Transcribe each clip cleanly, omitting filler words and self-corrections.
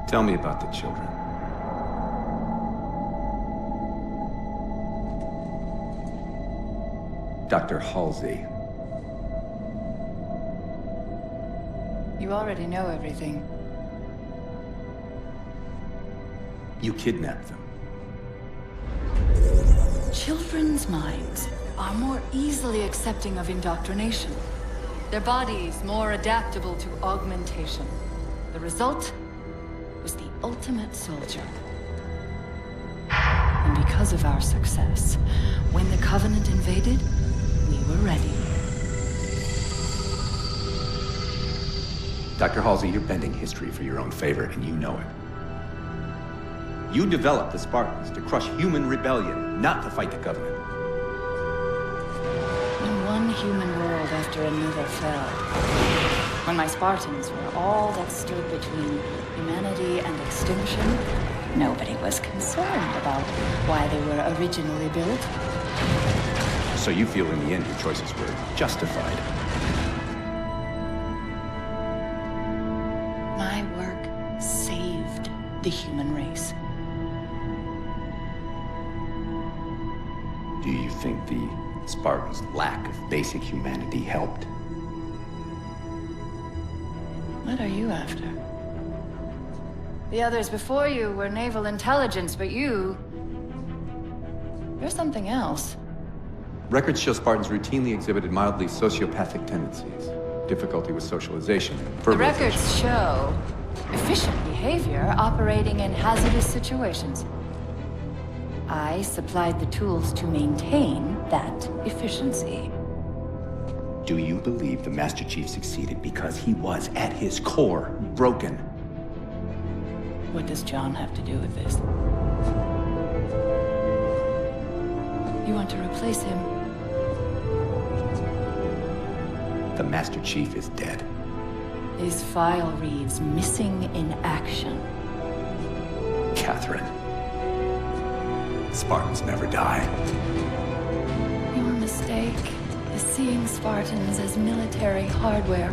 Tell me about the children. Dr. Halsey. You already know everything. You kidnapped them. Children's minds are more easily accepting of indoctrination. Their bodies more adaptable to augmentation. The result was the ultimate soldier. And because of our success, when the Covenant invaded, we were ready. Dr. Halsey, you're bending history for your own favor, and you know it. You developed the Spartans to crush human rebellion, not to fight the Covenant. When one human world after another fell, when my Spartans were all that stood between humanity and extinction, nobody was concerned about why they were originally built. So you feel in the end your choices were justified? My work saved the human race. Do you think the Spartans' lack of basic humanity helped? What are you after? The others before you were naval intelligence, but you're something else. Records show Spartans routinely exhibited mildly sociopathic tendencies, difficulty with socialization, The records show efficient behavior operating in hazardous situations. I supplied the tools to maintain that efficiency. Do you believe the Master Chief succeeded because he was, at his core, broken? What does John have to do with this? You want to replace him? The Master Chief is dead. His file reads missing in action. Catherine. Spartans never die. Your mistake is seeing Spartans as military hardware.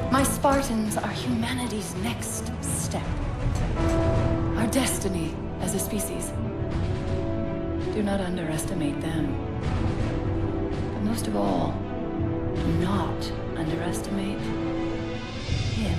My Spartans are humanity's next step. Our destiny as a species. Do not underestimate them. But most of all, do not underestimate him.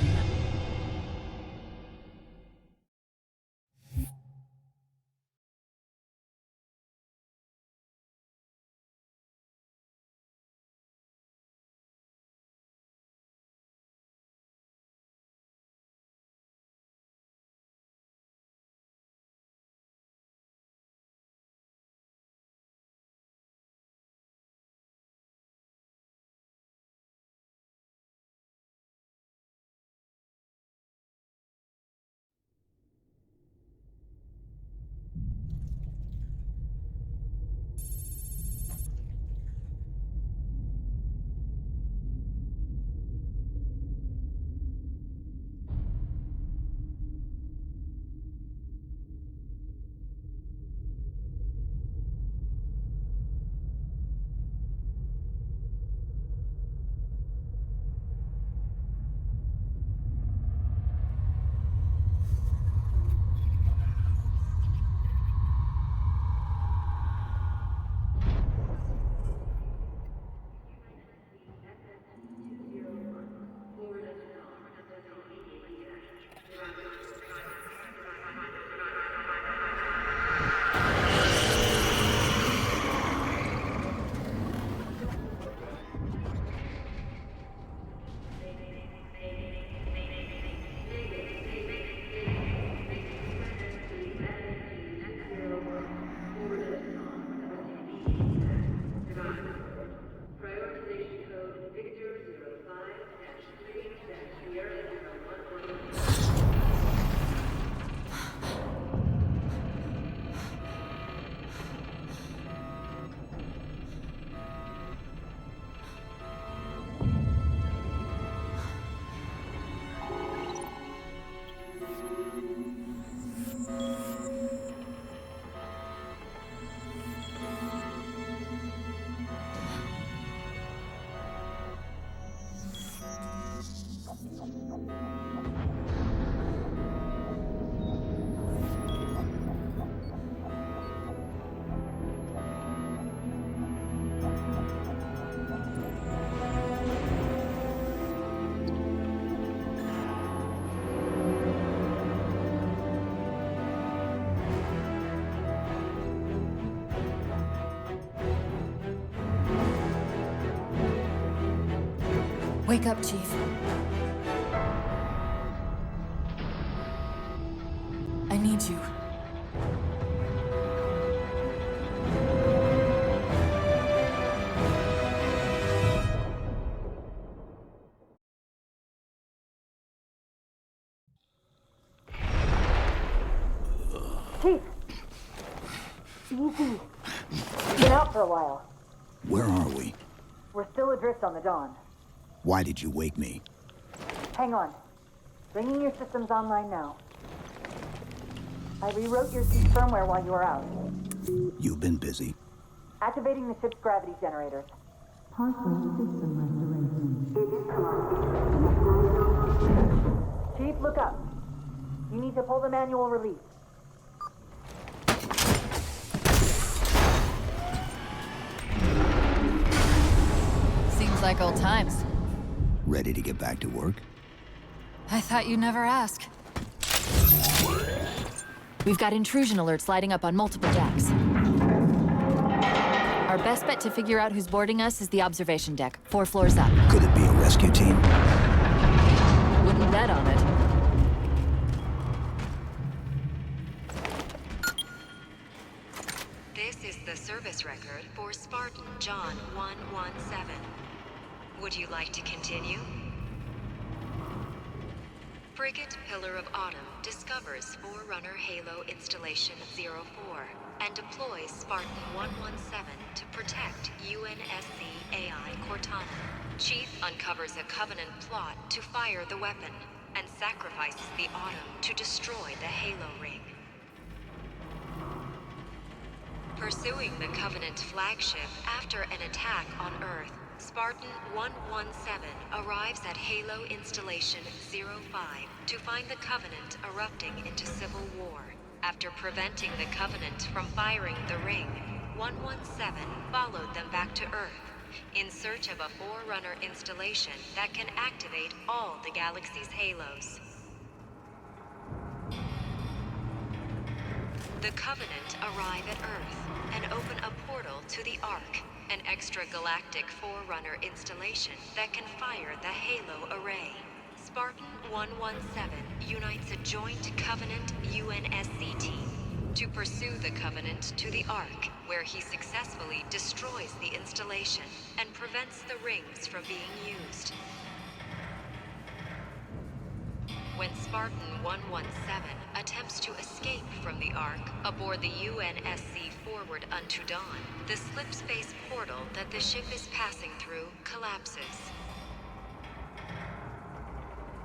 Wake up, Chief. I need you. Chief! Easy. Been out for a while. Where are we? We're still adrift on the Dawn. Why did you wake me? Hang on. Bringing your systems online now. I rewrote your seat firmware while you were out. You've been busy. Activating the ship's gravity generators. Chief, look up. You need to pull the manual release. Seems like old times. Ready to get back to work? I thought you'd never ask. We've got intrusion alerts lighting up on multiple decks. Our best bet to figure out who's boarding us is the observation deck, 4 floors up. Could it be a rescue team? Wouldn't bet on it. This is the service record for Spartan John 117. Would you like to continue? Frigate Pillar of Autumn discovers Forerunner Halo Installation 04 and deploys Spartan 117 to protect UNSC AI Cortana. Chief uncovers a Covenant plot to fire the weapon and sacrifices the Autumn to destroy the Halo ring. Pursuing the Covenant flagship after an attack on Earth, Spartan 117 arrives at Halo Installation 05 to find the Covenant erupting into civil war. After preventing the Covenant from firing the ring, 117 followed them back to Earth in search of a Forerunner installation that can activate all the galaxy's halos. The Covenant arrive at Earth and open a portal to the Ark, an extragalactic Forerunner installation that can fire the Halo array. Spartan 117 unites a joint Covenant UNSC team to pursue the Covenant to the Ark, where he successfully destroys the installation and prevents the rings from being used. When Spartan 117 attempts to escape from the Ark aboard the UNSC Forward Unto Dawn, the slip-space portal that the ship is passing through collapses.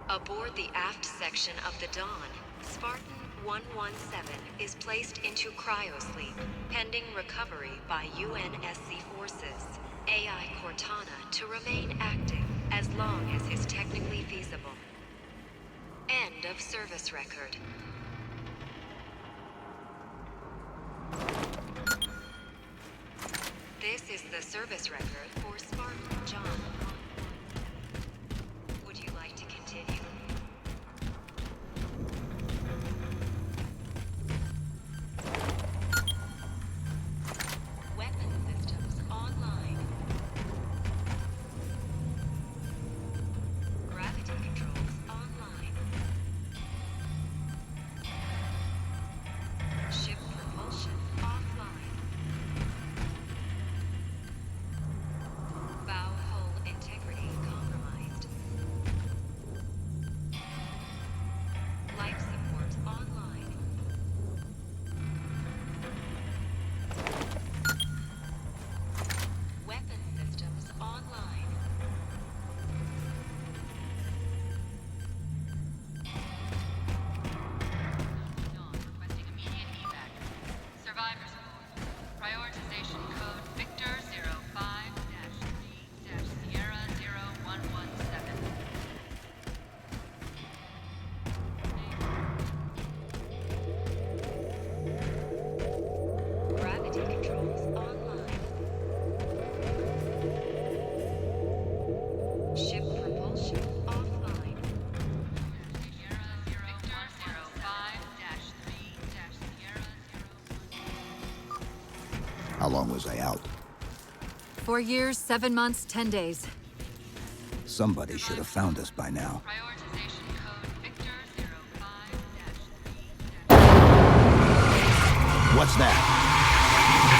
Aboard the aft section of the Dawn, Spartan 117 is placed into cryosleep, pending recovery by UNSC forces. AI Cortana to remain active as long as is technically feasible. End of service record. This is the service record for Spartan John. Would you like to continue? Weapon systems online. Gravity controls online. Ship propulsion offline. Bow hull integrity compromised. Life support online. Weapon systems online. Dawn requesting immediate evac. Survivors aboard. Prioritization code Victor 05-3-Sierra 0117. Gravity controls online. Ship propulsion offline. Sierra 05-3-Sierra How long was I out? 4 years, 7 months, 10 days. Somebody should have found us by now. Prioritization code Victor 05-3. What's that?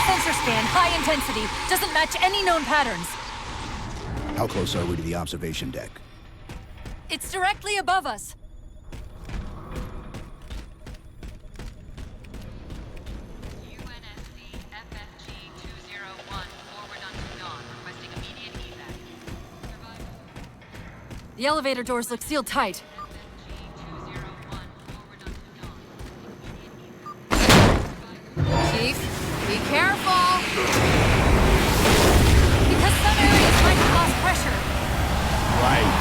Sensor scan, high intensity. Doesn't match any known patterns. How close are we to the observation deck? It's directly above us. UNSC FFG 201 forward onto dawn, requesting immediate evac. Survivor The elevator doors look sealed tight. FFG 201 forward onto dawn, immediate evac. Chief, be careful! Because some areas might have lost pressure. Right.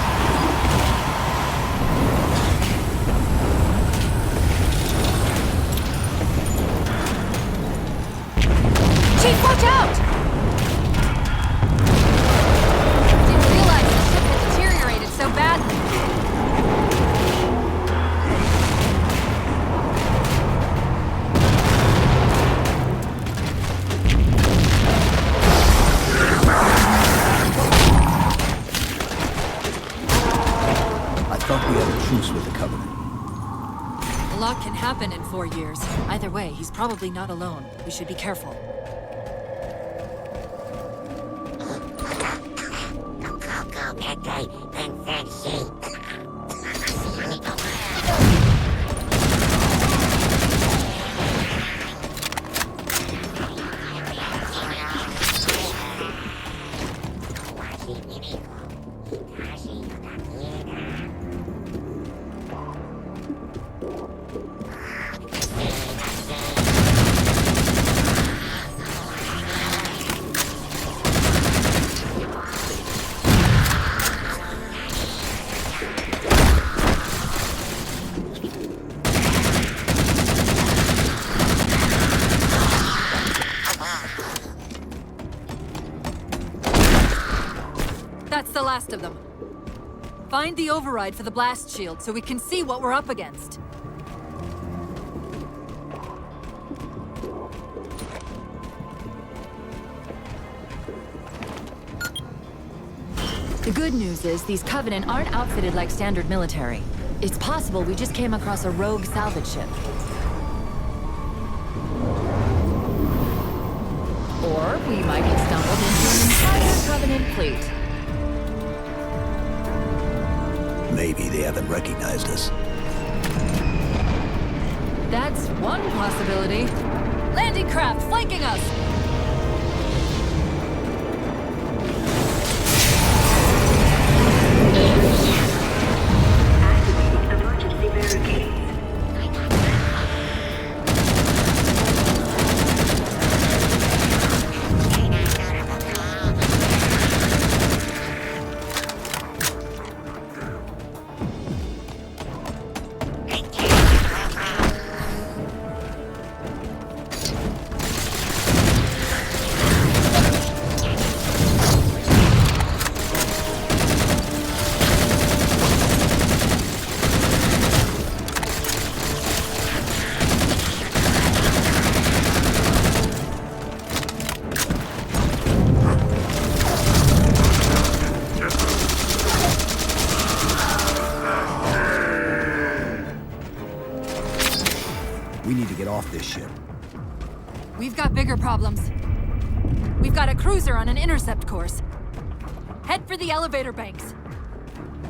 Chief, watch out! Didn't realize the ship had deteriorated so badly. I thought we had a truce with the Covenant. A lot can happen in 4 years. Either way, he's probably not alone. We should be careful. That's the last of them. Find the override for the blast shield so we can see what we're up against. The good news is these Covenant aren't outfitted like standard military. It's possible we just came across a rogue salvage ship. Or we might have stumbled into an entire Covenant fleet. Maybe they haven't recognized us. That's one possibility. Landing craft flanking us! Emergency barricades. We need to get off this ship. We've got bigger problems. We've got a cruiser on an intercept course. Head for the elevator banks.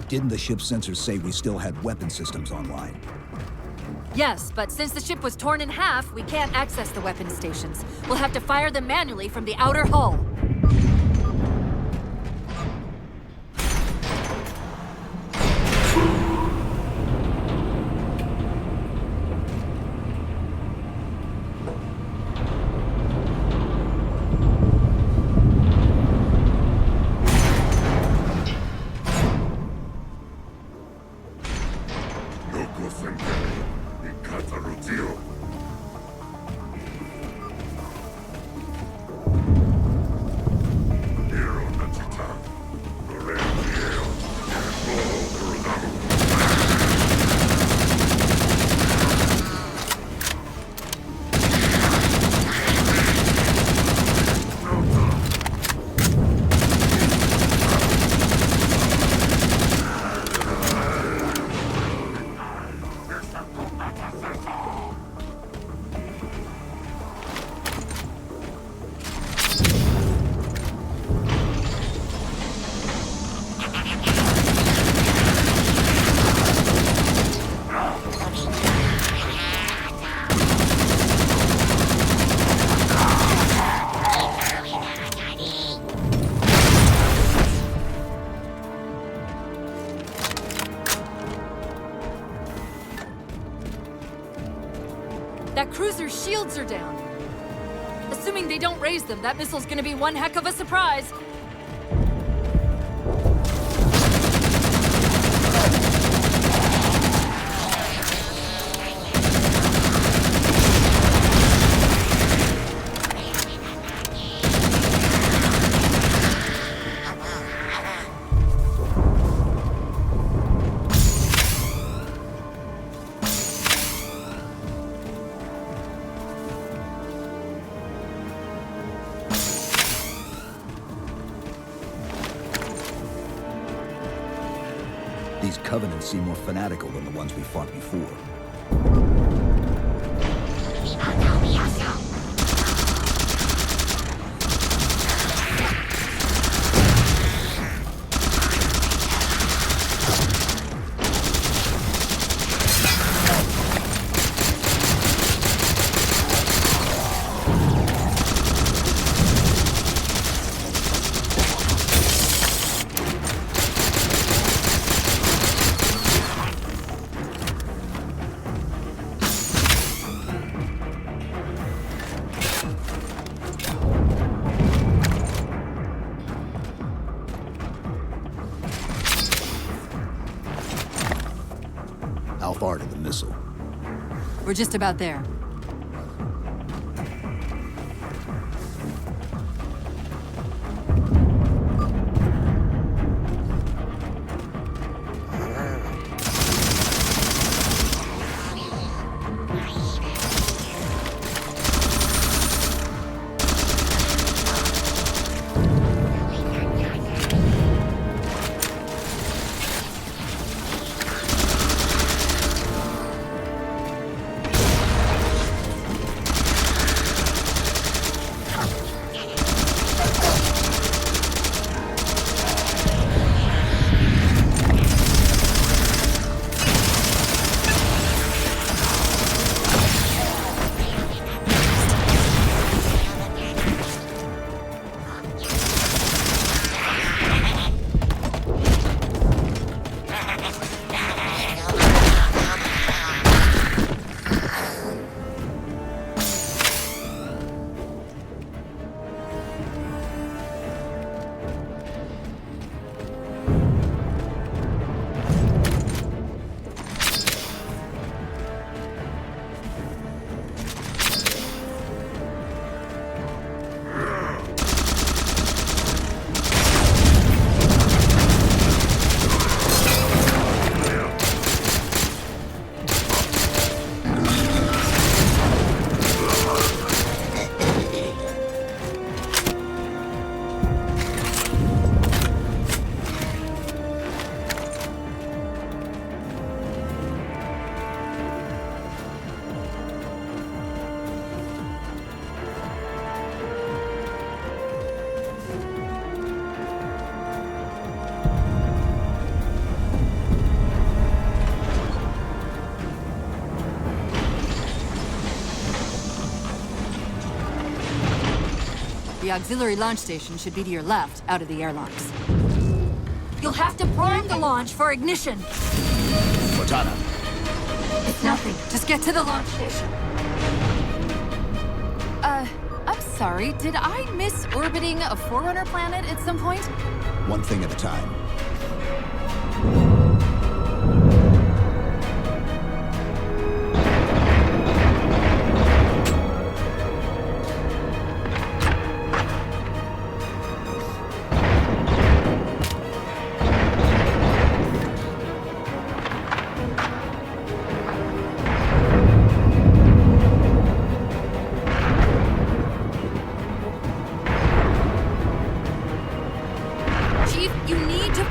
Didn't the ship's sensors say we still had weapon systems online? Yes, but since the ship was torn in half, we can't access the weapon stations. We'll have to fire them manually from the outer hull. That cruiser's shields are down. Assuming they don't raise them, that missile's gonna be one heck of a surprise. These Covenants seem more fanatical than the ones we fought before. How far to the missile? We're just about there. The auxiliary launch station should be to your left, out of the airlocks. You'll have to prime the launch for ignition. Cortana, It's nothing. Just get to the launch station. I'm sorry. Did I miss orbiting a Forerunner planet at some point? one thing at a time. Chief, you need to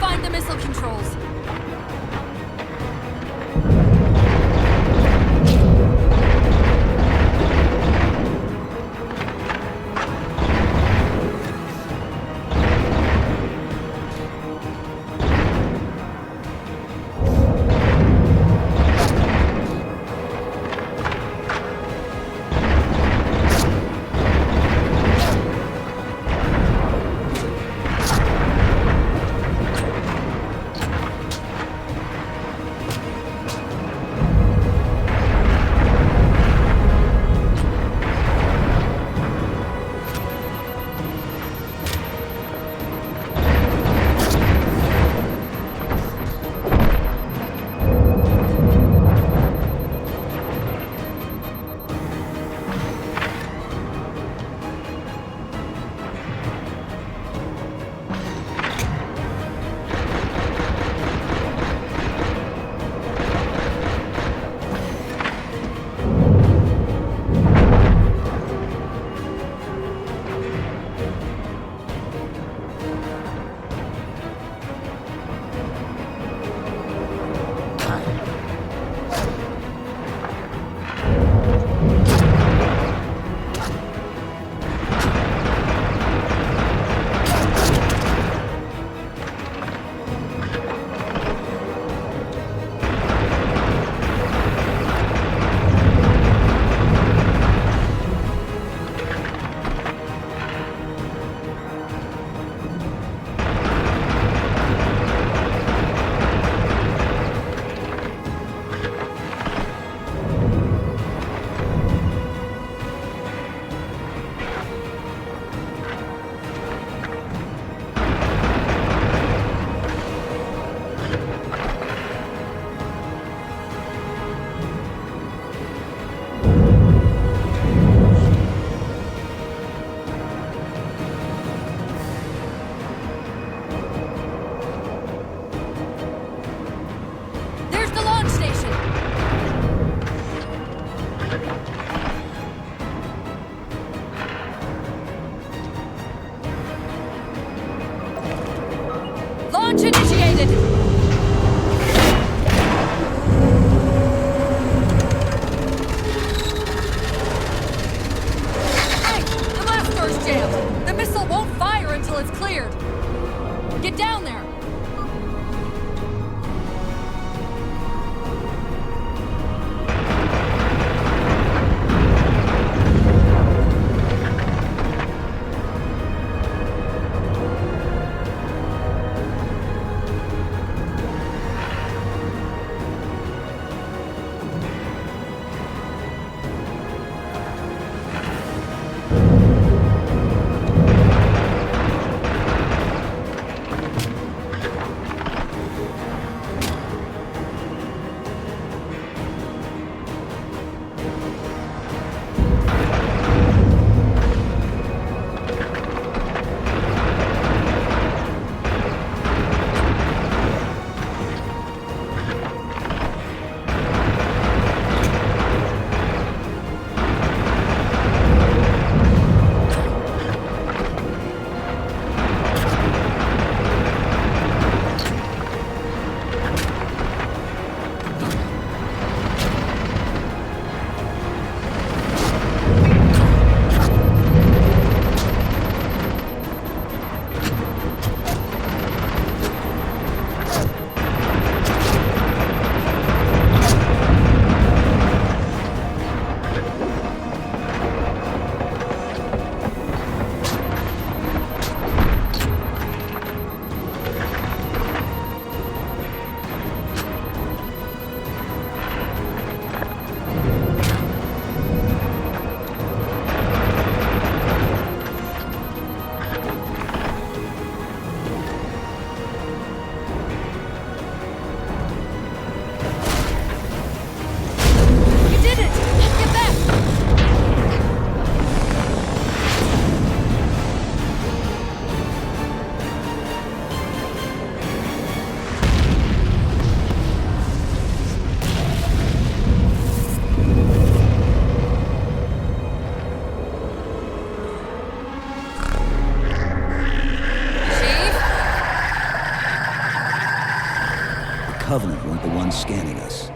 Someone's scanning us.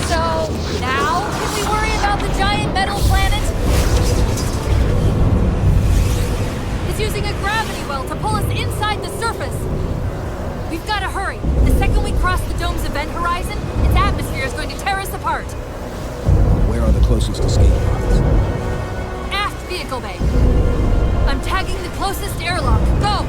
So, now can we worry about the giant metal planet? It's using a gravity well to pull us inside the surface. We've got to hurry. The second we cross the dome's event horizon, its atmosphere is going to tear us apart. Where are the closest escape pods? Aft vehicle bay. I'm tagging the closest airlock. Go!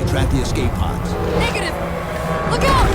Track the escape pods. Negative! Look out!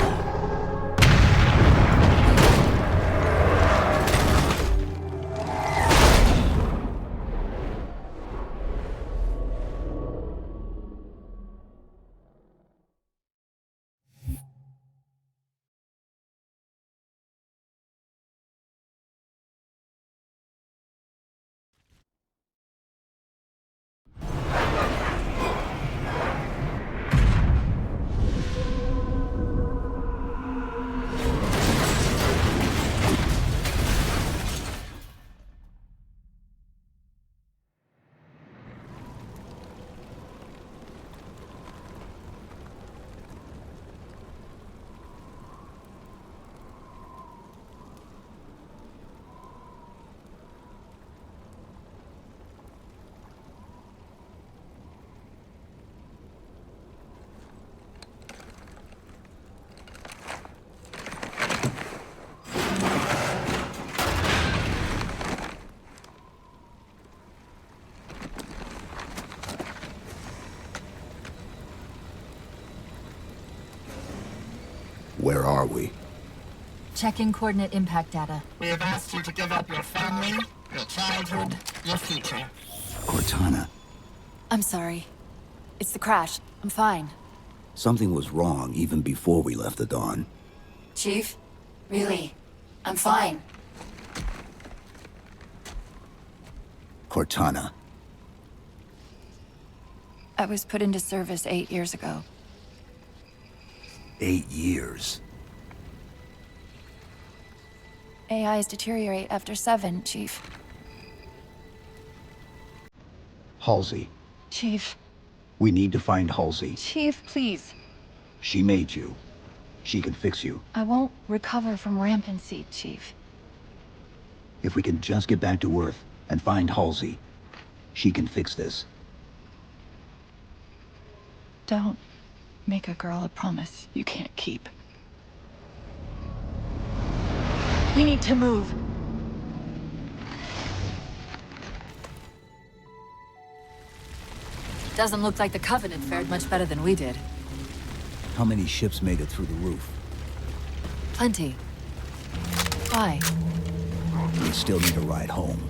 Where are we? Checking coordinate impact data. We have asked you to give up your family, your childhood, your future. Cortana. I'm sorry. It's the crash. I'm fine. Something was wrong even before we left the Dawn. Chief? Really? I'm fine. Cortana. I was put into service 8 years ago. 8 years. AIs deteriorate after 7, Chief. Halsey. Chief. We need to find Halsey. Chief, please. She made you. She can fix you. I won't recover from rampancy, Chief. If we can just get back to Earth and find Halsey, she can fix this. Don't make a girl a promise you can't keep. We need to move. Doesn't look like the Covenant fared much better than we did. How many ships made it through the roof? Plenty. Why? We still need a ride home.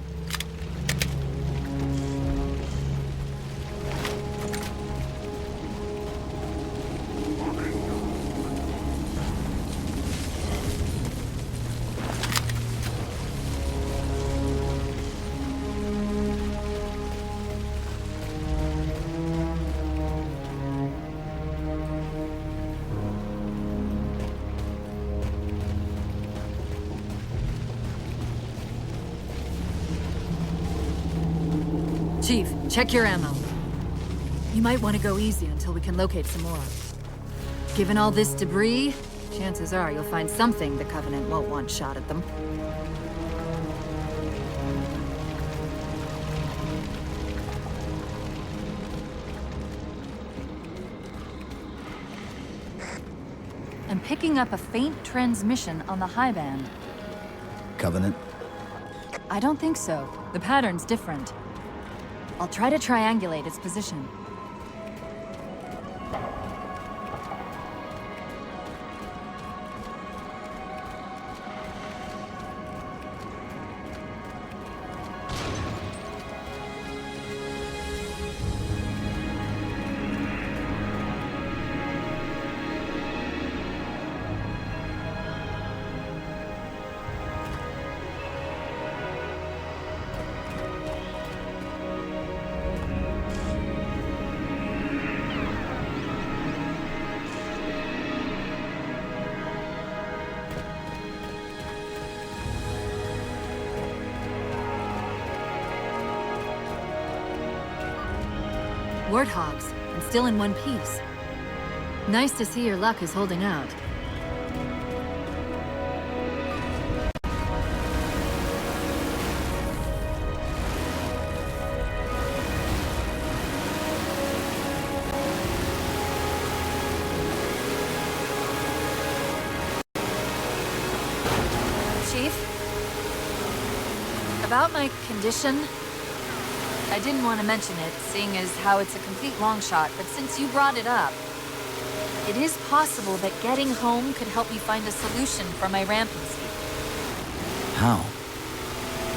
Chief, check your ammo. You might want to go easy until we can locate some more. Given all this debris, chances are you'll find something the Covenant won't want shot at them. I'm picking up a faint transmission on the high band. Covenant? I don't think so. The pattern's different. I'll try to triangulate its position. Warthogs, and still in one piece. Nice to see your luck is holding out. Chief? About my condition? I didn't want to mention it, seeing as how it's a complete long shot, but since you brought it up, it is possible that getting home could help me find a solution for my rampancy. How?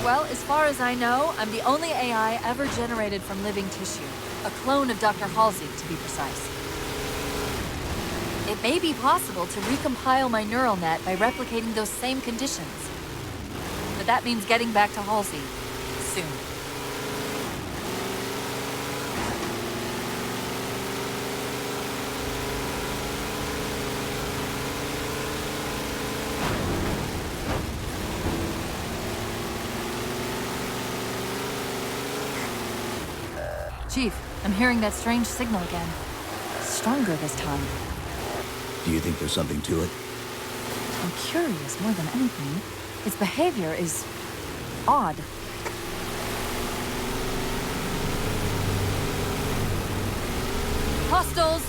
Well, as far as I know, I'm the only AI ever generated from living tissue. A clone of Dr. Halsey, to be precise. It may be possible to recompile my neural net by replicating those same conditions. But that means getting back to Halsey soon. Chief, I'm hearing that strange signal again. Stronger this time. Do you think there's something to it? I'm curious more than anything. Its behavior is odd. Hostiles!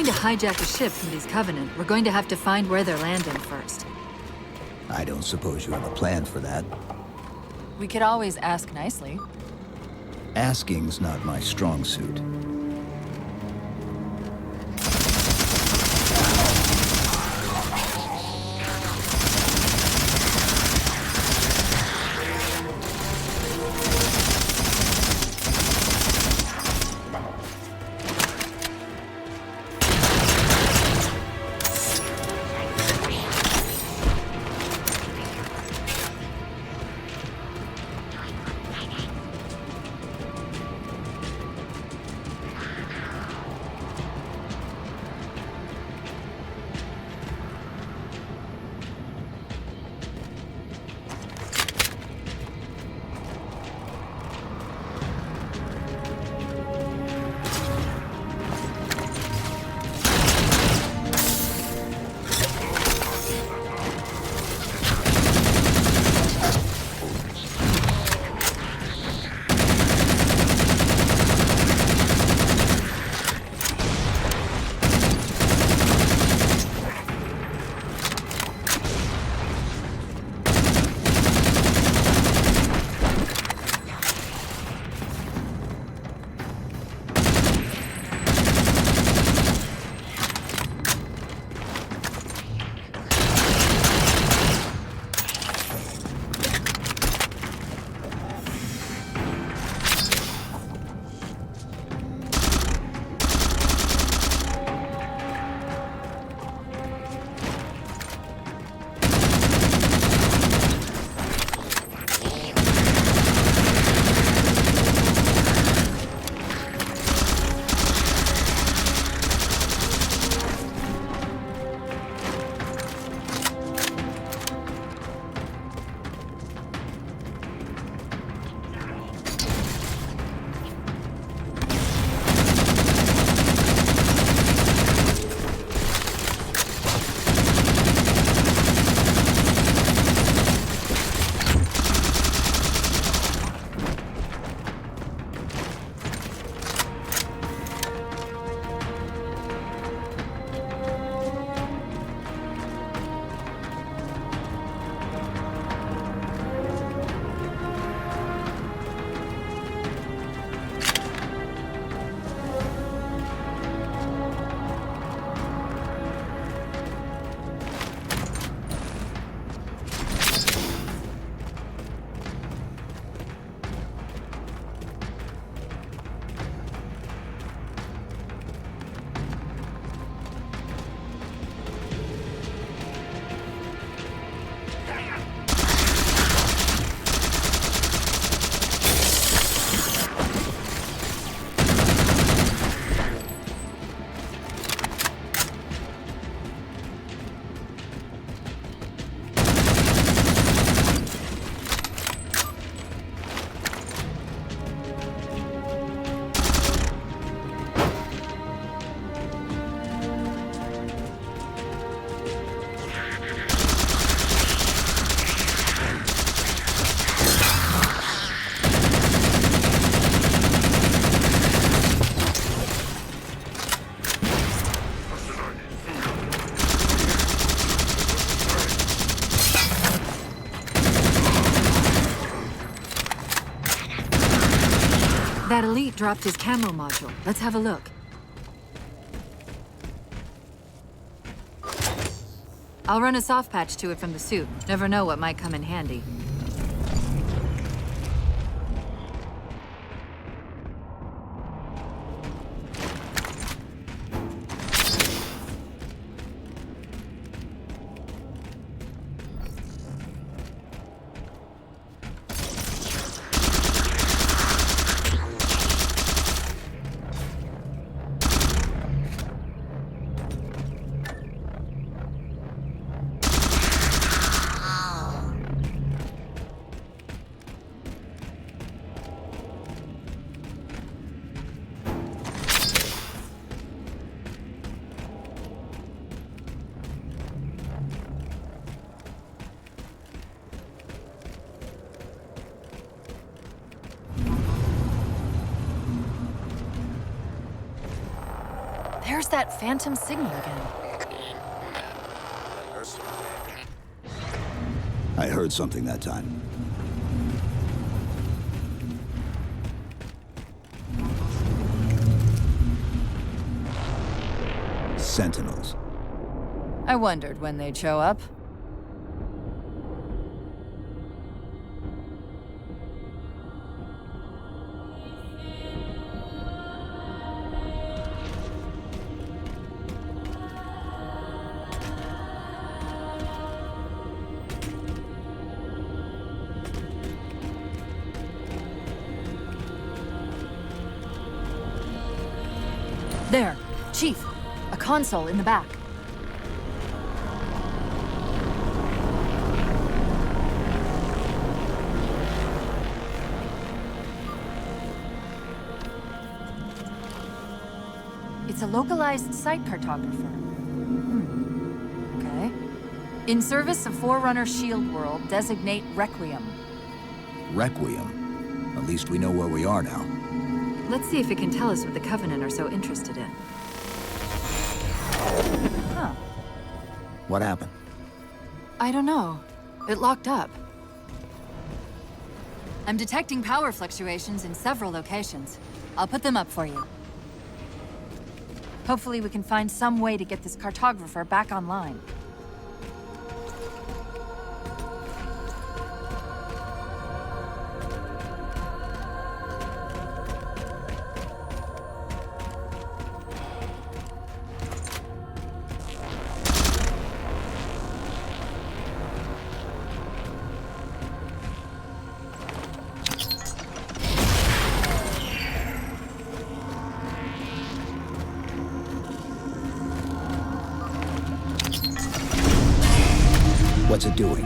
going to hijack a ship from these Covenant, we're going to have to find where they're landing first. I don't suppose you have a plan for that. We could always ask nicely. Asking's not my strong suit. That elite dropped his camo module. Let's have a look. I'll run a soft patch to it from the suit. Never know what might come in handy. There's that phantom signal again. I heard something that time. Sentinels. I wondered when they'd show up. There, Chief. A console in the back. It's a localized site cartographer. Okay. In service of Forerunner Shield World, designate Requiem. Requiem. At least we know where we are now. Let's see if it can tell us what the Covenant are so interested in. Huh. What happened? I don't know. It locked up. I'm detecting power fluctuations in several locations. I'll put them up for you. Hopefully we can find some way to get this cartographer back online. What's it doing?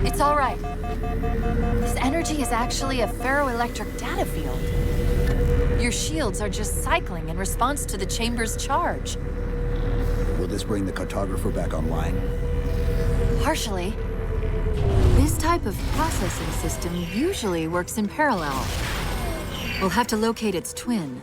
It's all right. This energy is actually a ferroelectric data field. Your shields are just cycling in response to the chamber's charge. Will this bring the cartographer back online? Partially. This type of processing system usually works in parallel. We'll have to locate its twin.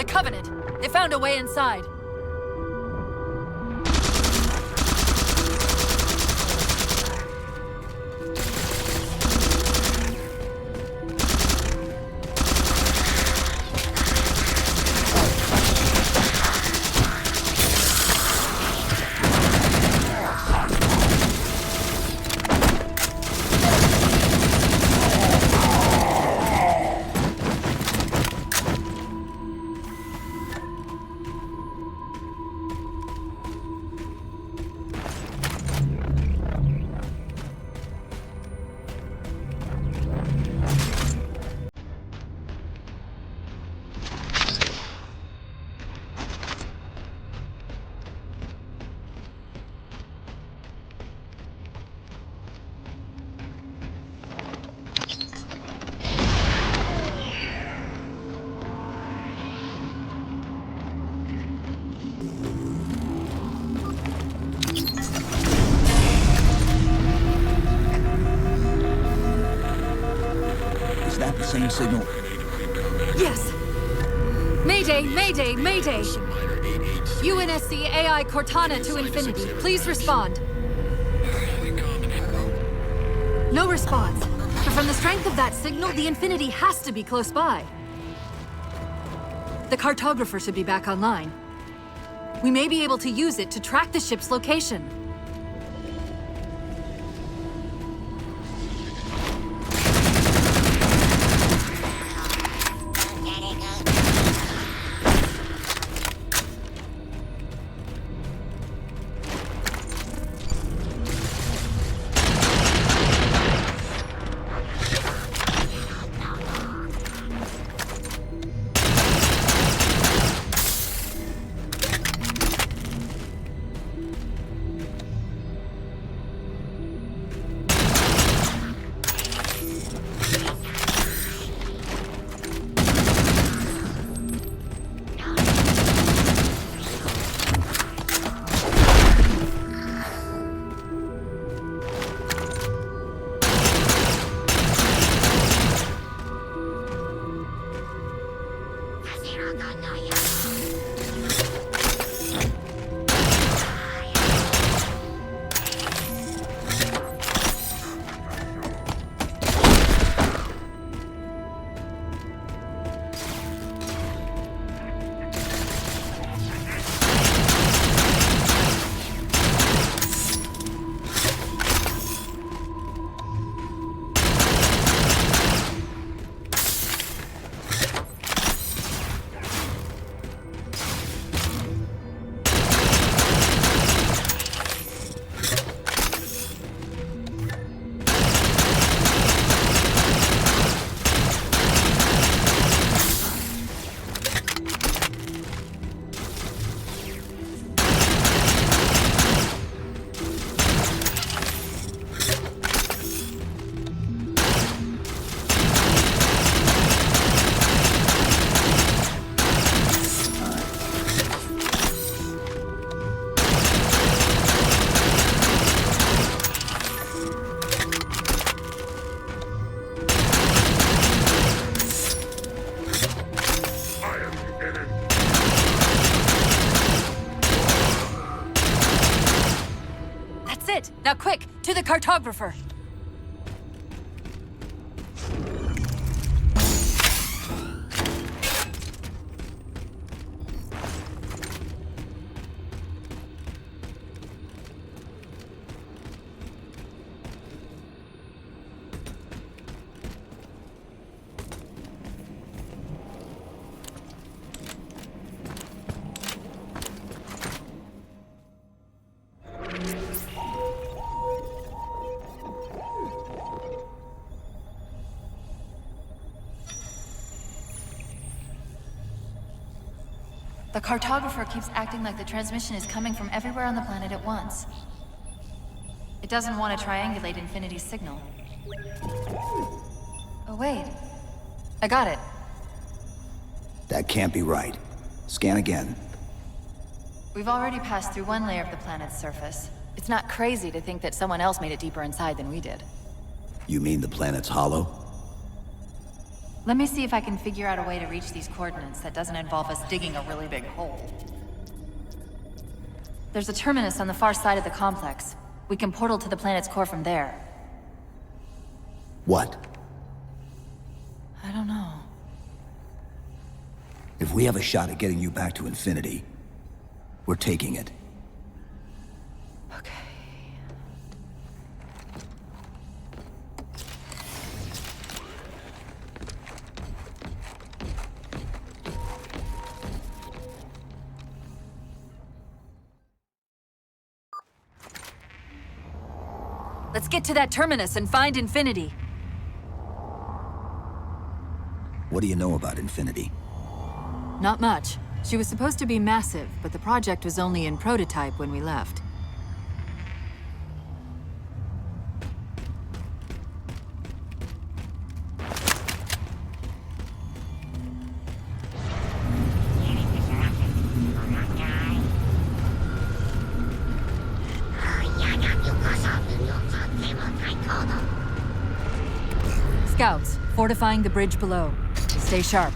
Covenant! They found a way inside. Same signal. Yes. Mayday, mayday, mayday. UNSC AI Cortana to Infinity. Please respond. No response. But from the strength of that signal, the Infinity has to be close by. The cartographer should be back online. We may be able to use it to track the ship's location. it! Now quick, to the cartographer! The cartographer keeps acting like the transmission is coming from everywhere on the planet at once. It doesn't want to triangulate Infinity's signal. Oh, wait. I got it. That can't be right. Scan again. We've already passed through one layer of the planet's surface. It's not crazy to think that someone else made it deeper inside than we did. You mean the planet's hollow? Let me see if I can figure out a way to reach these coordinates that doesn't involve us digging a really big hole. There's a terminus on the far side of the complex. We can portal to the planet's core from there. What? I don't know. If we have a shot at getting you back to Infinity, we're taking it. Okay. Let's get to that terminus and find Infinity. What do you know about Infinity? Not much. She was supposed to be massive, but the project was only in prototype when we left. Scouts, fortifying the bridge below. Stay sharp.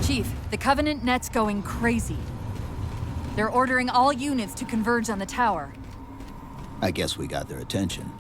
Chief, the Covenant net's going crazy. They're ordering all units to converge on the tower. I guess we got their attention.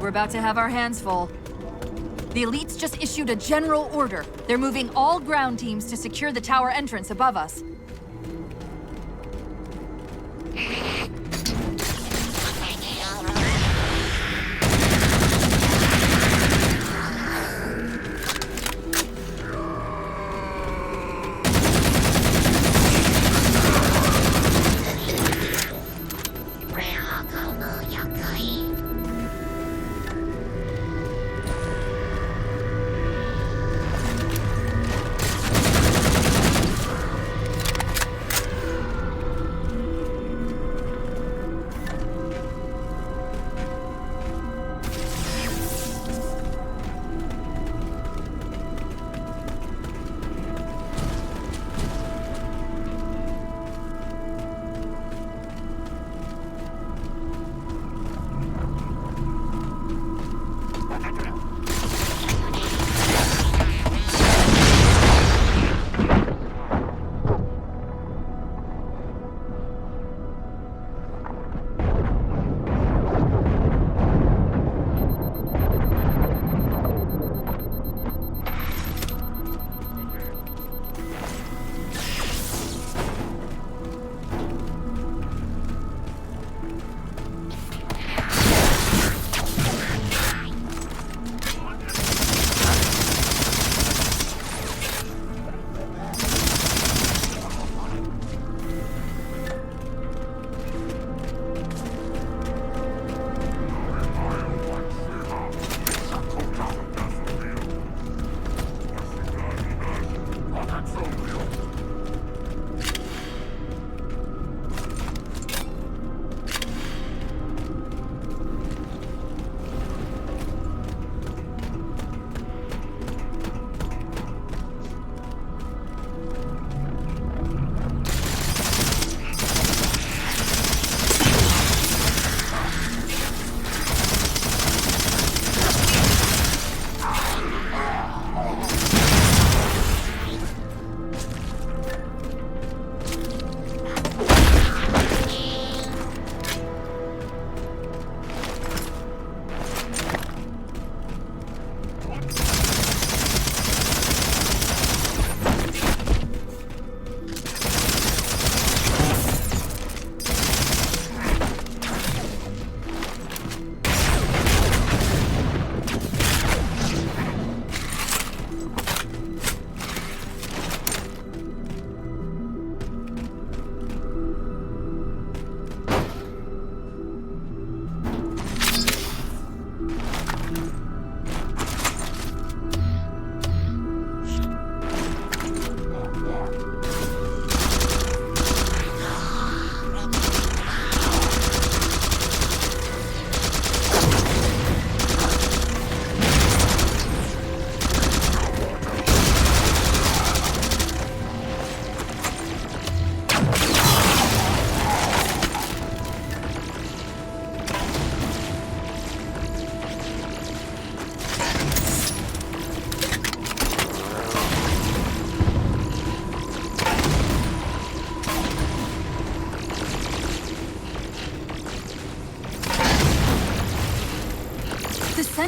We're about to have our hands full. The elites just issued a general order. They're moving all ground teams to secure the tower entrance above us.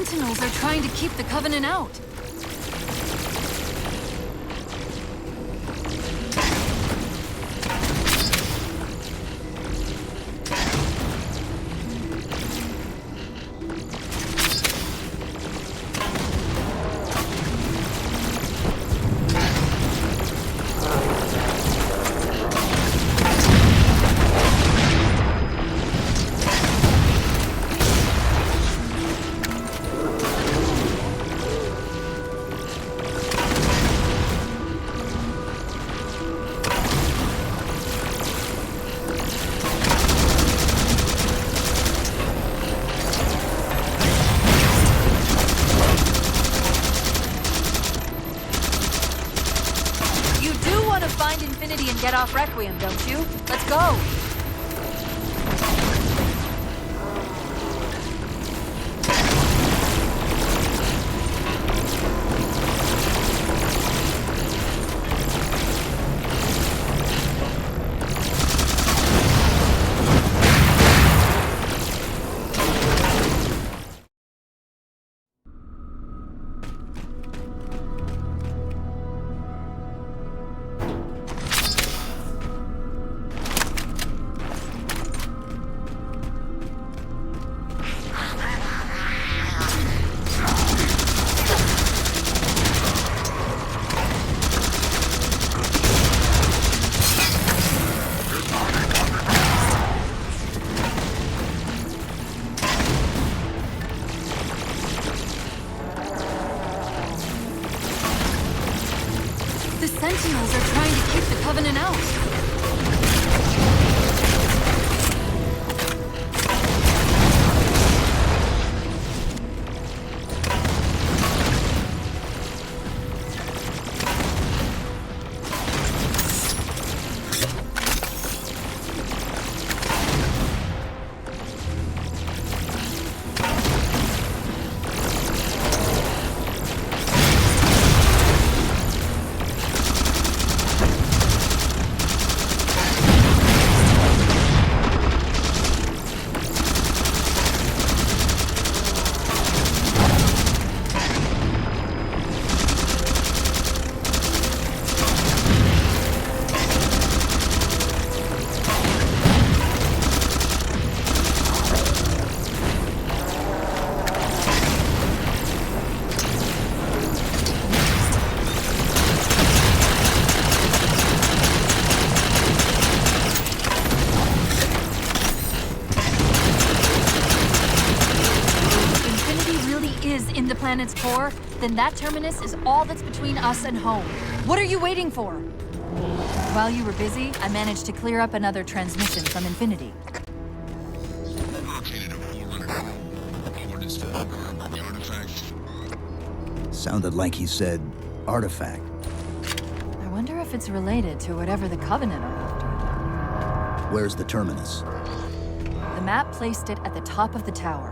Sentinels are trying to keep the Covenant out. Find Infinity and get off Requiem, don't you? Let's go! The Sentinels are trying to keep the Covenant out. In the planet's core, then that terminus is all that's between us and home. What are you waiting for? While you were busy, I managed to clear up another transmission from Infinity. Located a forerunner. Coordinates to the artifact. Sounded like he said artifact. I wonder if it's related to whatever the Covenant are after. Where's the terminus? The map placed it at the top of the tower.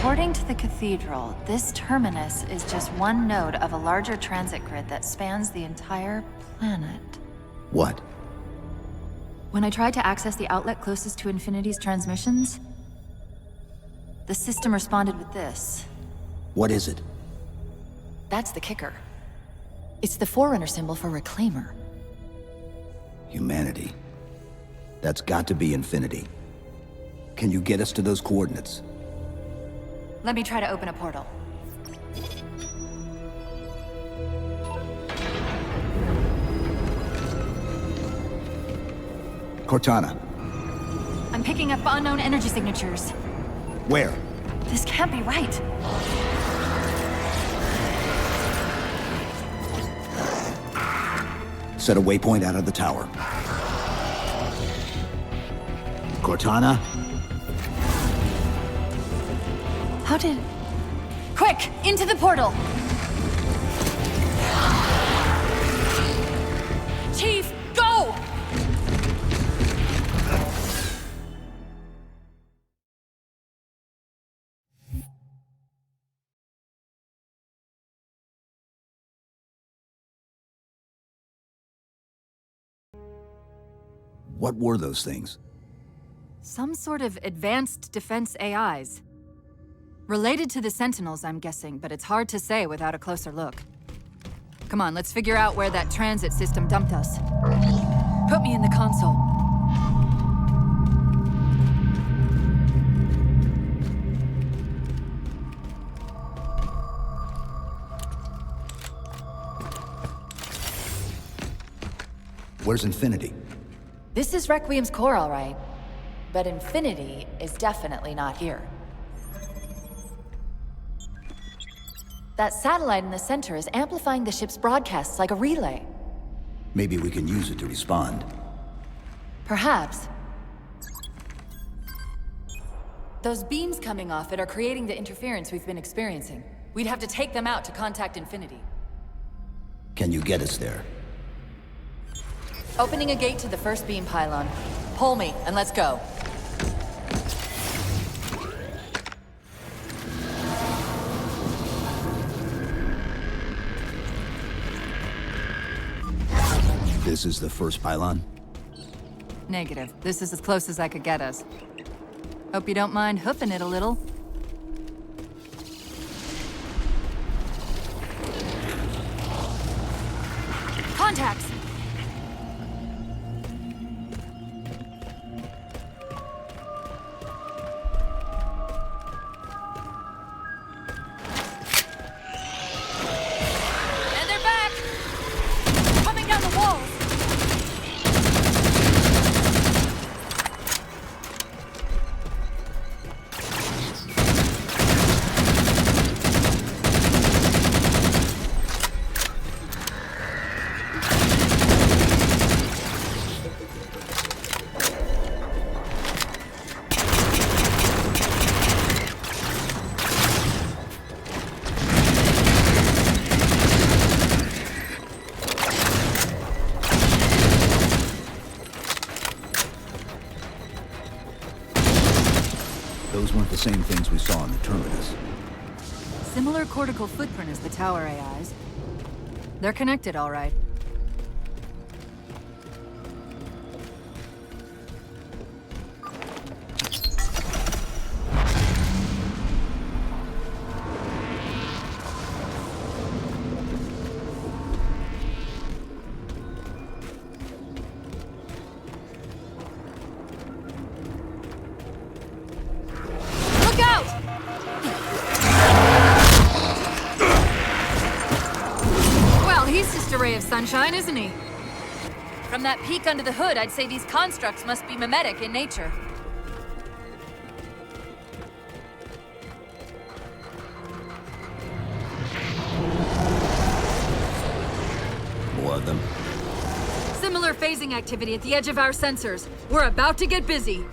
According to the cathedral, this terminus is just one node of a larger transit grid that spans the entire planet. What? When I tried to access the outlet closest to Infinity's transmissions, the system responded with this. What is it? That's the kicker. It's the Forerunner symbol for Reclaimer. Humanity. That's got to be Infinity. Can you get us to those coordinates? Let me try to open a portal. Cortana. I'm picking up unknown energy signatures. Where? This can't be right. Set a waypoint out of the tower. Cortana? How did... Quick! Into the portal! Chief, go! What were those things? Some sort of advanced defense AIs. Related to the Sentinels, I'm guessing, but it's hard to say without a closer look. Come on, let's figure out where that transit system dumped us. Put me in the console. Where's Infinity? This is Requiem's core, all right. But Infinity is definitely not here. That satellite in the center is amplifying the ship's broadcasts like a relay. Maybe we can use it to respond. Perhaps. Those beams coming off it are creating the interference we've been experiencing. We'd have to take them out to contact Infinity. Can you get us there? Opening a gate to the first beam pylon. Pull me, and let's go. This is the first pylon? Negative. This is as close as I could get us. Hope you don't mind hoofing it a little. Contacts! And they're back! Coming down the walls! Those weren't the same things we saw in the terminus. Similar cortical footprint as the tower AIs. They're connected, all right. Look out! Well, he's just a ray of sunshine, isn't he? From that peek under the hood, I'd say these constructs must be mimetic in nature. More of them. Similar phasing activity at the edge of our sensors. We're about to get busy.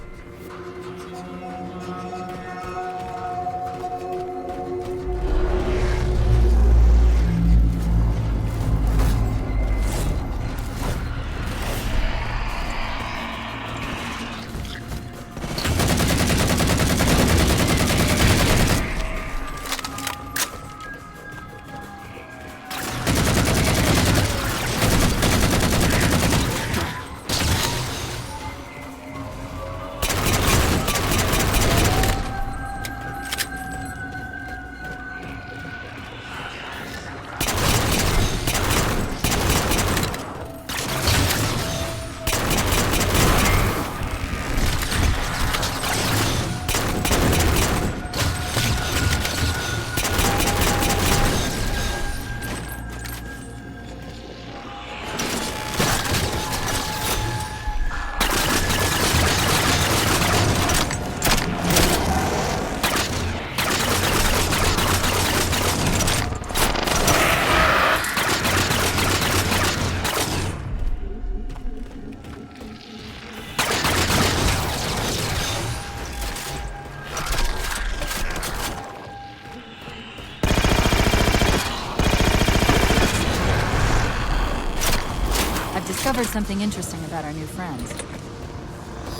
discovered something interesting about our new friends.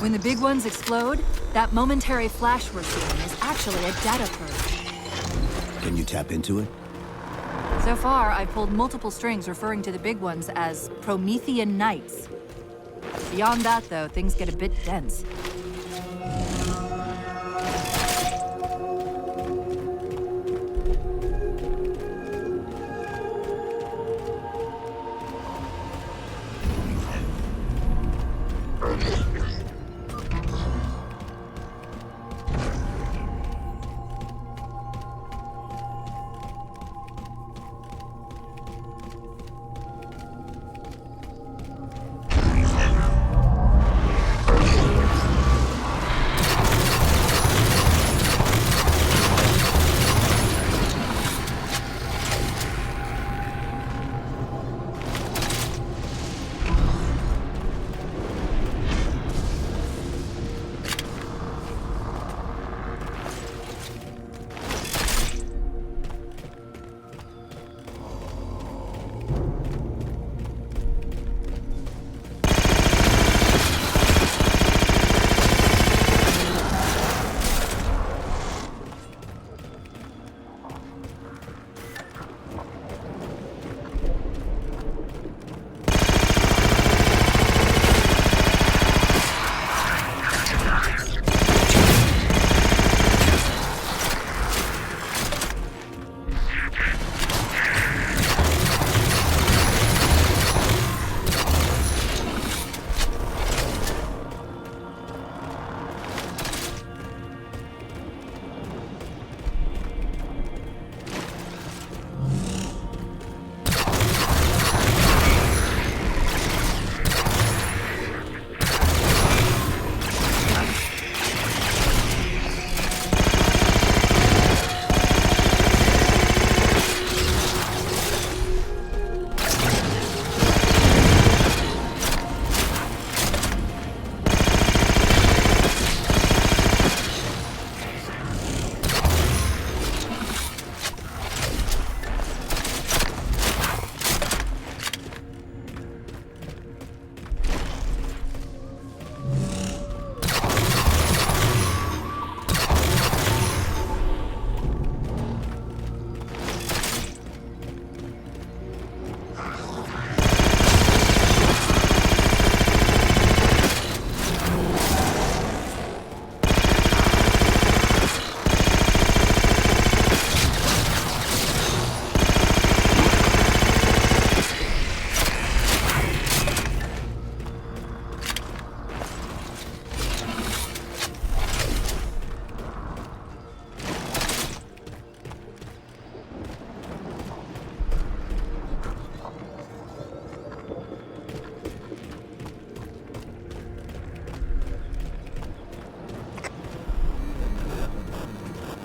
When the big ones explode, that momentary flash we're seeing is actually a data purge. Can you tap into it? So far, I've pulled multiple strings referring to the big ones as Promethean Knights. Beyond that, though, things get a bit dense.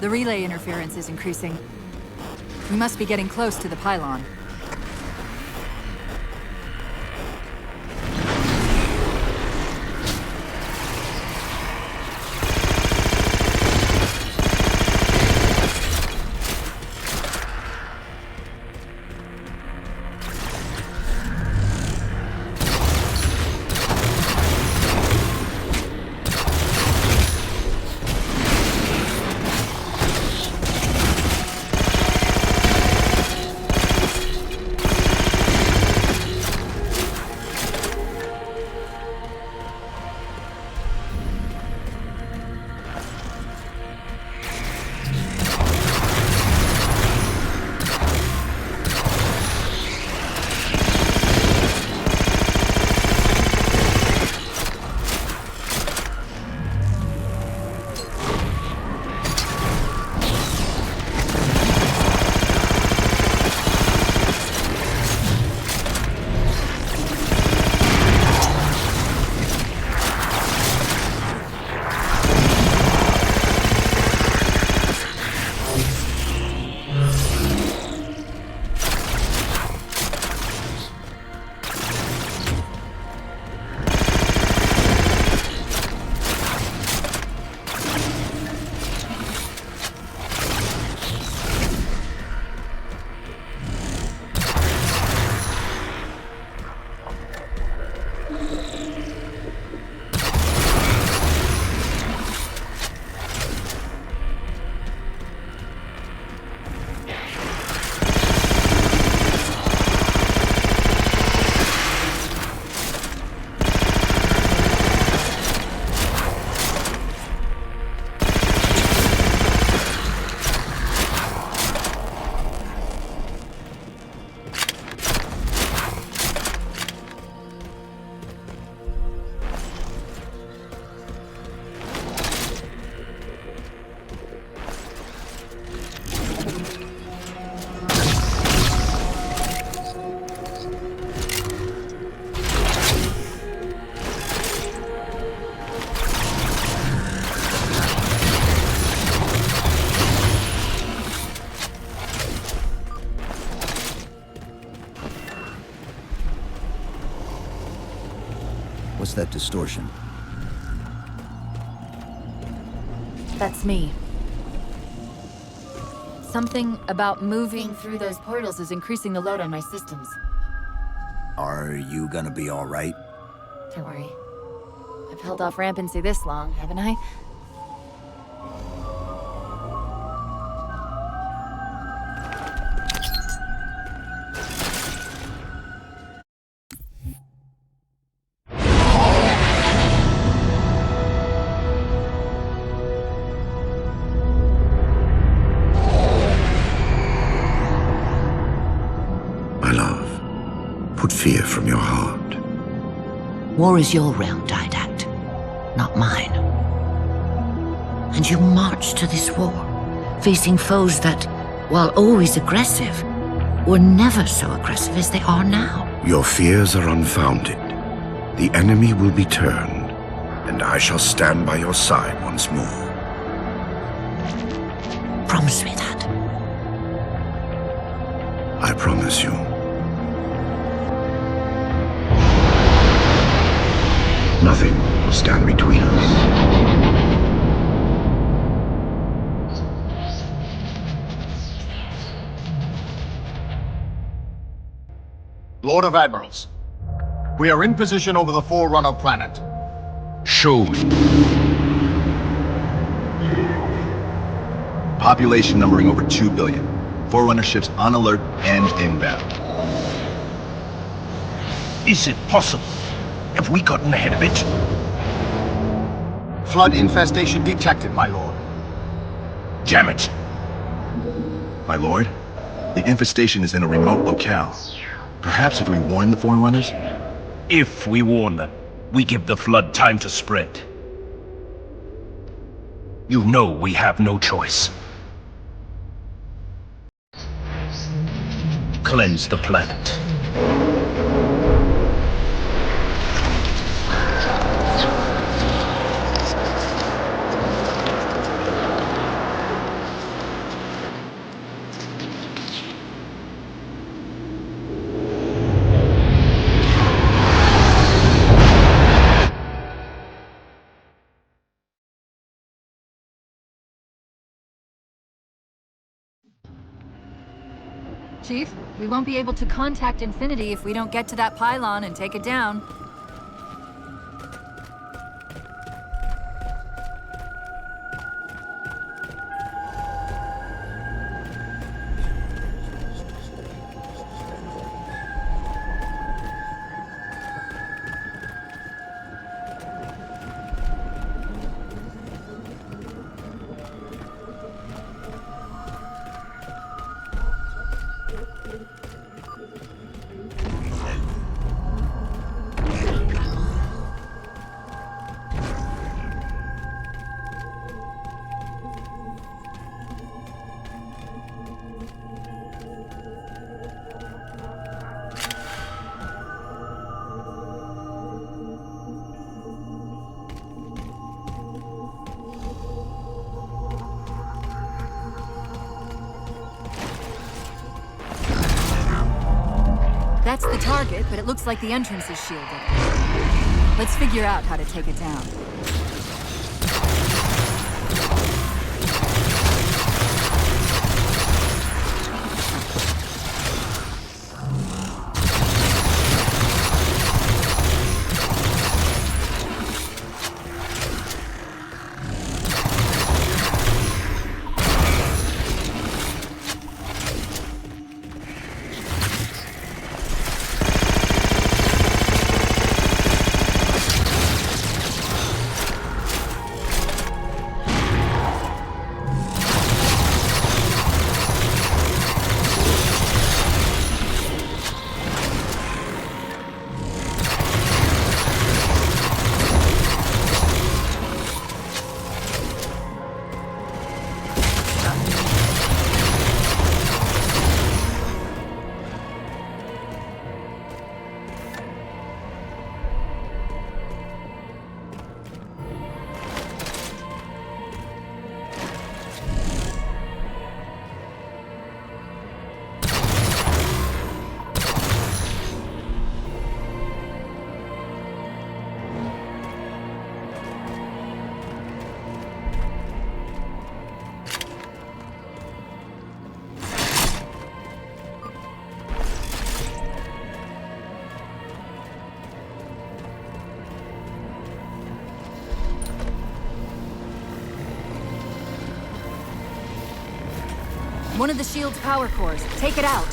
The relay interference is increasing. We must be getting close to the pylon. that distortion? That's me. Something about moving through those portals is increasing the load on my systems. Are you gonna be all right? Don't worry. I've held off rampancy this long, haven't I? My love, put fear from your heart. War is your realm, Didact, not mine. And you marched to this war, facing foes that, while always aggressive, were never so aggressive as they are now. Your fears are unfounded. The enemy will be turned, and I shall stand by your side once more. Promise me that. I promise you. Nothing will stand between us. Lord of Admirals, we are in position over the Forerunner planet. Show me. Population numbering over 2 billion. Forerunner ships on alert and inbound. Is it possible? Have we gotten ahead of it? Flood infestation detected, my lord. Damn it. My lord, the infestation is in a remote locale. Perhaps if we warn the Forerunners? If we warn them, we give the flood time to spread. You know we have no choice. Cleanse the planet. Chief, we won't be able to contact Infinity if we don't get to that pylon and take it down. That's the target, but it looks like the entrance is shielded. Let's figure out how to take it down. One of the shield's power cores. Take it out.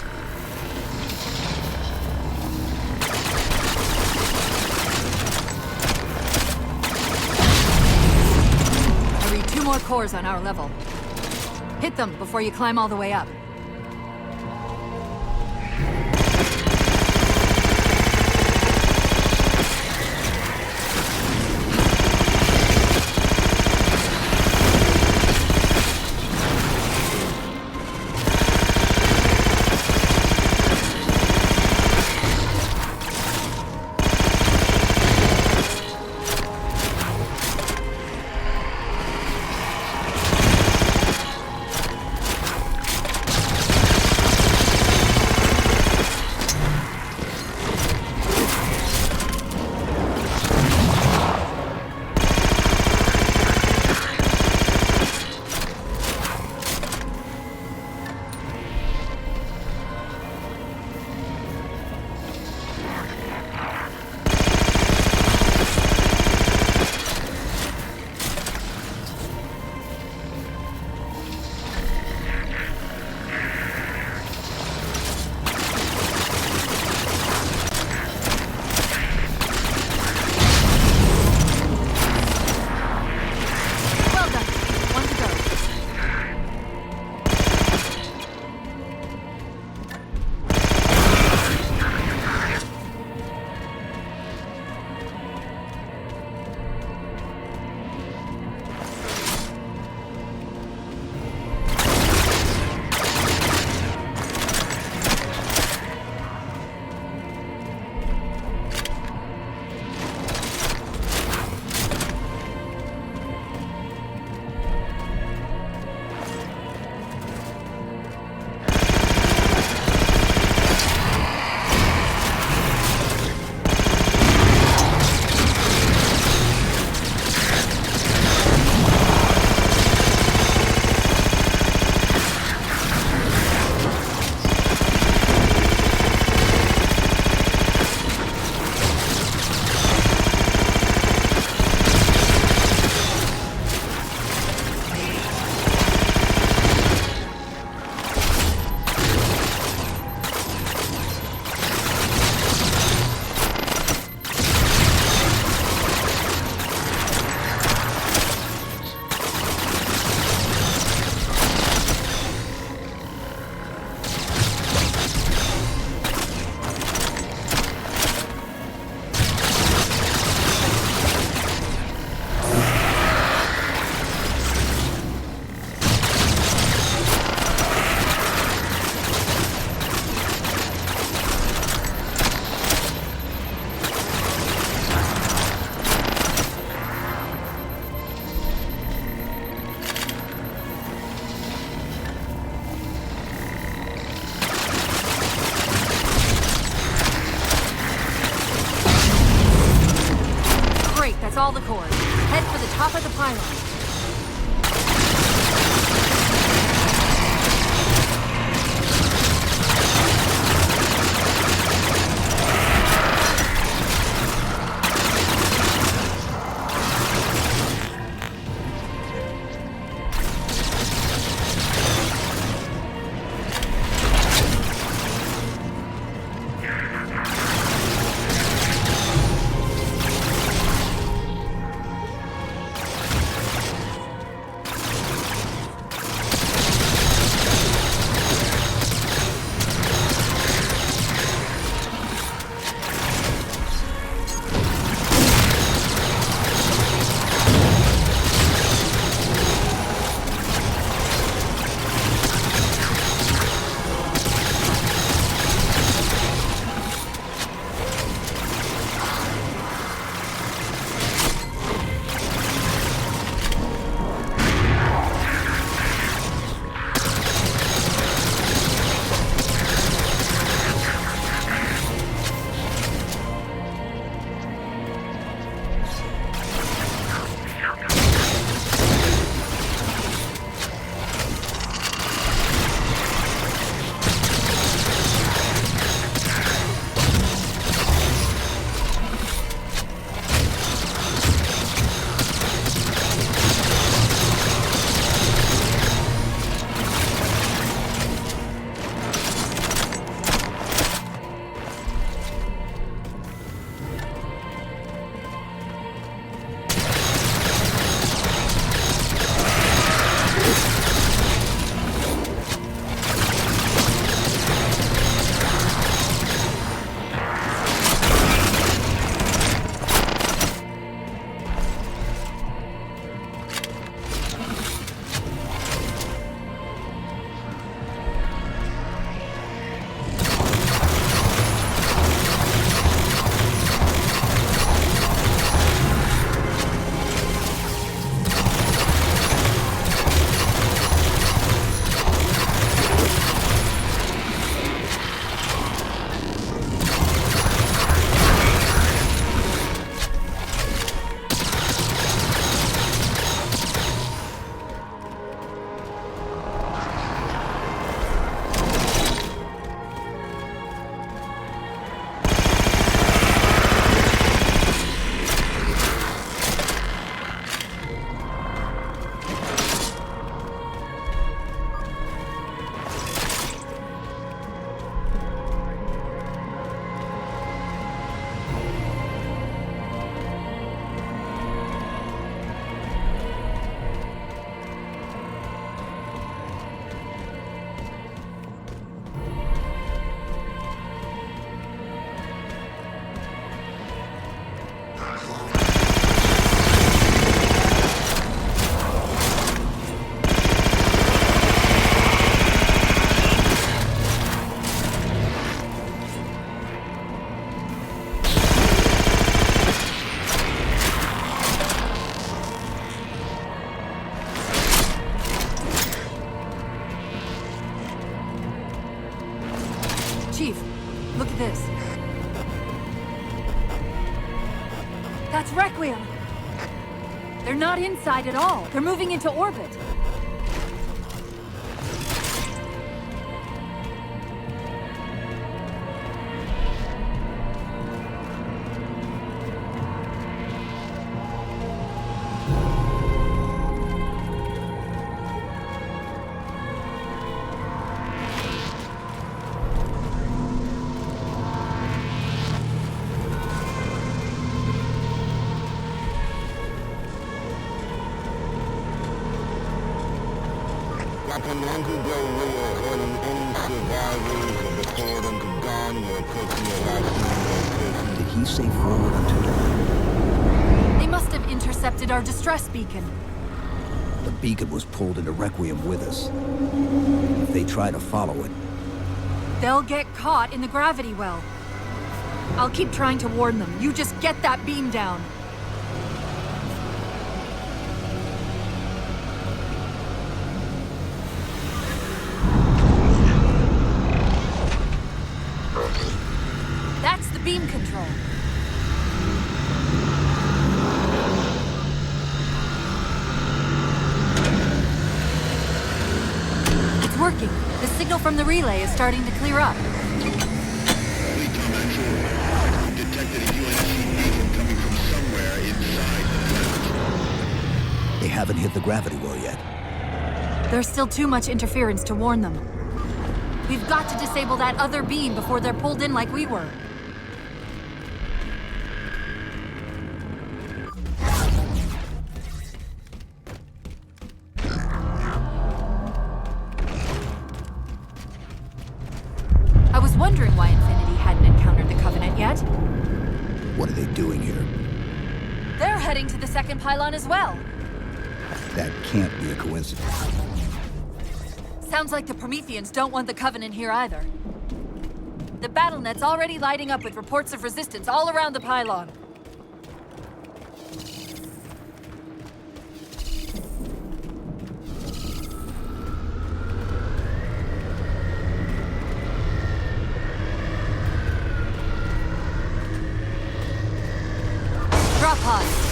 I read 2 more cores on our level. Hit them before you climb all the way up. Chief, look at this. That's Requiem! They're not inside at all. They're moving into orbit. Did he say forward unto dawn? They must have intercepted our distress beacon. The beacon was pulled into Requiem with us. If they try to follow it, They'll get caught in the gravity well. I'll keep trying to warn them. You just get that beam down. That's the beam control. It's working. The signal from the relay is starting to clear up. they haven't hit the gravity well yet. There's still too much interference to warn them. We've got to disable that other beam before they're pulled in like we were. I was wondering why Infinity hadn't encountered the Covenant yet. What are they doing here? They're heading to the second pylon as well. That can't be a coincidence. Sounds like the Prometheans don't want the Covenant here either. The BattleNet's already lighting up with reports of resistance all around the pylon. Drop pod.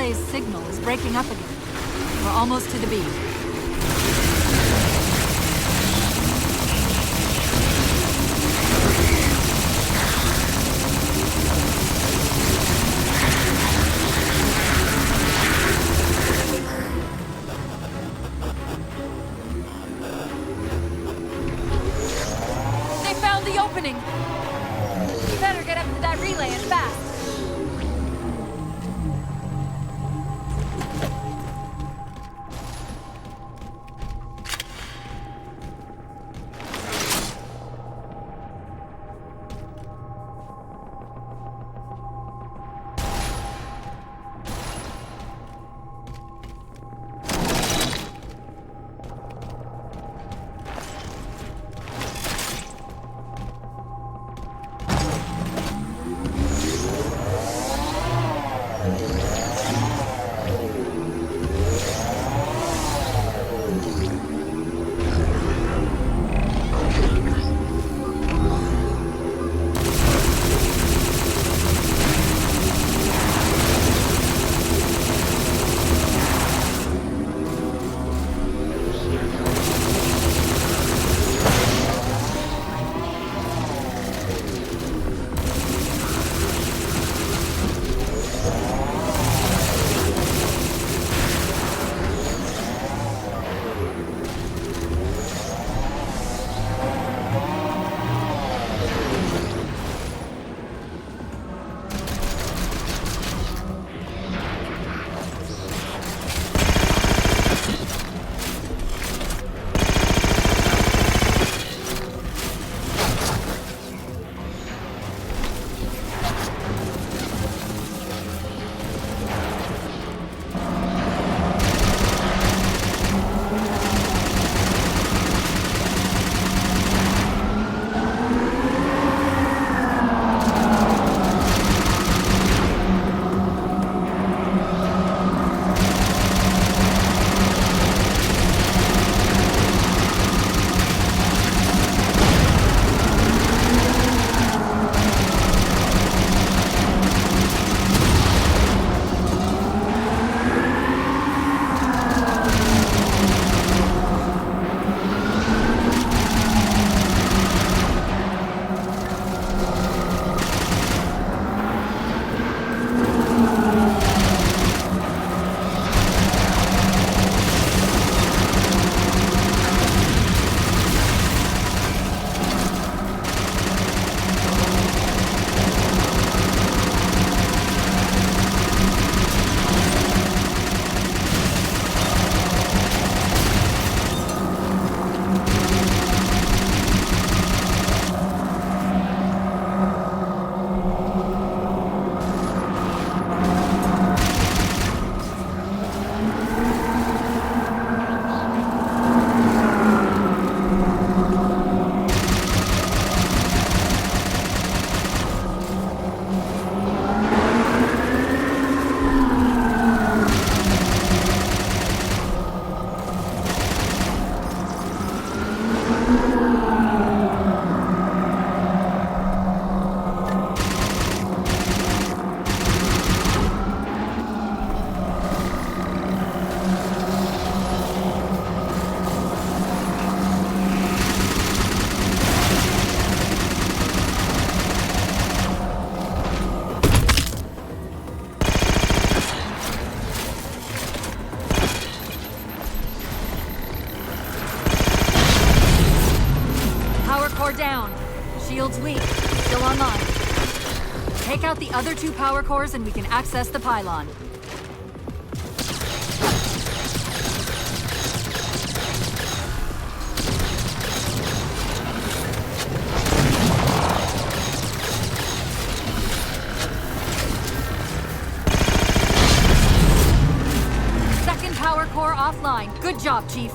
relay's signal is breaking up again. We're almost to the beam. They found the opening! We better get up to that relay and fast! Down. Shield's weak. Still online. Take out the other two power cores and we can access the pylon. Second power core offline. Good job, Chief.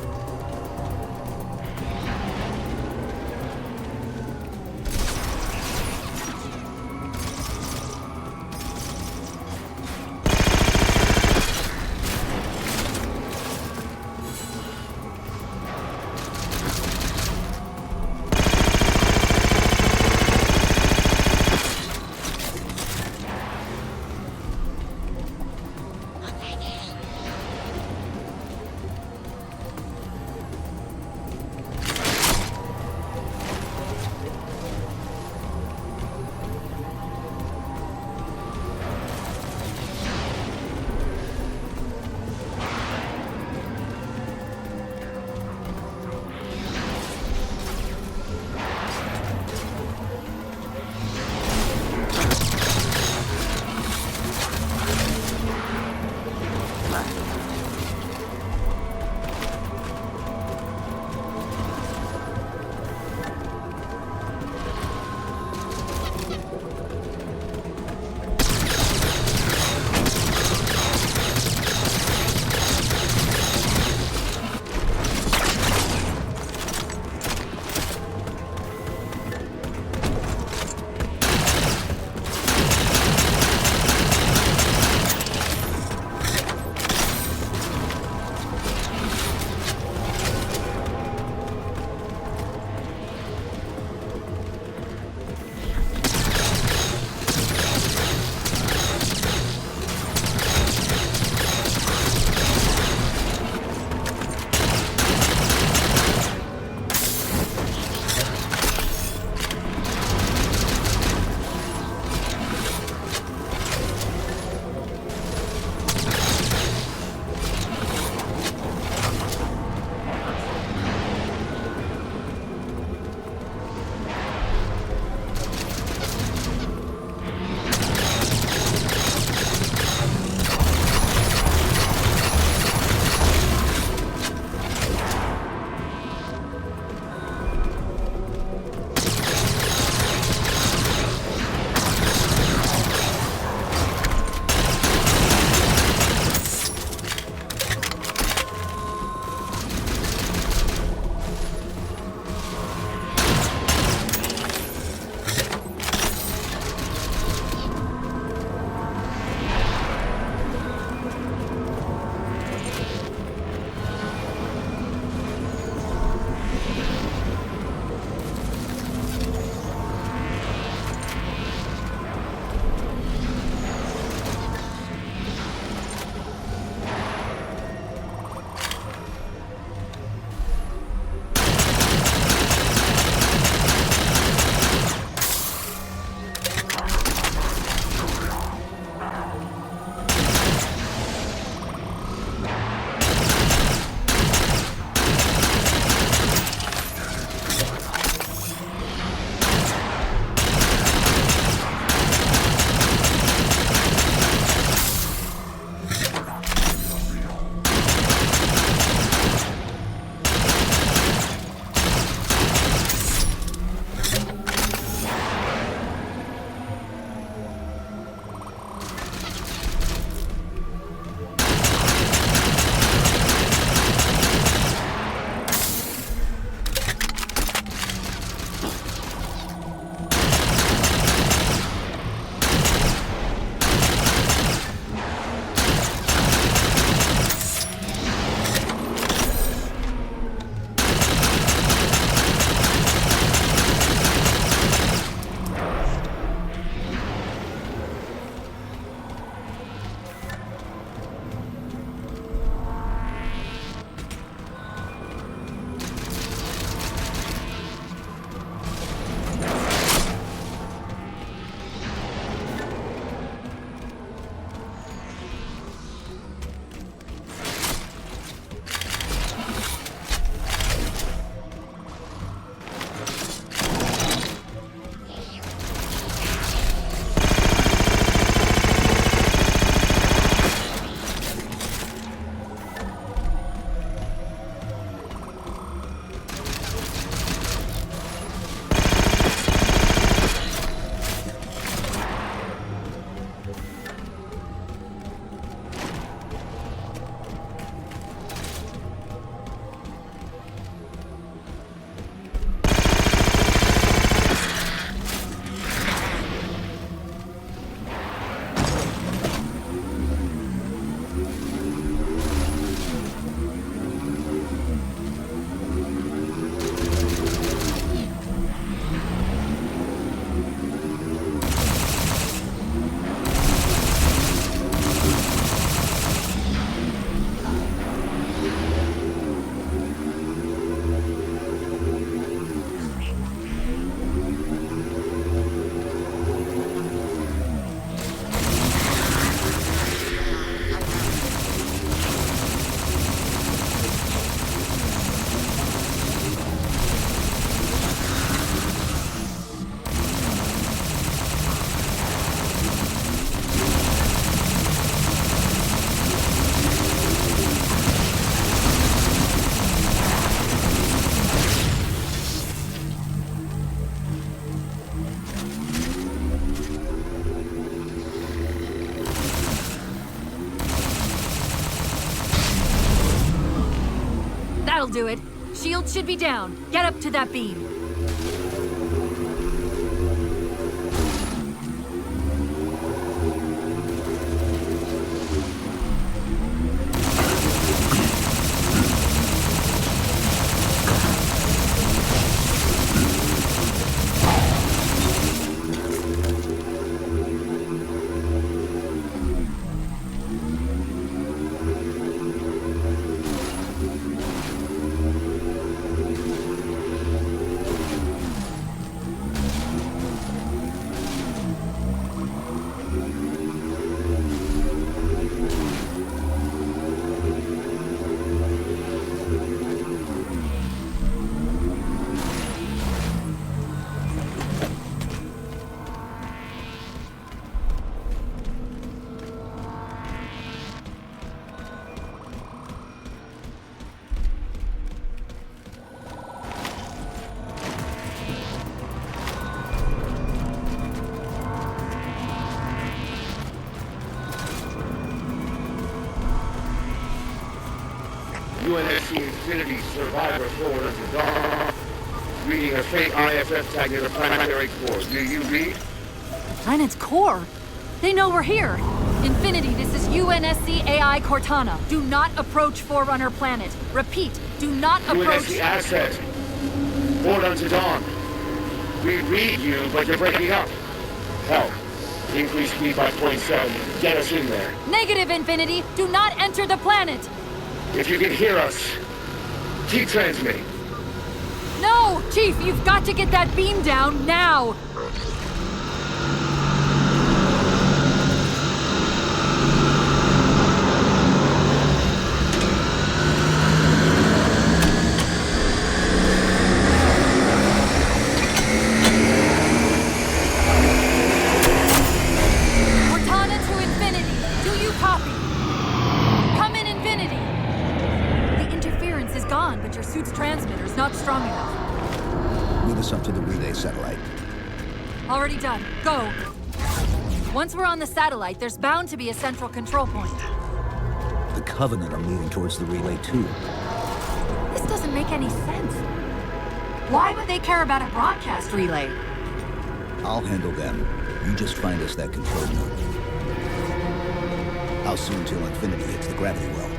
do it. Shield should be down. Get up to that beam. UNSC Infinity Survivor forward unto dawn. Reading a faint IFF tag near the planetary core. Do you read? The planet's core? They know we're here. Infinity, this is UNSC AI Cortana. Do not approach Forerunner planet. Repeat, do not approach... UNSC asset. Forward unto dawn. We read you, but you're breaking up. Help. Increase speed by 0.7. Get us in there. Negative, Infinity. Do not enter the planet. If you can hear us, keep transmitting. No! Chief, you've got to get that beam down now! Cortana to Infinity. Do you copy? Come in, Infinity. The interference is gone, but your suit's transmitter's not strong enough. Move us up to the relay satellite. Already done. Go. Once we're on the satellite, there's bound to be a central control point. The Covenant are moving towards the relay too. This doesn't make any sense. Why would they care about a broadcast relay? I'll handle them. You just find us that control node. How soon till Infinity hits the gravity well?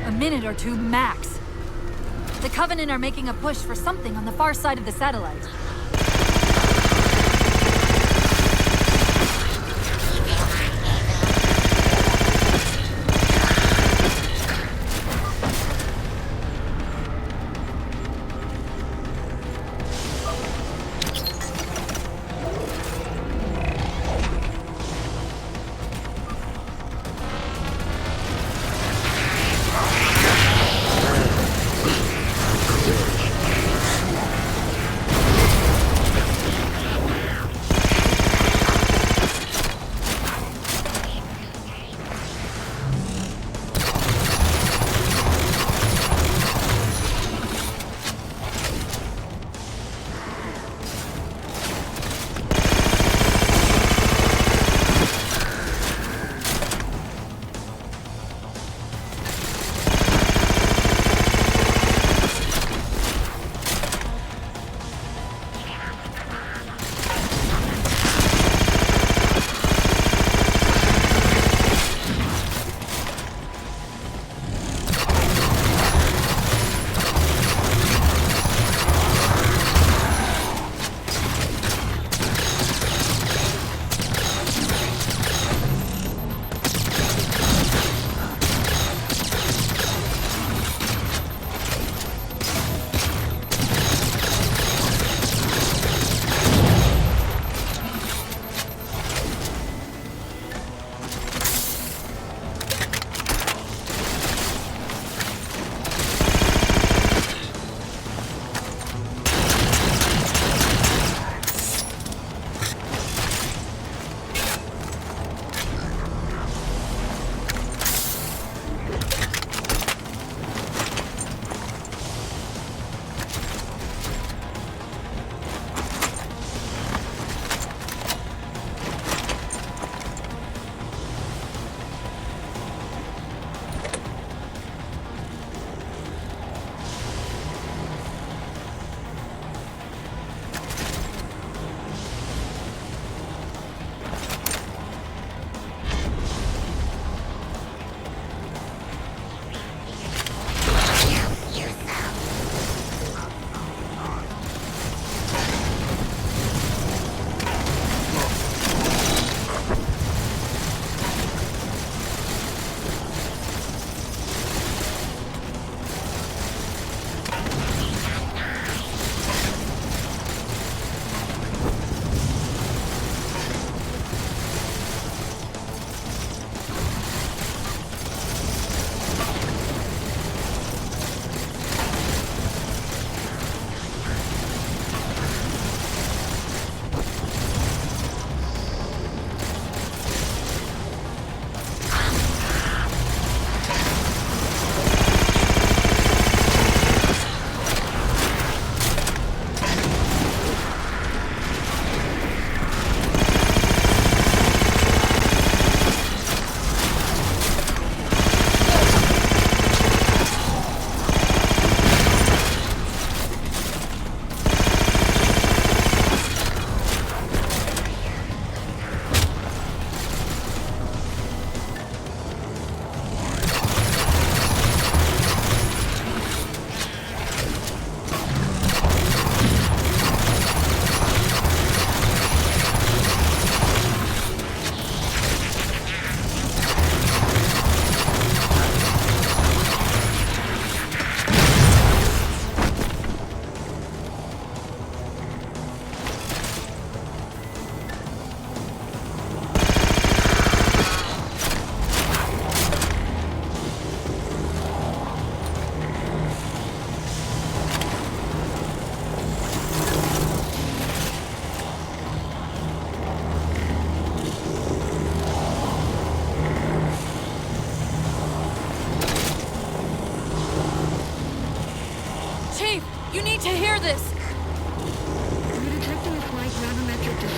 A minute or two max. The Covenant are making a push for something on the far side of the satellite.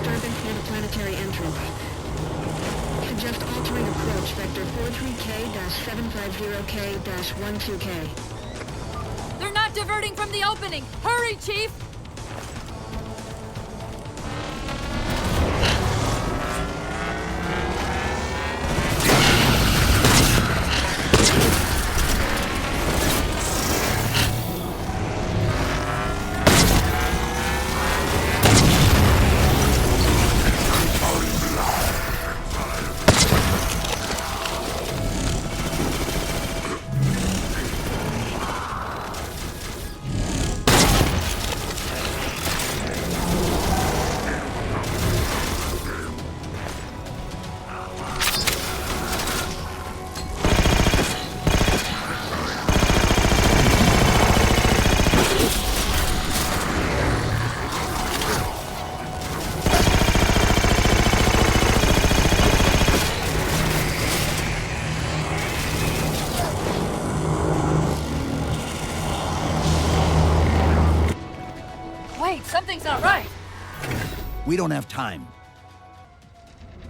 disturbance near the planetary entrance. Suggest altering approach vector 43K-750K-12K. They're not diverting from the opening! Hurry, Chief! Something's not right. We don't have time.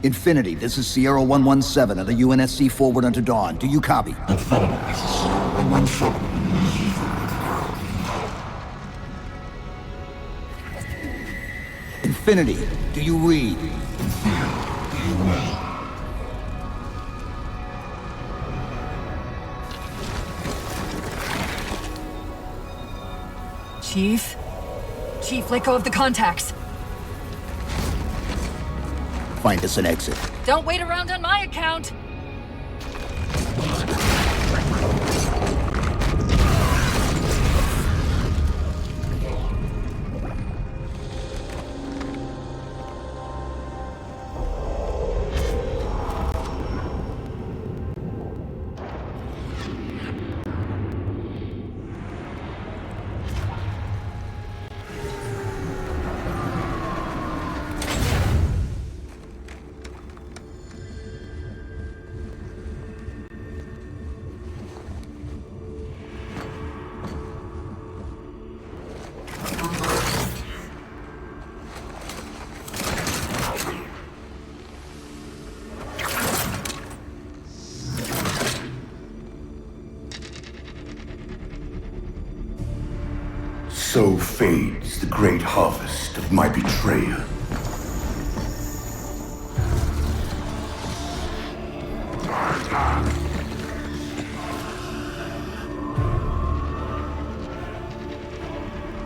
Infinity, this is Sierra 117 of the UNSC forward unto dawn. Do you copy? Infinity, this is Sierra 117. Infinity, do you read? Chief? Chief, let go of the contacts. Find us an exit. Don't wait around on my account! So fades the great harvest of my betrayal.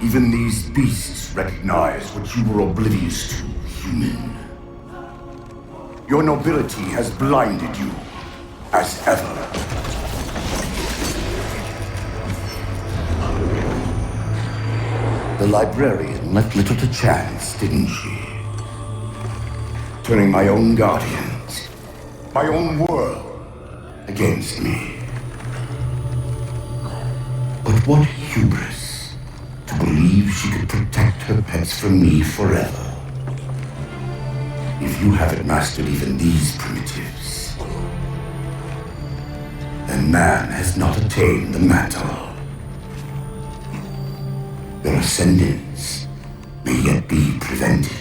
Even these beasts recognize what you were oblivious to, human. Your nobility has blinded you, as ever. The librarian left little to chance, didn't she? Turning my own guardians, my own world, against me. But what hubris to believe she could protect her pets from me forever. If you haven't mastered even these primitives, then man has not attained the mantle. Their ascendance may yet be prevented.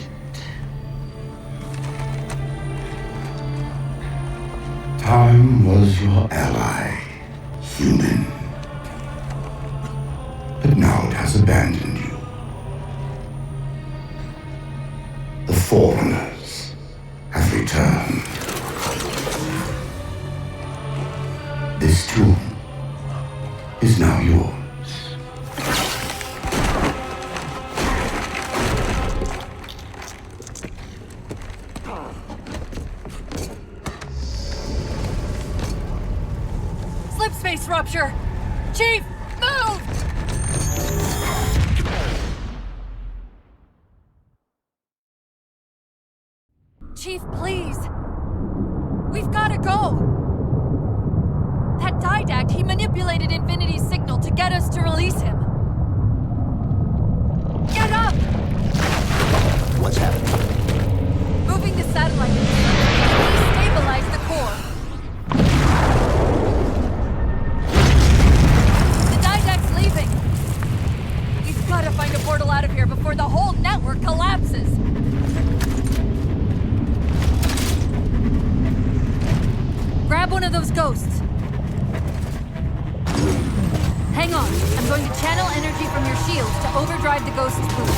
Time was your ally, human. But now it has abandoned you. The Forerunners have returned. This tomb is now yours. Slipspace rupture! Chief, move! Chief, please. We've gotta go. That didact, he manipulated Infinity's signal to get us to release him. Get up! What's happening? Moving the satellite. Destabilize the core. The didact's leaving. We've gotta find a portal out of here before the whole network collapses. Channel energy from your shields to overdrive the ghost's boost.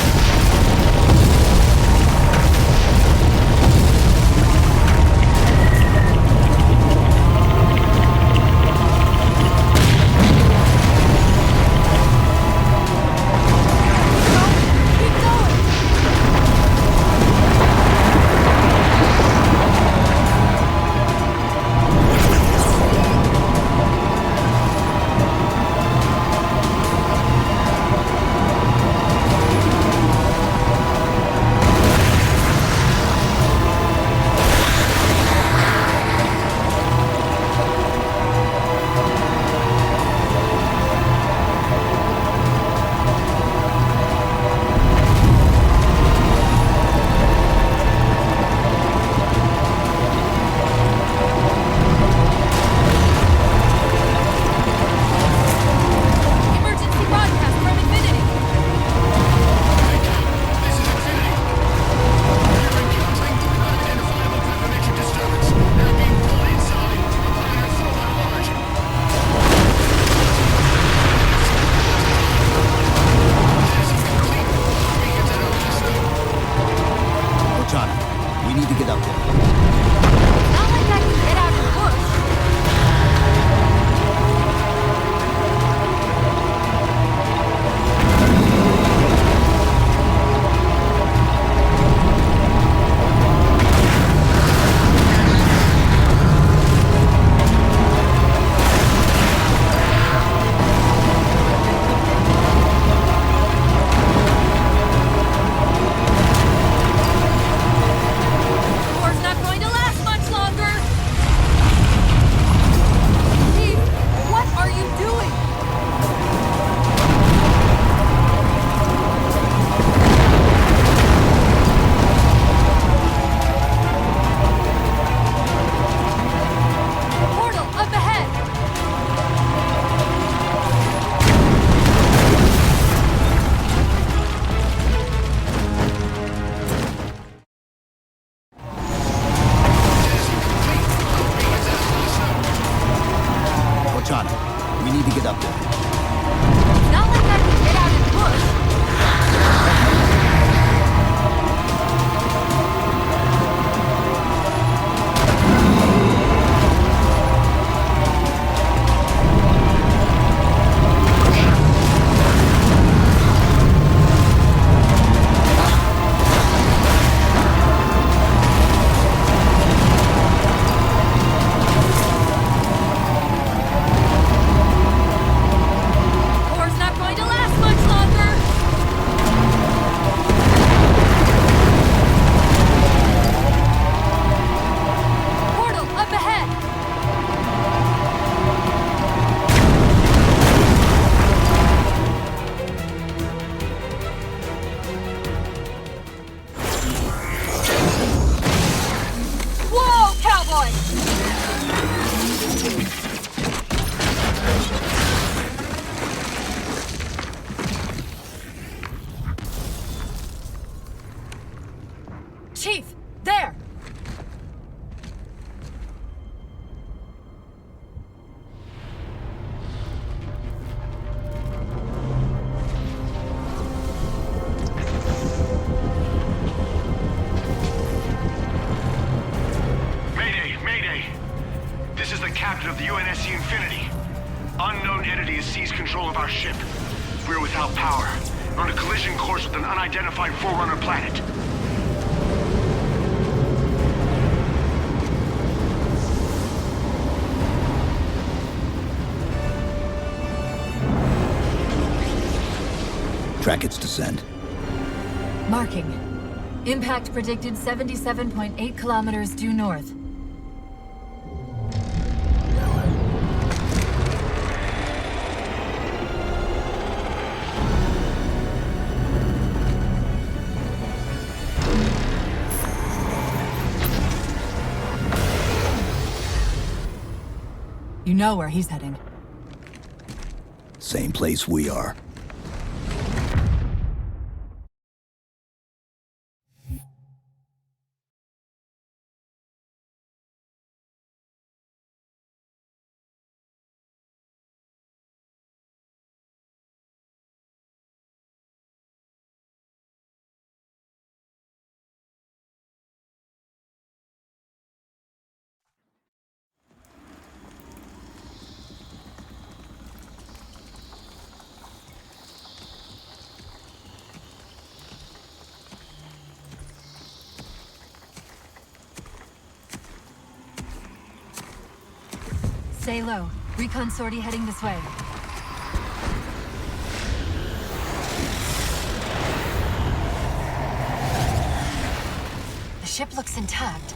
We need to get up there. Not like I can get out of the bush. War's not going to last much longer! Steve, what are you doing? Portal up ahead! Cortana, we need to get up there. Not like I can get out of the bush. War's not going to last much longer! Portal up ahead! Whoa, cowboy! Chief, there! Mayday! Mayday! This is the captain of the UNSC Infinity. Unknown entity has seized control of our ship. We're without power. We're on a collision course with an unidentified Forerunner planet. Track its descent. Marking. Impact predicted 77.8 kilometers due north. You know where he's heading. Same place we are. Stay low. Recon sortie heading this way. The ship looks intact.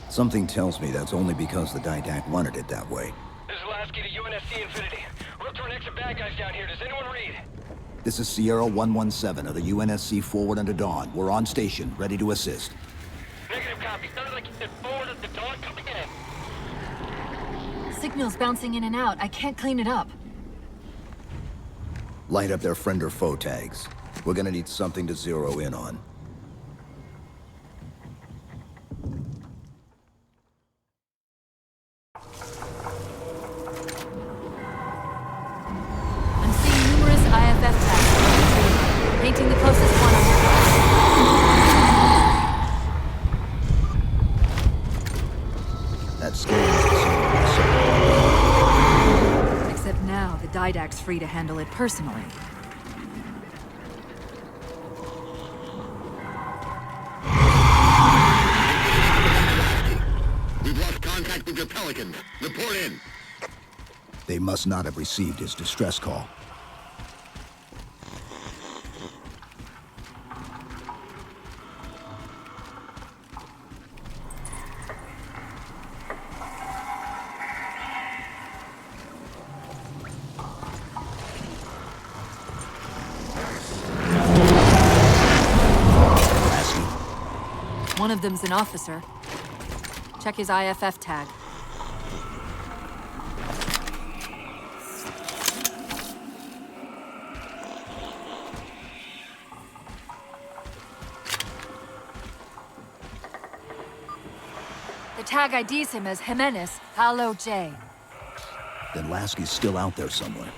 Something tells me that's only because the Didact wanted it that way. This is Lasky to UNSC Infinity. We're up to our next bad guys down here. Does anyone read? This is Sierra 117 of the UNSC Forward Under Dawn. We're on station, ready to assist. Negative copy. Sounded like you said forward at the dawn. Come again. Signal's bouncing in and out. I can't clean it up. Light up their friend or foe tags. We're gonna need something to zero in on. I'm seeing numerous IFF tags. Painting the closest one on your map. That scan's the Except now, the Didact's free to handle it personally. We've lost contact with your Pelicans. Report in. They must not have received his distress call. One of them's an officer. Check his IFF tag. The tag IDs him as Jimenez, Paolo J. Then Lasky's still out there somewhere.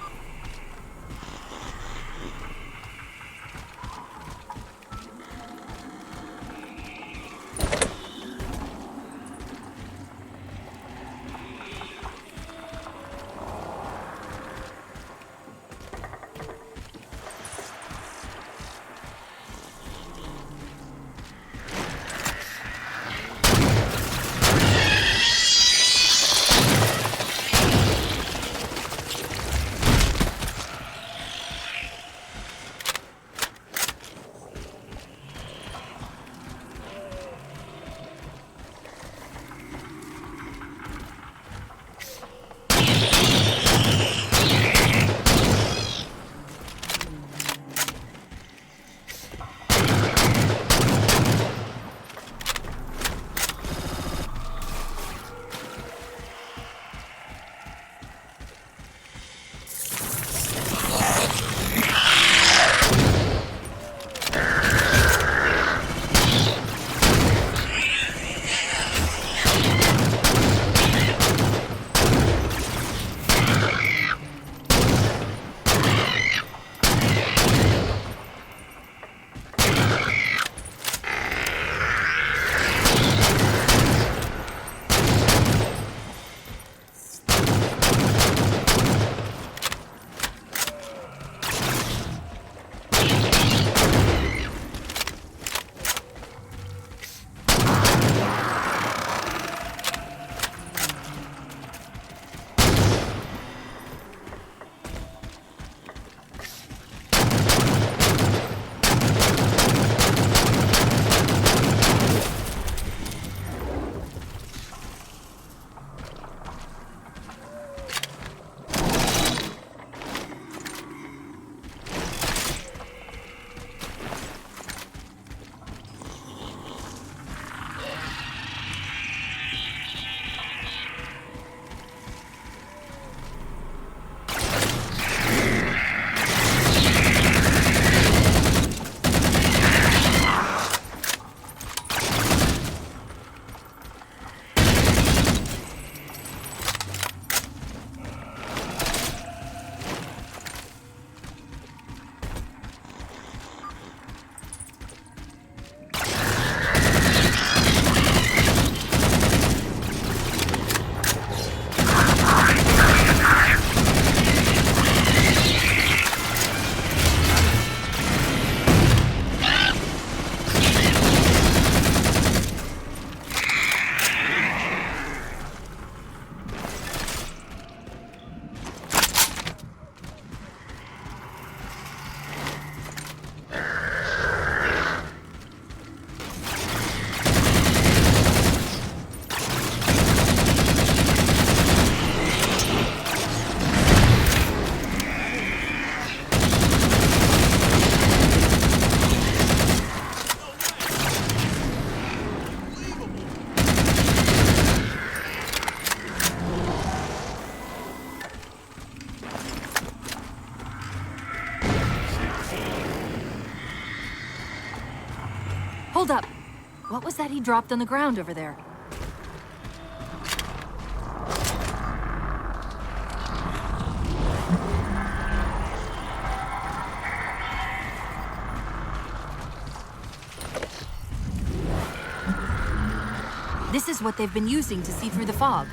What was that he dropped on the ground over there? This is what they've been using to see through the fog.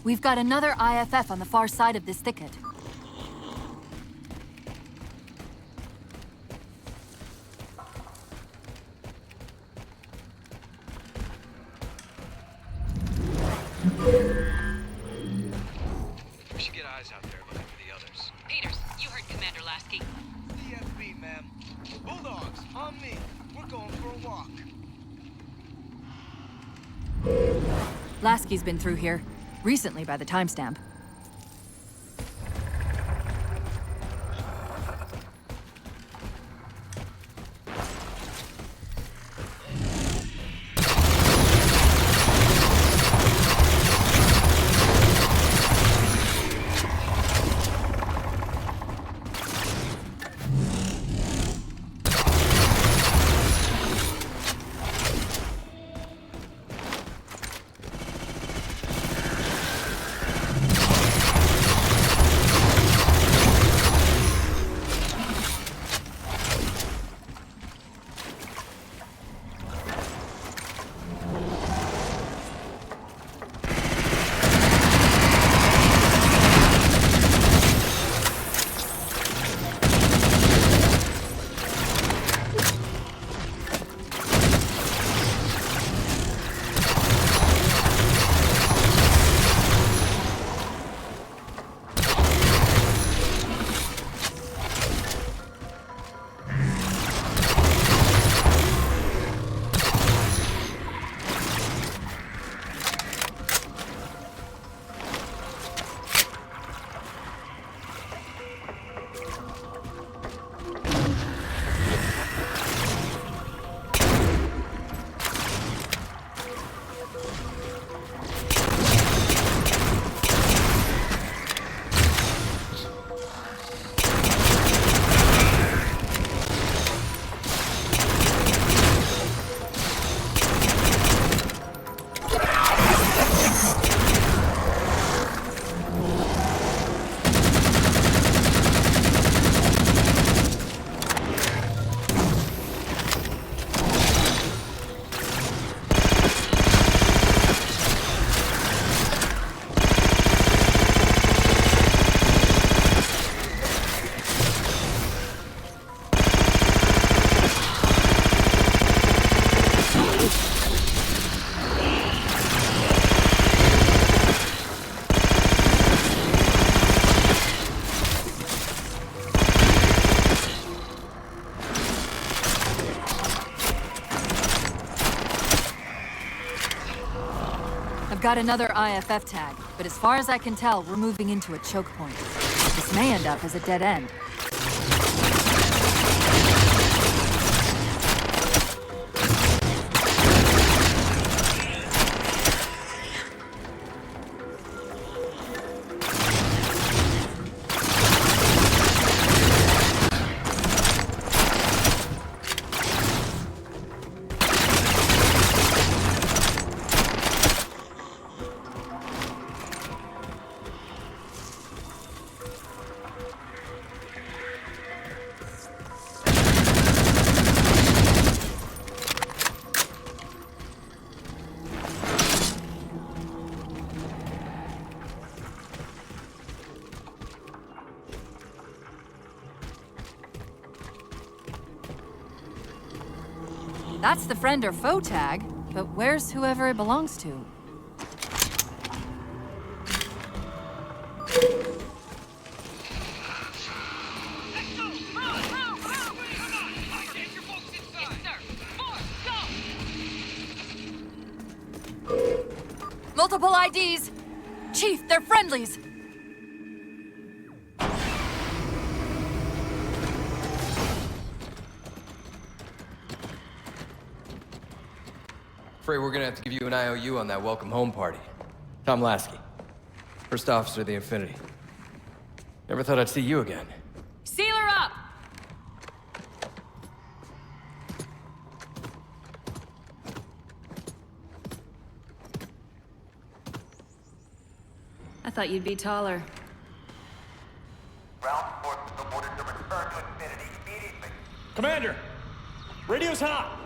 We've got another IFF on the far side of this thicket. We should get eyes out there looking for the others. Peters, you heard Commander Lasky. DFB, ma'am. Bulldogs, on me. We're going for a walk. Lasky's been through here. Recently, by the timestamp. got another IFF tag, but as far as I can tell, we're moving into a choke point. This may end up as a dead end. That's the friend or foe tag, but where's whoever it belongs to? Multiple IDs! Chief, they're friendlies! Afraid we're gonna have to give you an IOU on that welcome home party. Tom Lasky, first officer of the Infinity. Never thought I'd see you again. Seal her up! I thought you'd be taller. Ground forces are ordered to return to Infinity immediately. Commander! Radio's hot!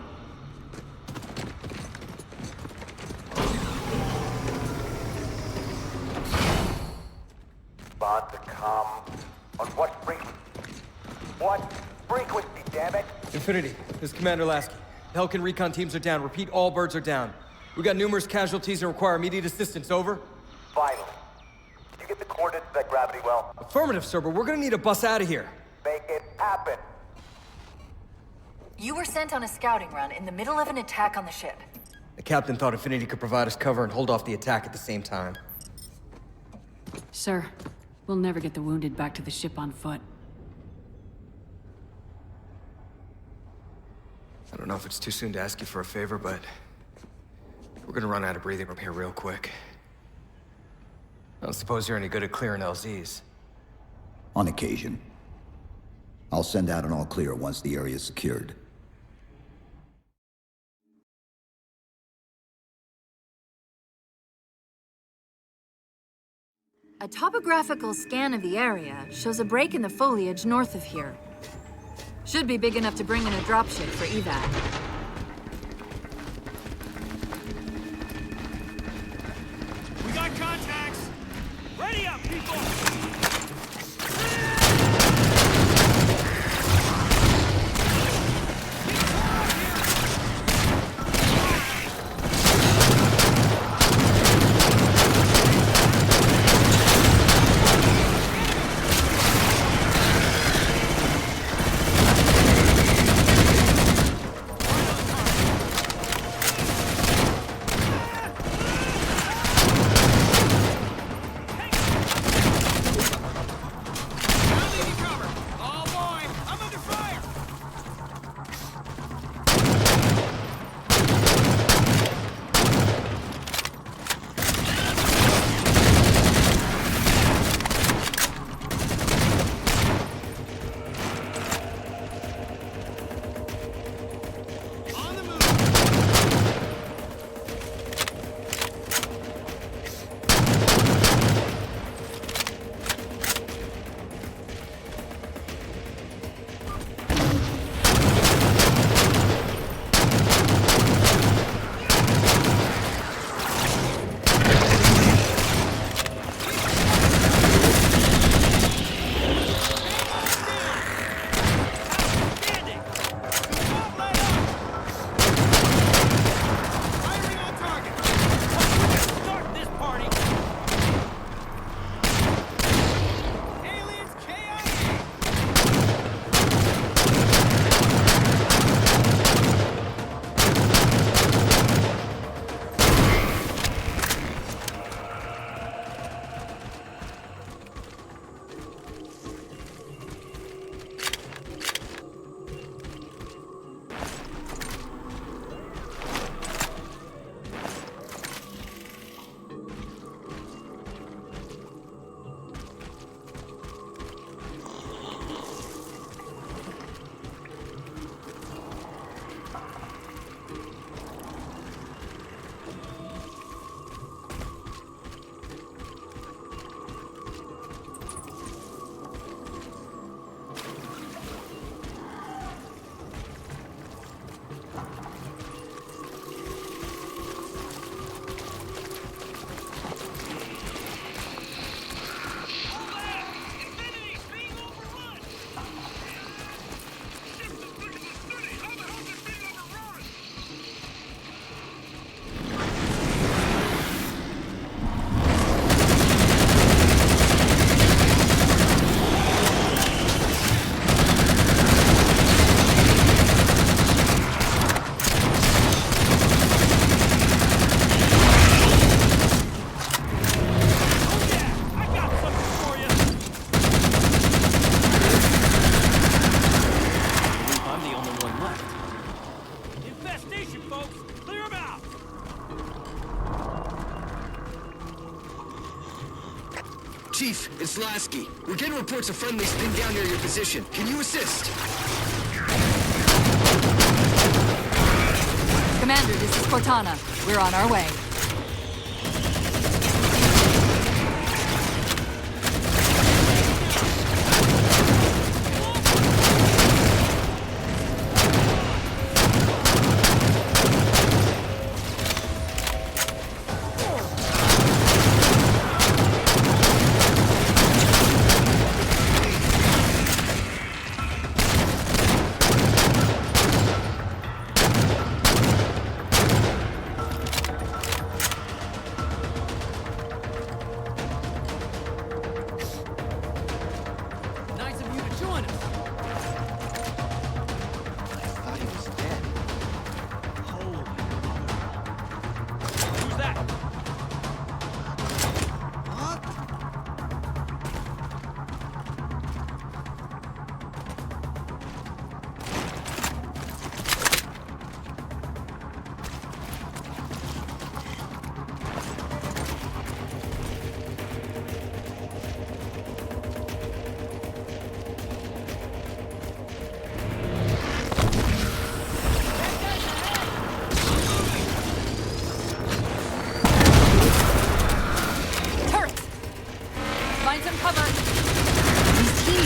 Bond to come. On what frequency? What frequency, damn it? Infinity, this is Commander Lasky. The Helkin recon teams are down. Repeat, all birds are down. We got numerous casualties and require immediate assistance. Over. Finally. Did you get the coordinates of that gravity well? Affirmative, sir, but we're gonna need a bus out of here. Make it happen. You were sent on a scouting run in the middle of an attack on the ship. The captain thought Infinity could provide us cover and hold off the attack at the same time. Sir, we'll never get the wounded back to the ship on foot. I don't know if it's too soon to ask you for a favor, but we're gonna run out of breathing room here real quick. I don't suppose you're any good at clearing LZs. On occasion. I'll send out an all clear once the area is secured. A topographical scan of the area shows a break in the foliage north of here. Should be big enough to bring in a dropship for evac. We got contacts! Ready up, people! is Lasky. We're getting reports of friendlies pinned down near your position. Can you assist? Commander, this is Cortana. We're on our way.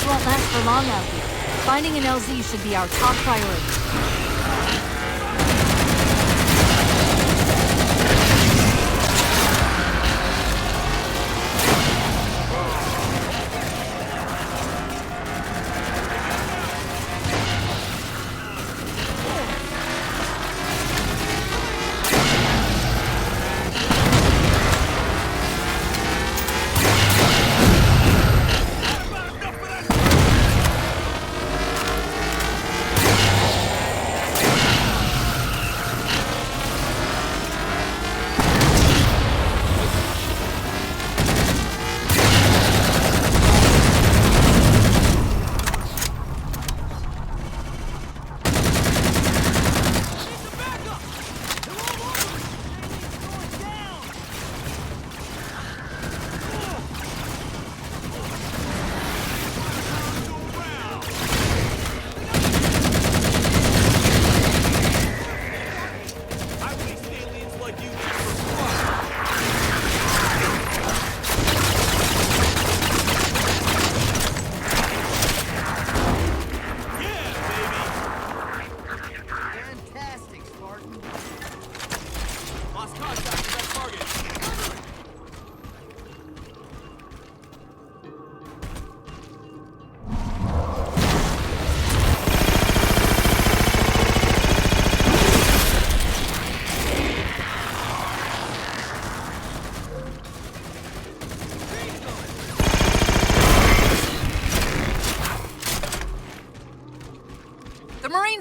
Won't last for long out here. Finding an LZ should be our top priority.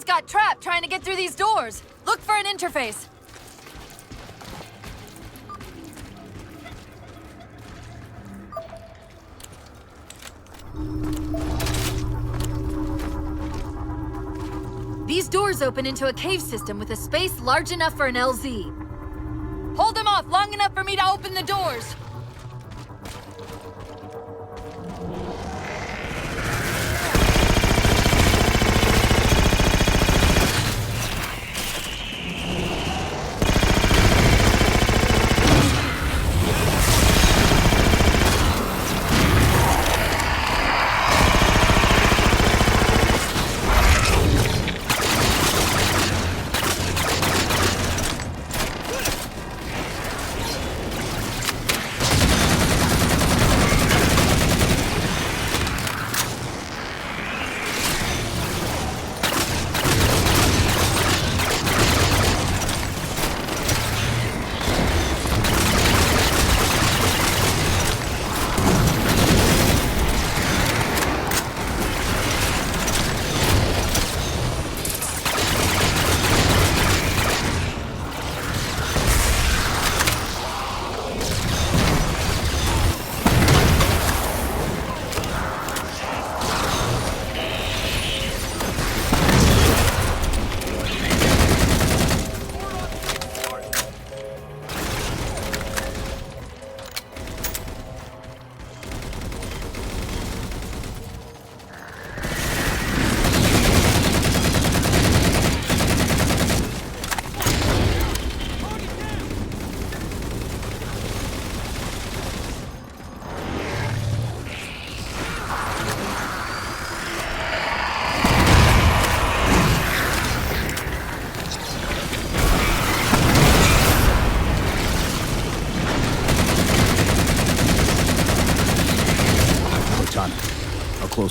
Got trapped trying to get through these doors. Look for an interface. These doors open into a cave system with a space large enough for an LZ. Hold them off long enough for me to open the doors.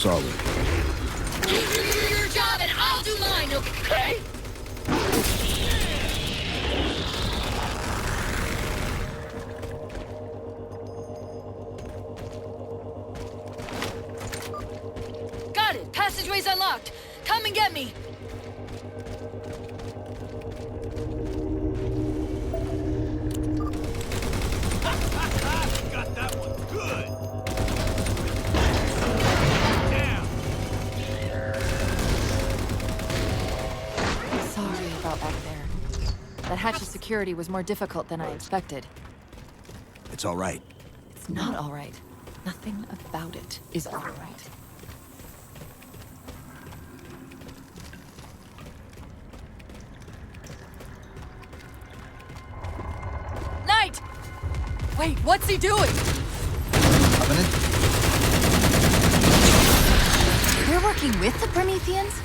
close are we? You do your job and I'll do mine, okay? Got it! Passageway's unlocked! Come and get me! Got that one good. Sorry about back there. That hatch of security was more difficult than I expected. It's all right. It's not all right. Nothing about it is all right. Knight! Wait, what's he doing? Covenant? We're working with the Prometheans?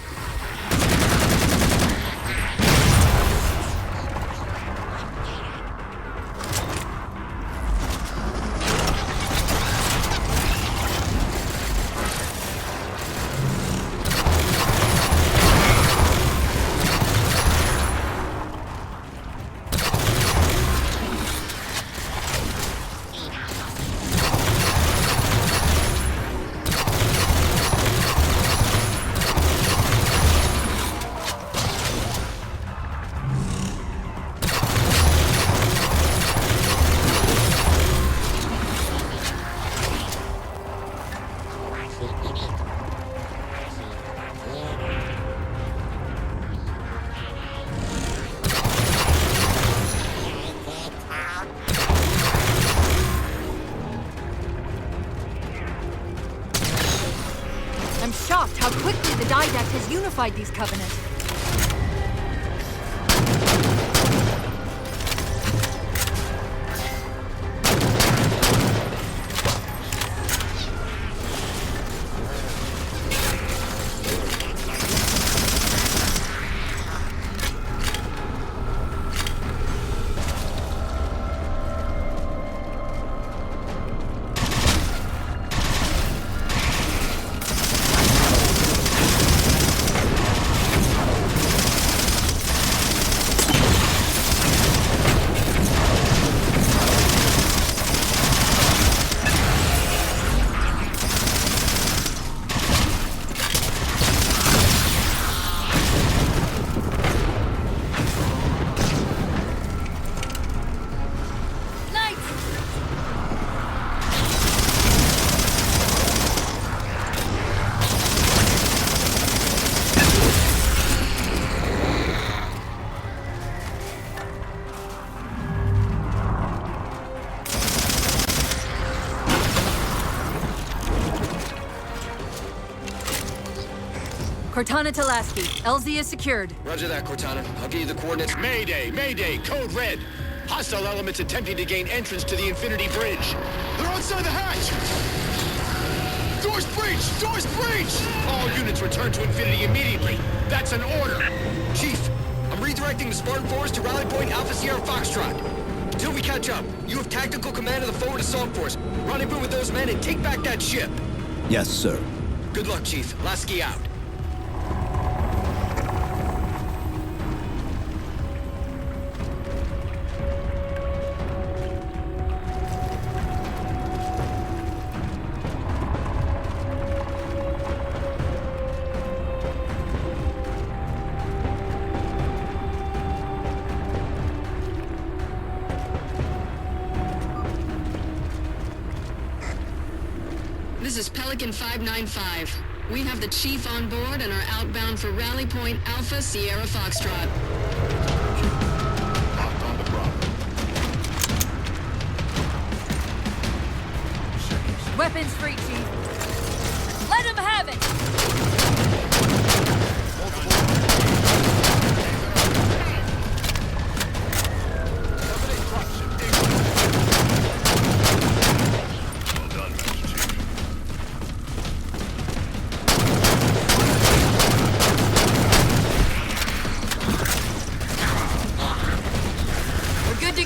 I'm shocked how quickly the Didact has unified these covenants. Cortana to Lasky. LZ is secured. Roger that, Cortana. I'll give you the coordinates. Mayday! Mayday! Code red! Hostile elements attempting to gain entrance to the Infinity Bridge. They're outside the hatch! Doors breached! Doors breached! All units return to Infinity immediately. That's an order. Chief, I'm redirecting the Spartan force to Rally Point Alpha Sierra Foxtrot. Until we catch up, you have tactical command of the forward assault force. Rendezvous with those men and take back that ship. Yes, sir. Good luck, Chief. Lasky out. This is Pelican 595. We have the Chief on board and are outbound for Rally Point Alpha Sierra Foxtrot. Locked on the Bravo. Weapons free, Chief. Let him have it!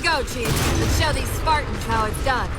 Go, Chief. Let's show these Spartans how it's done.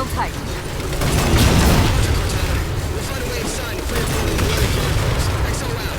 hold tight. We'll find a way inside and clear through the loading concourse. XO out.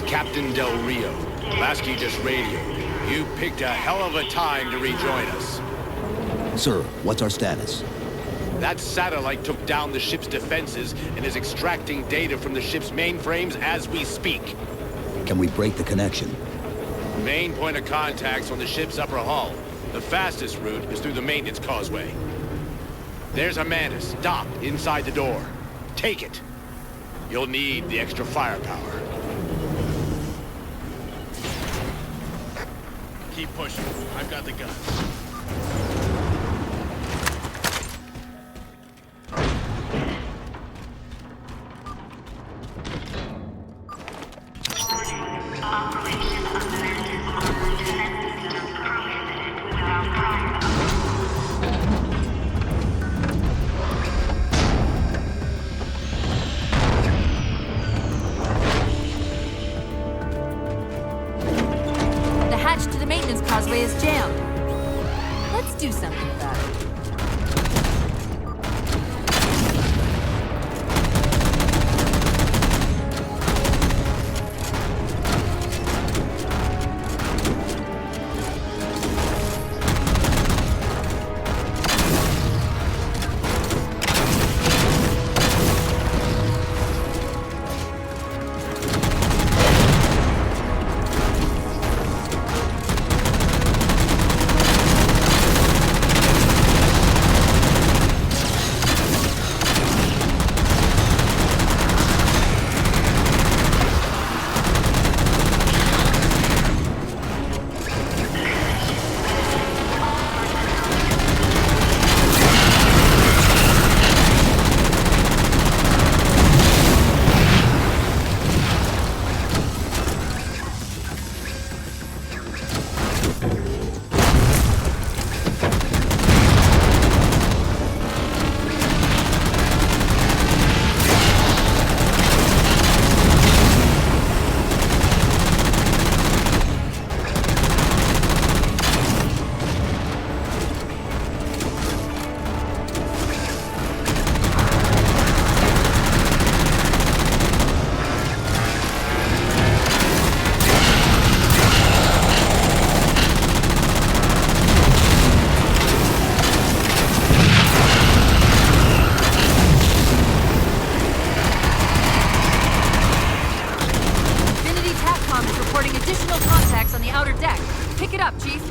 Captain Del Rio. Lasky just radioed. You picked a hell of a time to rejoin us. Sir, what's our status? That satellite took down the ship's defenses and is extracting data from the ship's mainframes as we speak. Can we break the connection? Main point of contact's on the ship's upper hull. The fastest route is through the maintenance causeway. There's a Mantis docked inside the door. Take it. You'll need the extra firepower. Keep pushing. I've got the guns. To the maintenance causeway is jammed. Let's do something about it. Additional contacts on the outer deck. Pick it up, Chief.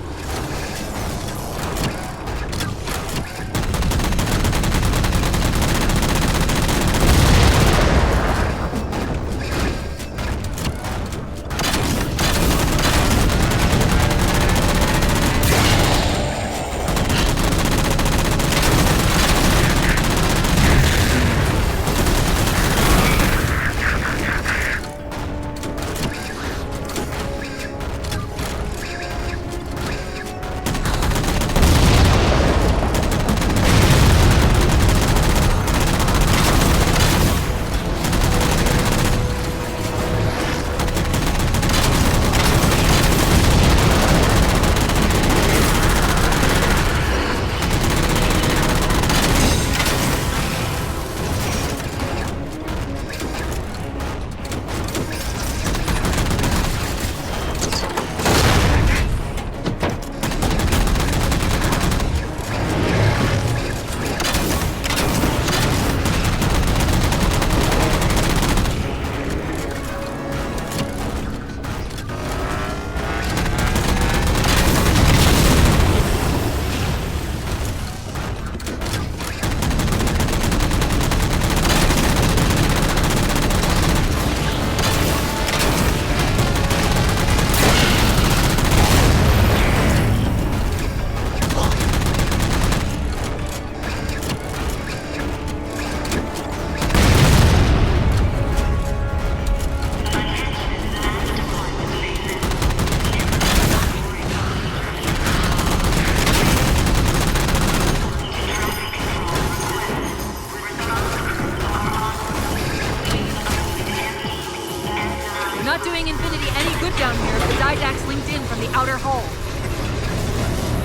Not doing Infinity any good down here if the Didact's linked in from the outer hull.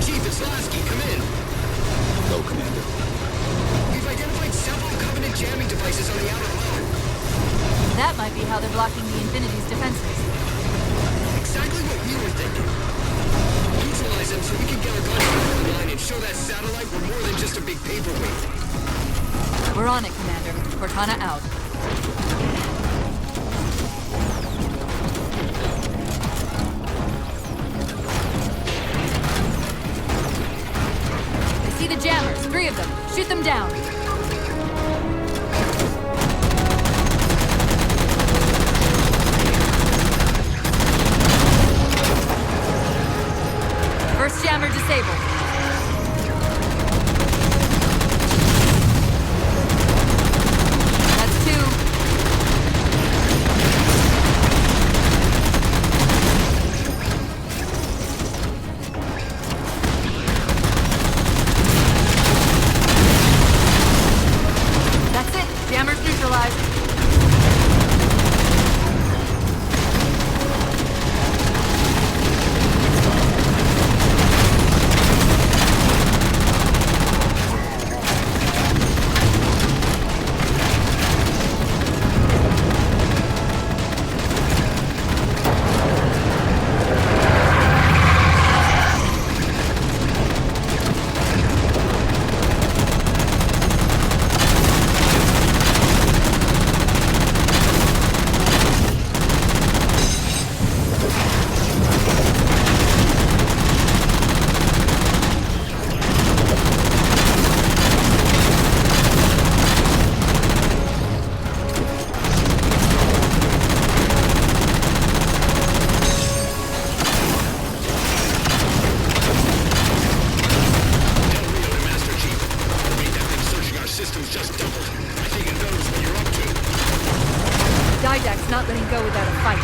Chief, it's Lasky. Come in. No, Commander. We've identified several Covenant jamming devices on the outer hull. That might be how they're blocking the Infinity's defenses. Exactly what we were thinking. Neutralize them so we can get our guns online and show that satellite we're more than just a big paperweight. We're on it, Commander. Cortana out. I see the jammers. 3 of them. Shoot them down. First jammer disabled. That's 2. That's it. Jammers neutralized. Didact's not letting go without a fight.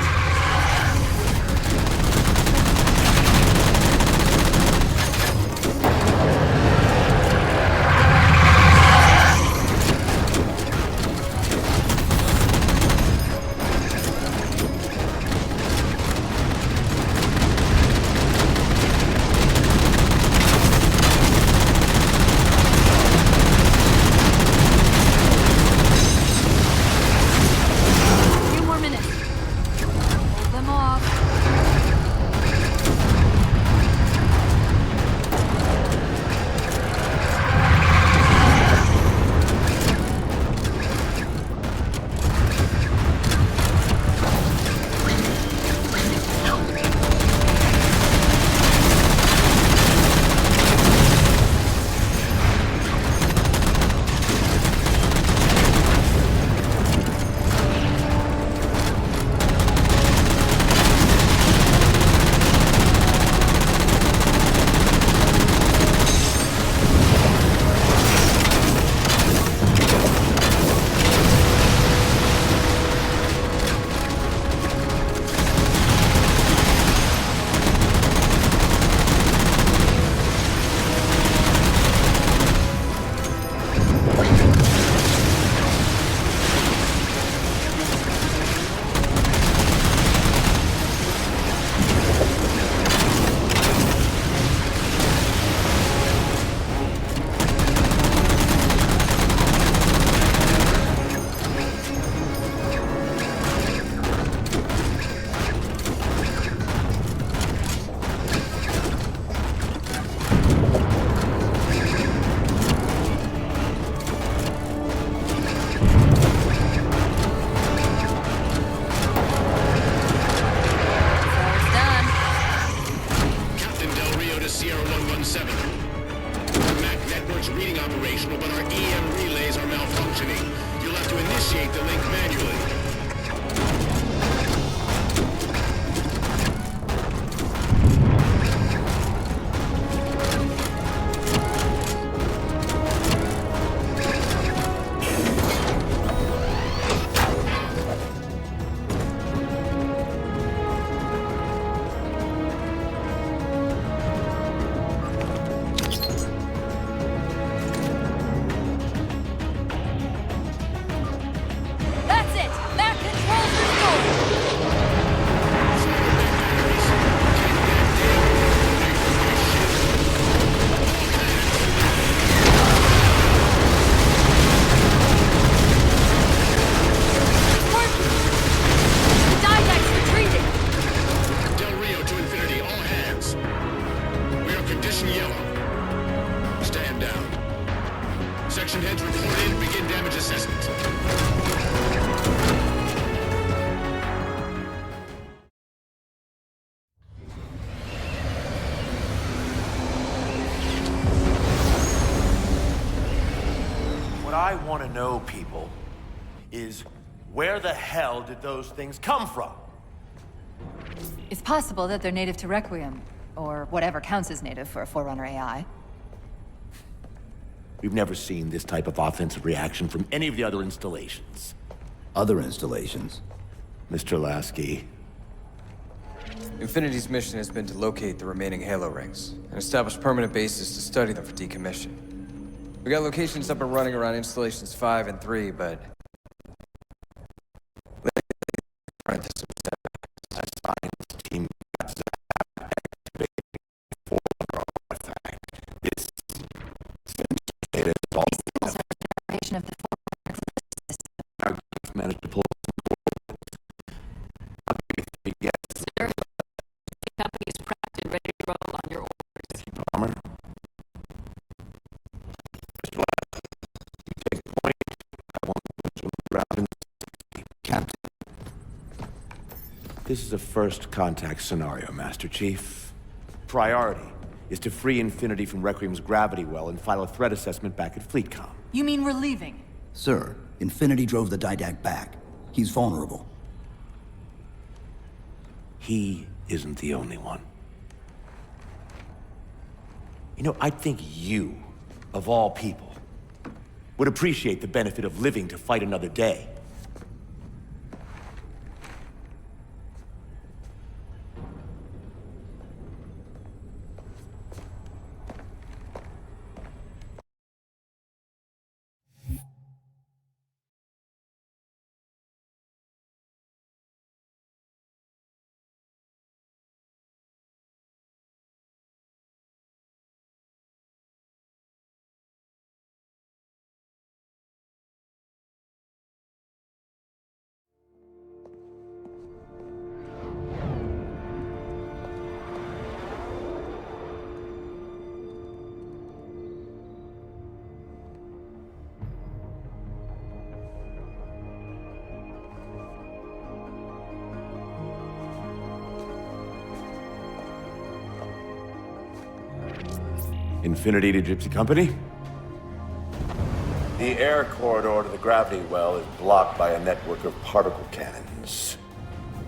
people, is where the hell did those things come from? It's possible that they're native to Requiem, or whatever counts as native for a Forerunner AI. We've never seen this type of offensive reaction from any of the other installations. Other installations? Mr. Lasky. Infinity's mission has been to locate the remaining Halo rings, and establish permanent bases to study them for decommission. We got locations up and running around installations 5 and 3, but... team managed to pull Sir, the company is prepped and ready to roll on your orders. Palmer. You take point. I want to ground in Captain. This is a first contact scenario, Master Chief. Priority is to free Infinity from Requiem's gravity well and file a threat assessment back at FleetCom. You mean we're leaving? Sir, Infinity drove the Didact back. He's vulnerable. He isn't the only one. You know, I think you, of all people, would appreciate the benefit of living to fight another day. Infinity to Gypsy Company? The air corridor to the gravity well is blocked by a network of particle cannons.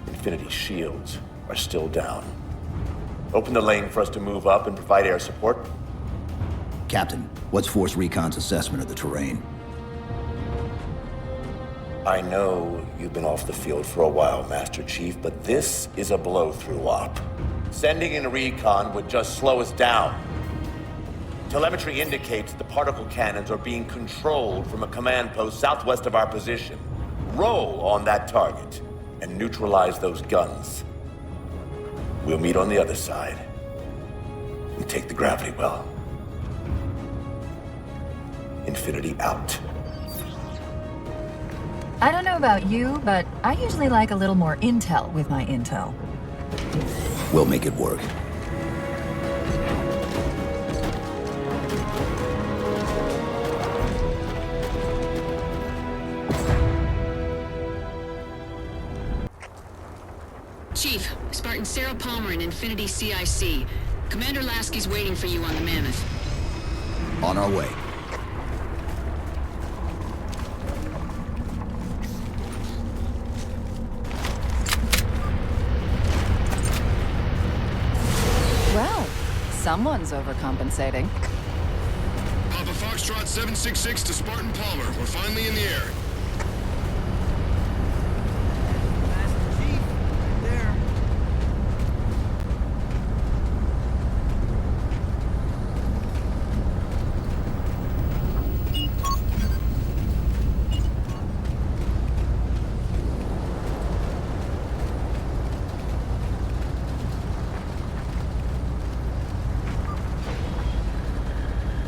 Infinity's shields are still down. Open the lane for us to move up and provide air support. Captain, what's Force Recon's assessment of the terrain? I know you've been off the field for a while, Master Chief, but this is a blow-through op. Sending in a recon would just slow us down. Telemetry indicates the particle cannons are being controlled from a command post southwest of our position. Roll on that target and neutralize those guns. We'll meet on the other side and take the gravity well. Infinity out. I don't know about you, but I usually like a little more intel with my intel. We'll make it work. Chief, Spartan Sarah Palmer in Infinity CIC. Commander Lasky's waiting for you on the Mammoth. On our way. Well, someone's overcompensating. Papa Foxtrot 766 to Spartan Palmer. We're finally in the air.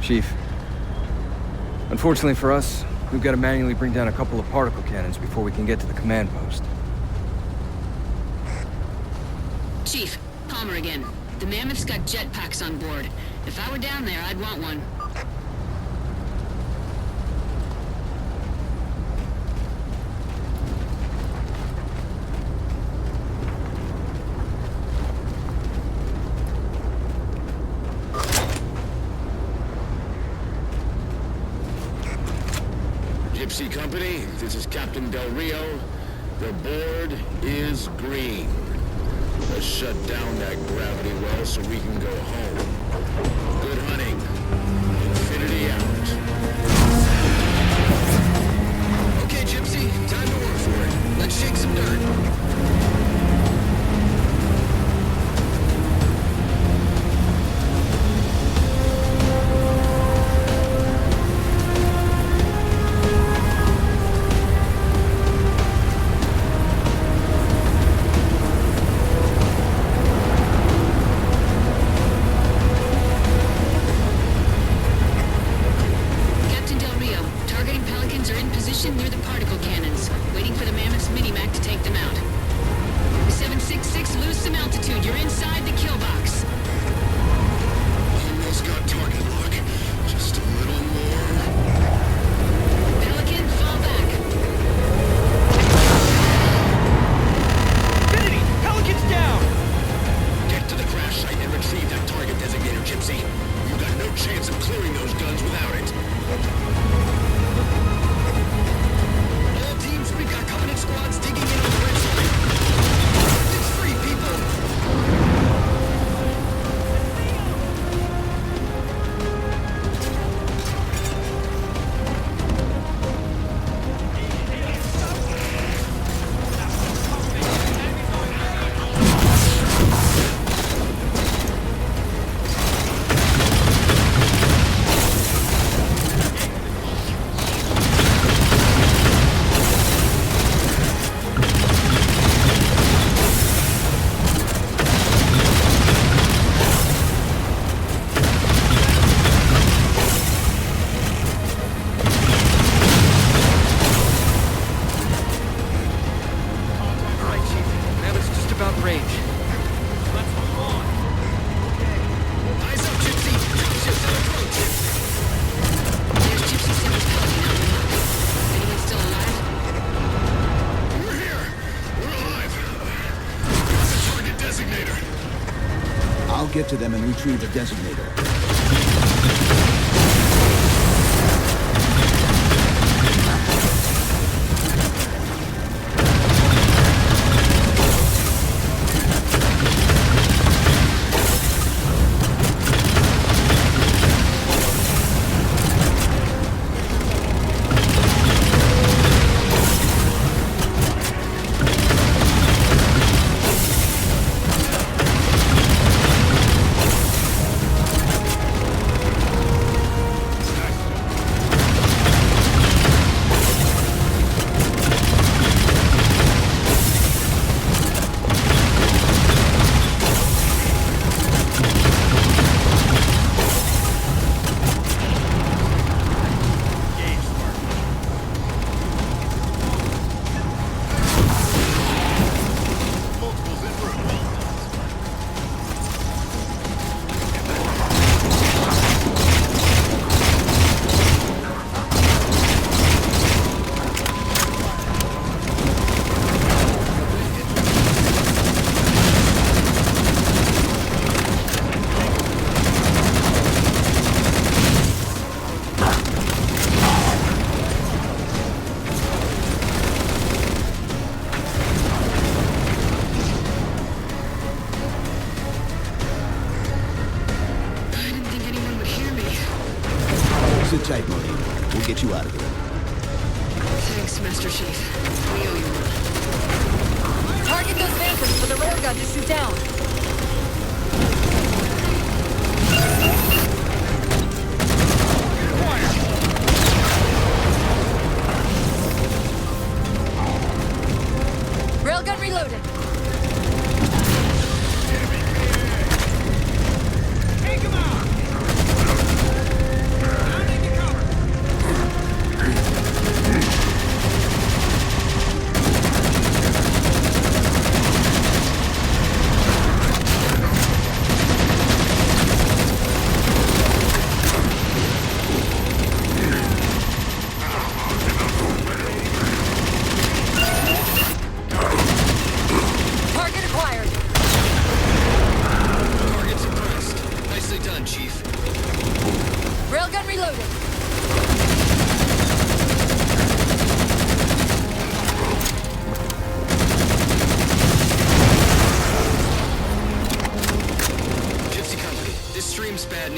Chief. Unfortunately for us, we've got to manually bring down a couple of particle cannons before we can get to the command post. Chief, Palmer again. The Mammoth's got jetpacks on board. If I were down there, I'd want one. Gypsy Company. This is Captain Del Rio. The board is green. Let's shut down that gravity well so we can go home. Good hunting. Infinity out. Okay, Gypsy, time to work for it. Let's shake some dirt. Near the particle cannons, waiting for the Mammoth's mini-mac to take them out. 766, lose some altitude. You're inside the kill box. Almost got target lock. Just a little more. Pelican, fall back. Infinity! Pelican's down! Get to the crash site and retrieve that target designator, Gypsy. You've got no chance of clearing those guns without it. We've got Covenant squads digging in on the ridge line. It's free, people! I'll get to them and retrieve the designator. Sit tight, Maureen. We'll get you out of here. Thanks, Master Chief. We owe you one. Target those vapors for the railgun to shoot down. Railgun reloaded. Take him out!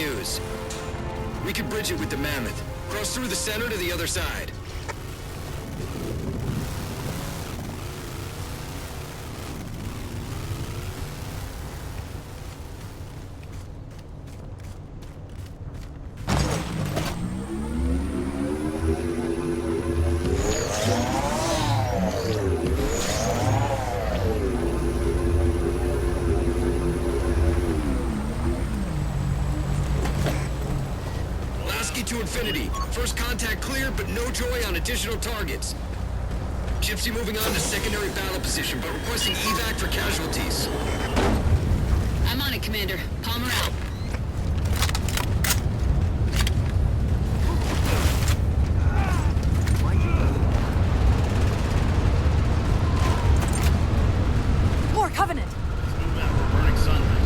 news. We could bridge it with the Mammoth. Cross through the center to the other side. To infinity. First contact cleared, but no joy on additional targets. Gypsy moving on to secondary battle position, but requesting evac for casualties. I'm on it, Commander. Palmer out. More Covenant! We're burning sunlight.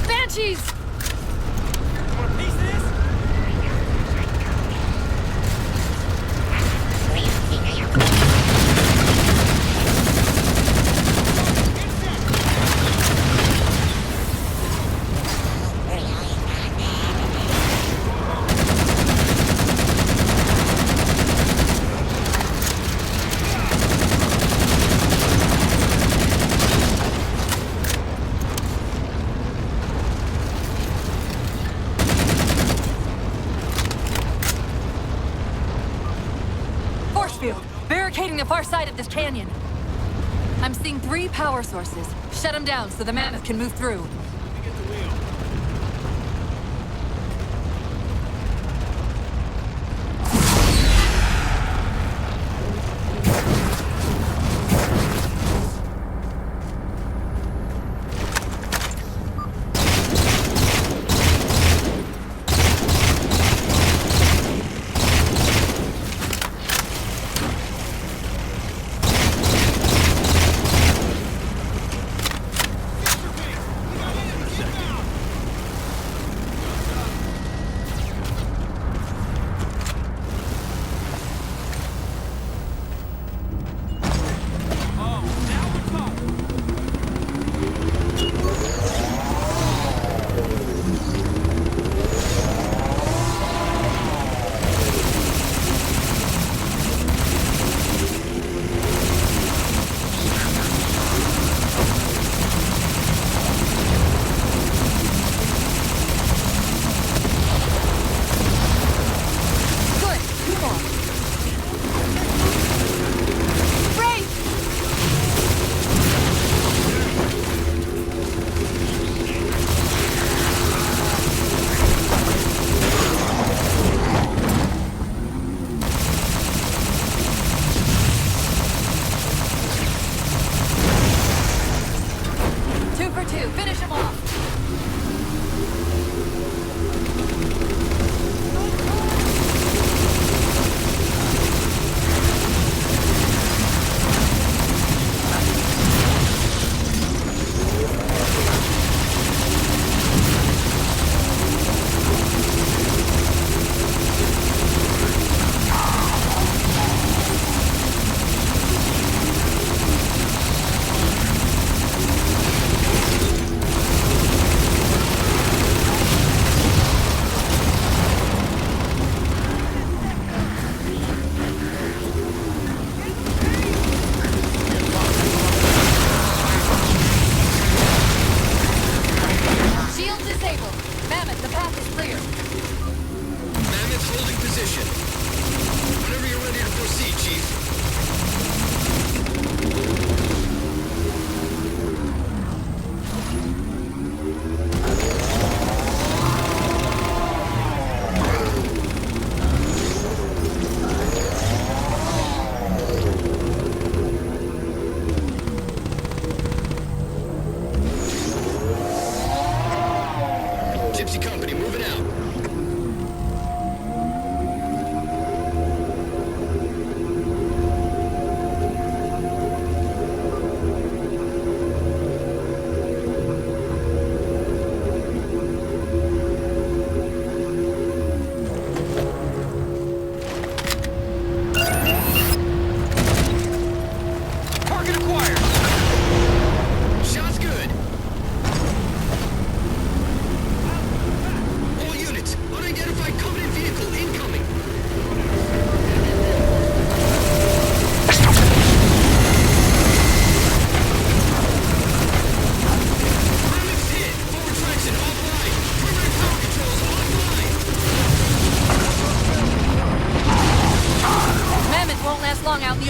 Banshees! Want a piece of this? Force field! Barricading the far side of this canyon. I'm seeing 3 power sources. Shut them down so the Mammoth can move through.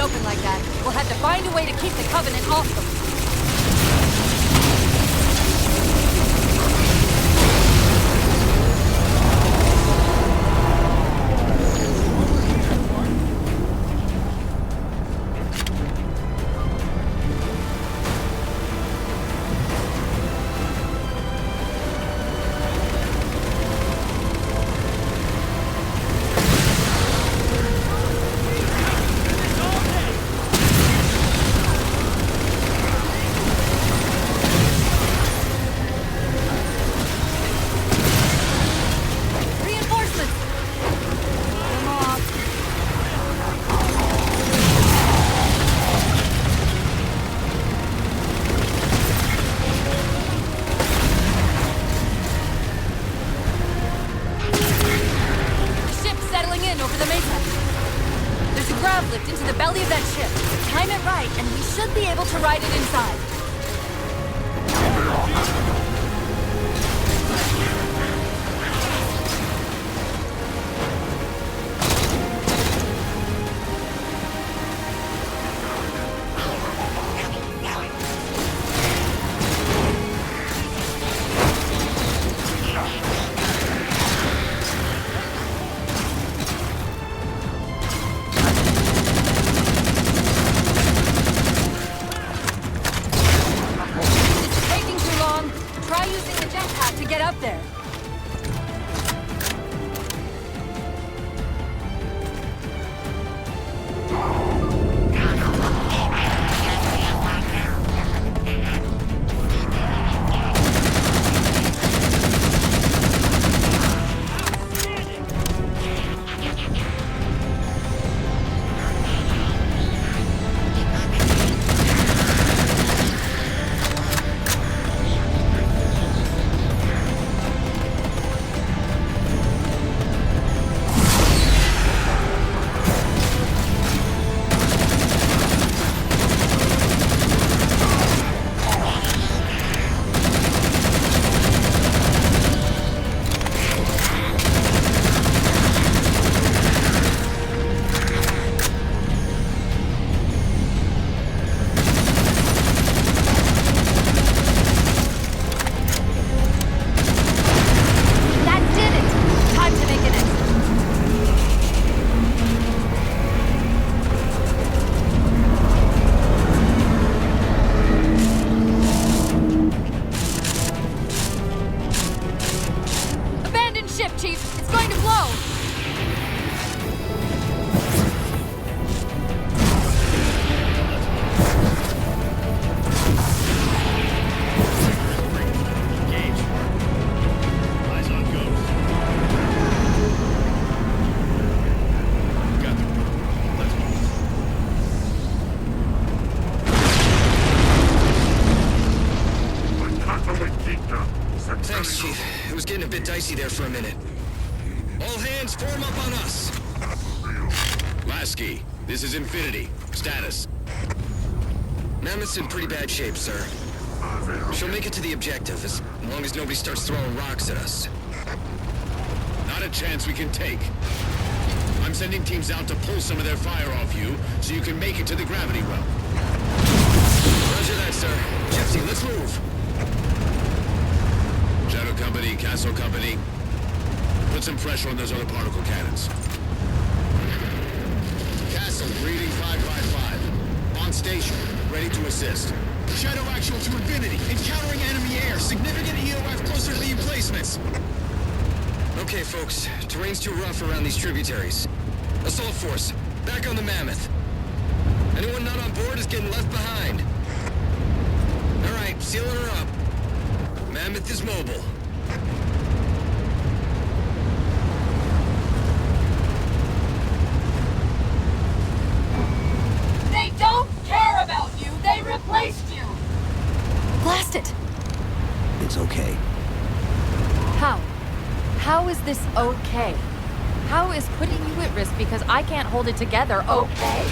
open like that, we'll have to find a way to keep the Covenant off them. Thanks, Chief. It was getting a bit dicey there for a minute. All hands, form up on us! Lasky, this is Infinity. Status. Mammoth's in pretty bad shape, sir. She'll make it to the objective, as long as nobody starts throwing rocks at us. Not a chance we can take. I'm sending teams out to pull some of their fire off you, so you can make it to the gravity well. Roger that, sir. Gypsy, let's move. Shadow Company, Castle Company, put some pressure on those other particle cannons. Castle, reading 555. On station, ready to assist. Shadow actual to Infinity. Encountering enemy air. Significant EOF closer to the emplacements. Okay, folks. Terrain's too rough around these tributaries. Assault force, back on the Mammoth. Anyone not on board is getting left behind. All right, sealing her up. Mammoth is mobile. They don't care about you! They replaced you! Blast it! It's okay. How? How is this okay? How is putting you at risk because I can't hold it together okay?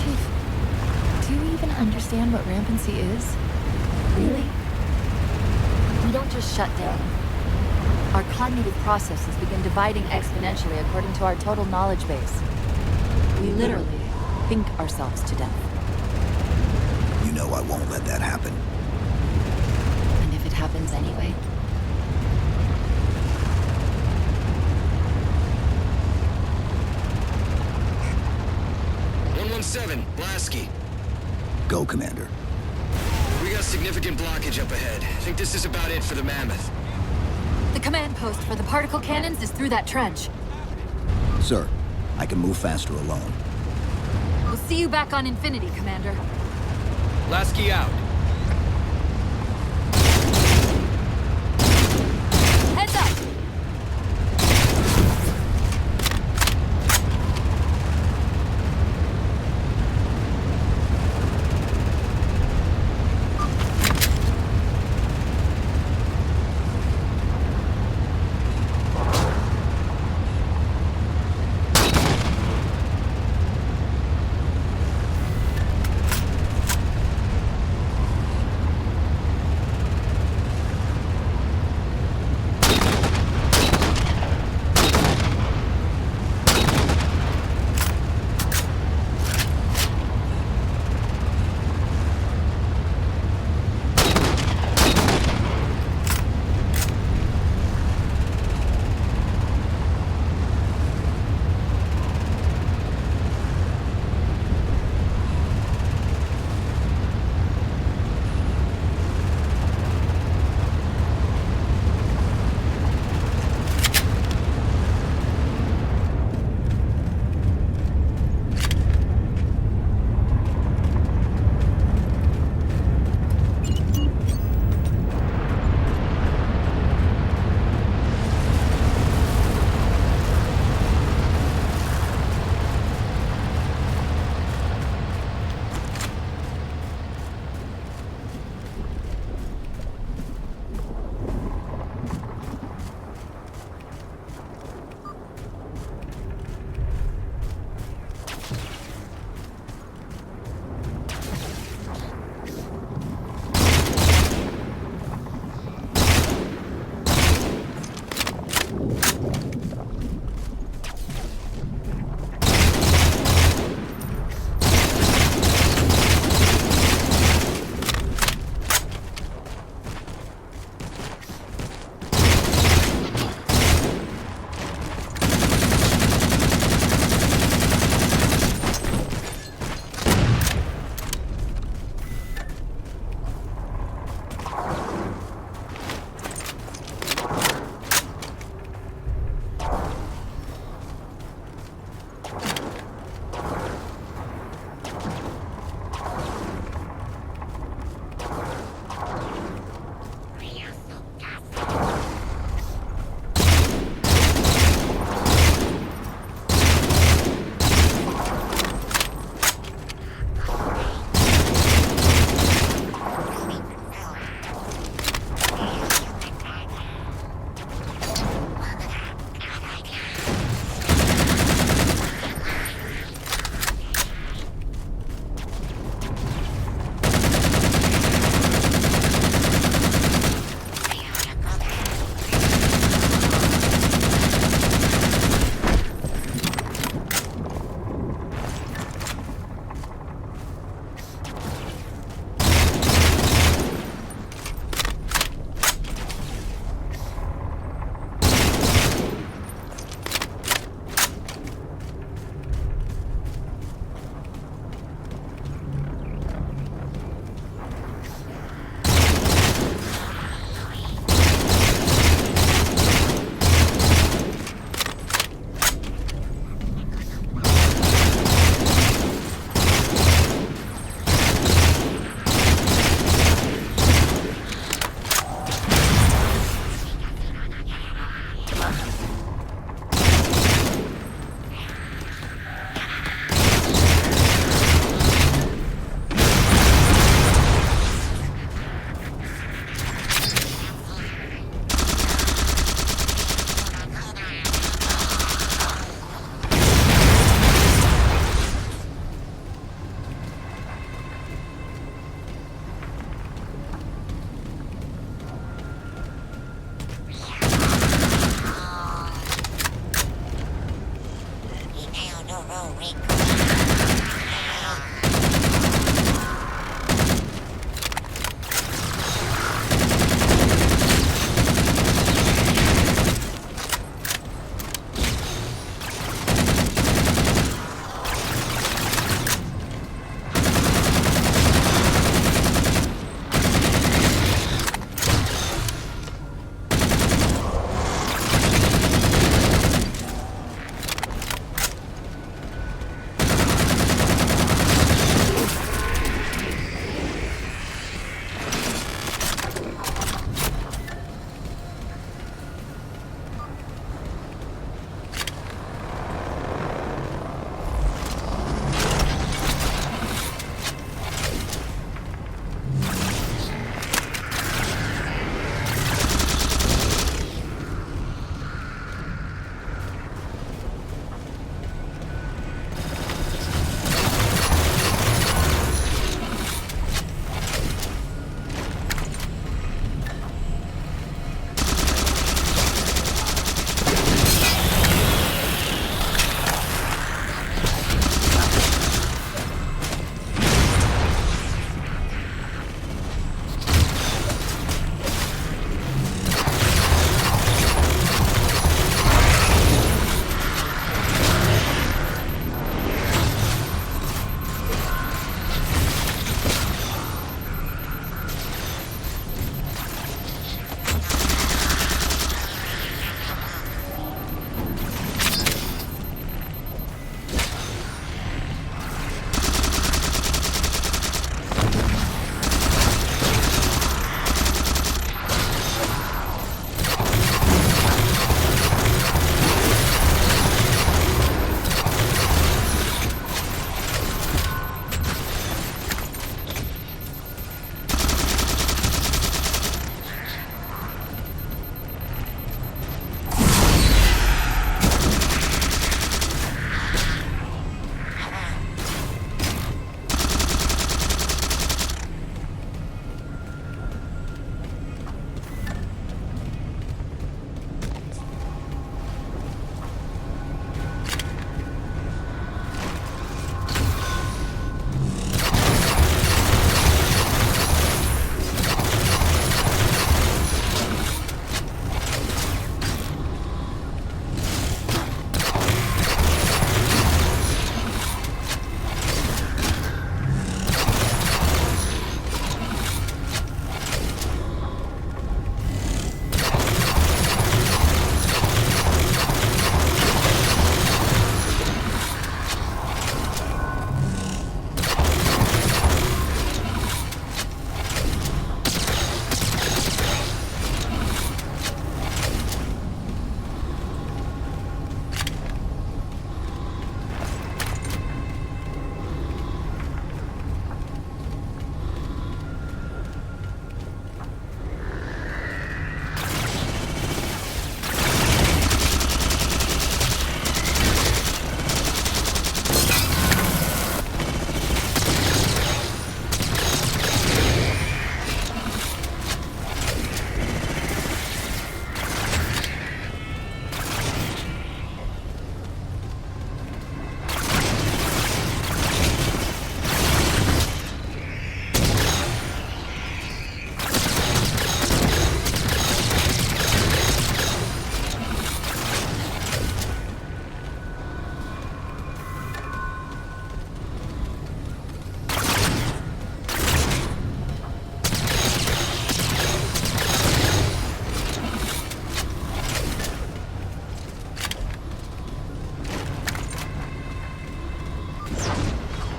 Chief, do you even understand what rampancy is? Really? We don't just shut down. Our cognitive processes begin dividing exponentially according to our total knowledge base. We literally think ourselves to death. You know I won't let that happen. And if it happens anyway? Lasky. Go, Commander. We got significant blockage up ahead. I think this is about it for the Mammoth. The command post for the particle cannons is through that trench. Sir, I can move faster alone. We'll see you back on Infinity, Commander. Lasky out. Heads up!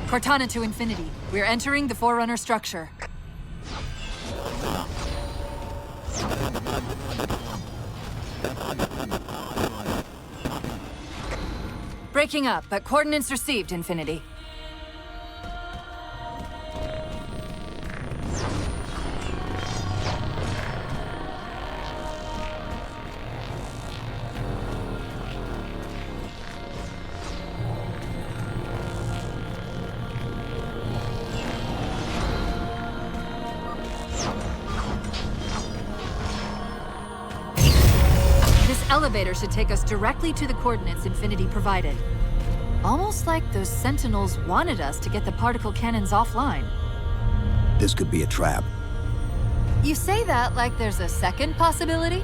Cortana to Infinity. We're entering the Forerunner structure. Breaking up, but coordinates received, Infinity. Elevator should take us directly to the coordinates Infinity provided. Almost like those Sentinels wanted us to get the particle cannons offline. This could be a trap. You say that like there's a second possibility?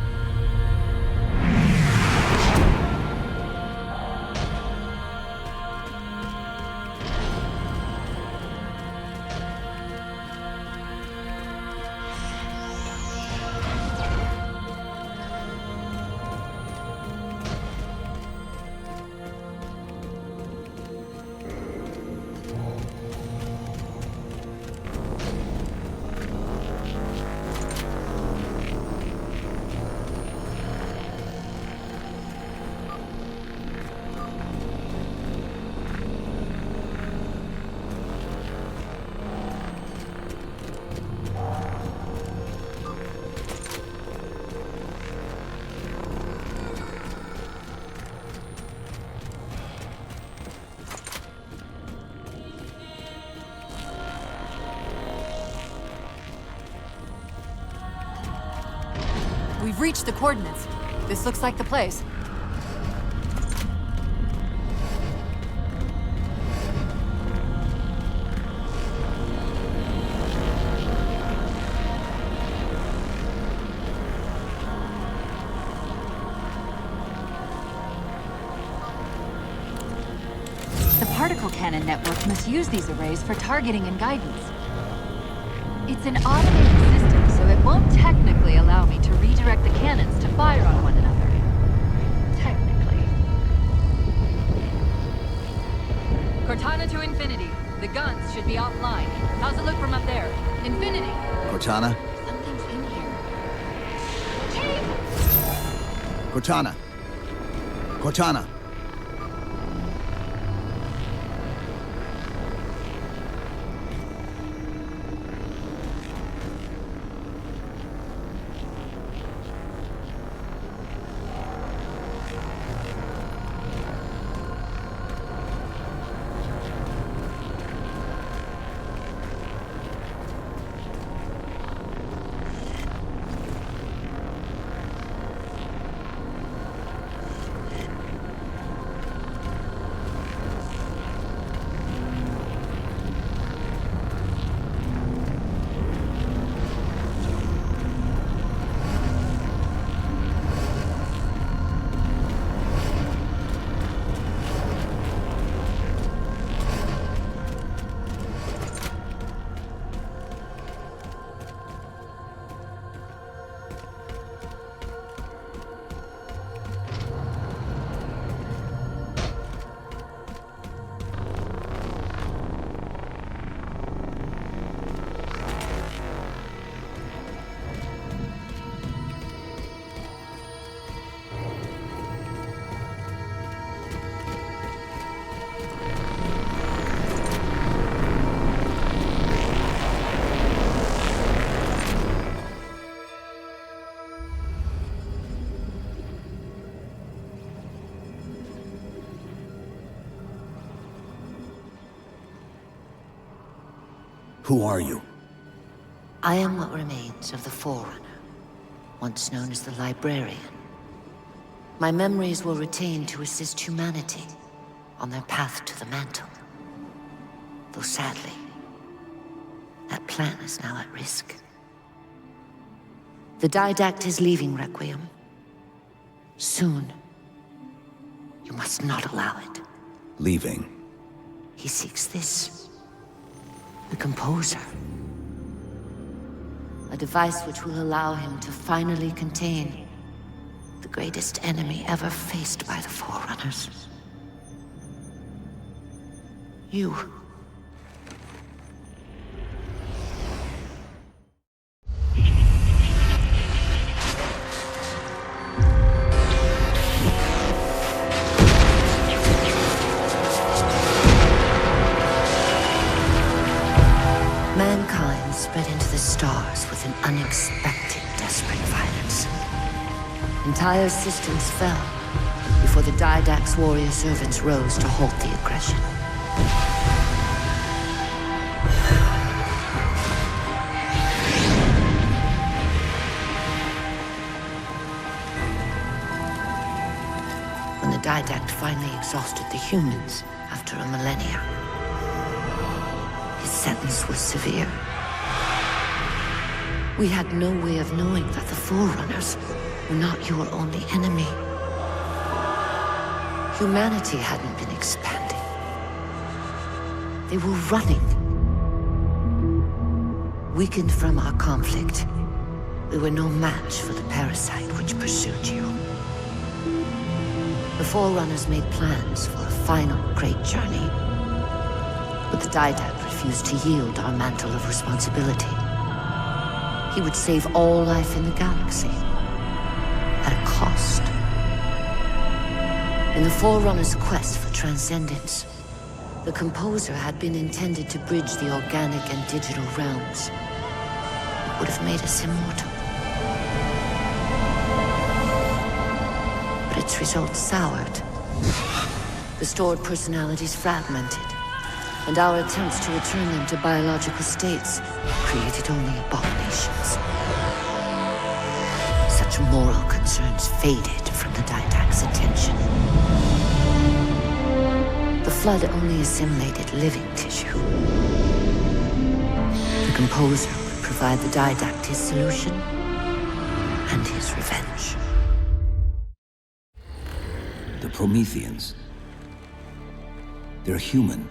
We've reached the coordinates. This looks like the place. The particle cannon network must use these arrays for targeting and guidance. It's an automated system, so it won't technically allow me to redirect the cannons to fire on one another. Technically. Cortana to Infinity. The guns should be offline. How's it look from up there? Infinity! Cortana? Something's in here. Cortana! Cortana! Who are you? I am what remains of the Forerunner, once known as the Librarian. My memories were retained to assist humanity on their path to the mantle. Though sadly, that plan is now at risk. The Didact is leaving Requiem. Soon. You must not allow it. Leaving? He seeks this. The Composer. A device which will allow him to finally contain the greatest enemy ever faced by the Forerunners. You. Entire systems fell before the Didact's warrior servants rose to halt the aggression. When the Didact finally exhausted the humans after a millennia, his sentence was severe. We had no way of knowing that the Forerunners were not your only enemy. Humanity hadn't been expanding. They were running. Weakened from our conflict, we were no match for the parasite which pursued you. The Forerunners made plans for a final great journey, but the Didact refused to yield our mantle of responsibility. He would save all life in the galaxy, at a cost. In the Forerunners' quest for transcendence, the Composer had been intended to bridge the organic and digital realms. It would have made us immortal. But its results soured. The stored personalities fragmented, and our attempts to return them to biological states created only abominations. Such moral concerns faded from the Didact's attention. The Flood only assimilated living tissue. The Composer would provide the Didact his solution and his revenge. The Prometheans. They're human.